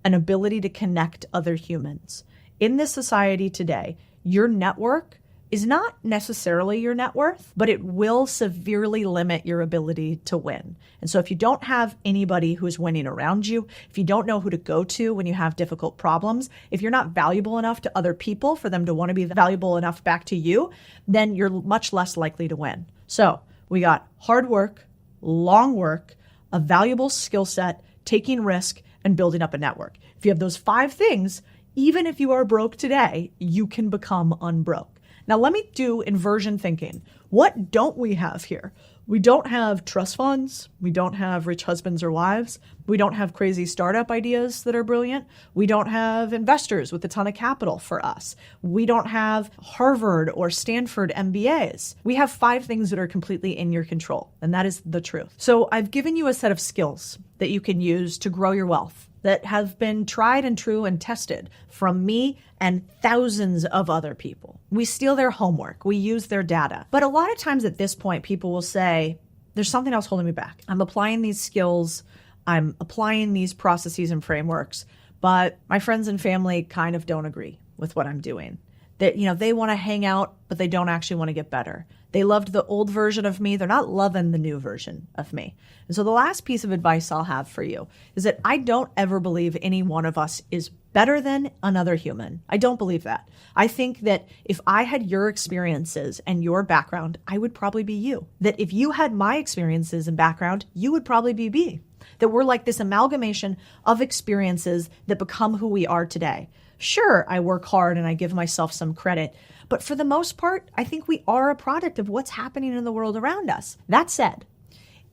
an ability to connect other humans. In this society today, your network is not necessarily your net worth, but it will severely limit your ability to win. And so if you don't have anybody who's winning around you, if you don't know who to go to when you have difficult problems, if you're not valuable enough to other people for them to want to be valuable enough back to you, then you're much less likely to win. So we got hard work, long work, a valuable skill set, taking risk, and building up a network. If you have those 5 things, even if you are broke today, you can become unbroke. Now, let me do inversion thinking. What don't we have here? We don't have trust funds. We don't have rich husbands or wives. We don't have crazy startup ideas that are brilliant. We don't have investors with a ton of capital for us. We don't have Harvard or Stanford MBAs. We have 5 things that are completely in your control, and that is the truth. So I've given you a set of skills that you can use to grow your wealth that have been tried and true and tested from me and thousands of other people. We steal their homework. We use their data. But a lot of times at this point, people will say, there's something else holding me back. I'm applying these skills. I'm applying these processes and frameworks, but my friends and family kind of don't agree with what I'm doing. That, they want to hang out, but they don't actually want to get better. They loved the old version of me. They're not loving the new version of me. And so the last piece of advice I'll have for you is that I don't ever believe any one of us is better than another human. I don't believe that. I think that if I had your experiences and your background, I would probably be you. That if you had my experiences and background, you would probably be me. That we're like this amalgamation of experiences that become who we are today. Sure, I work hard and I give myself some credit, but for the most part, I think we are a product of what's happening in the world around us. That said,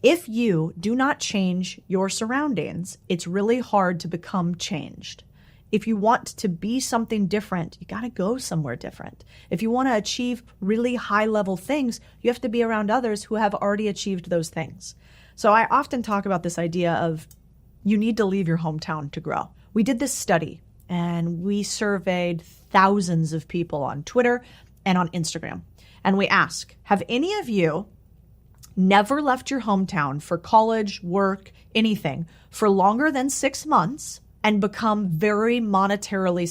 if you do not change your surroundings, it's really hard to become changed. If you want to be something different, you got to go somewhere different. If you want to achieve really high level things, you have to be around others who have already achieved those things. So I often talk about this idea of you need to leave your hometown to grow. We did this study and we surveyed thousands of people on Twitter and on Instagram. And we ask, have any of you never left your hometown for college, work, anything for longer than 6 months and become very monetarily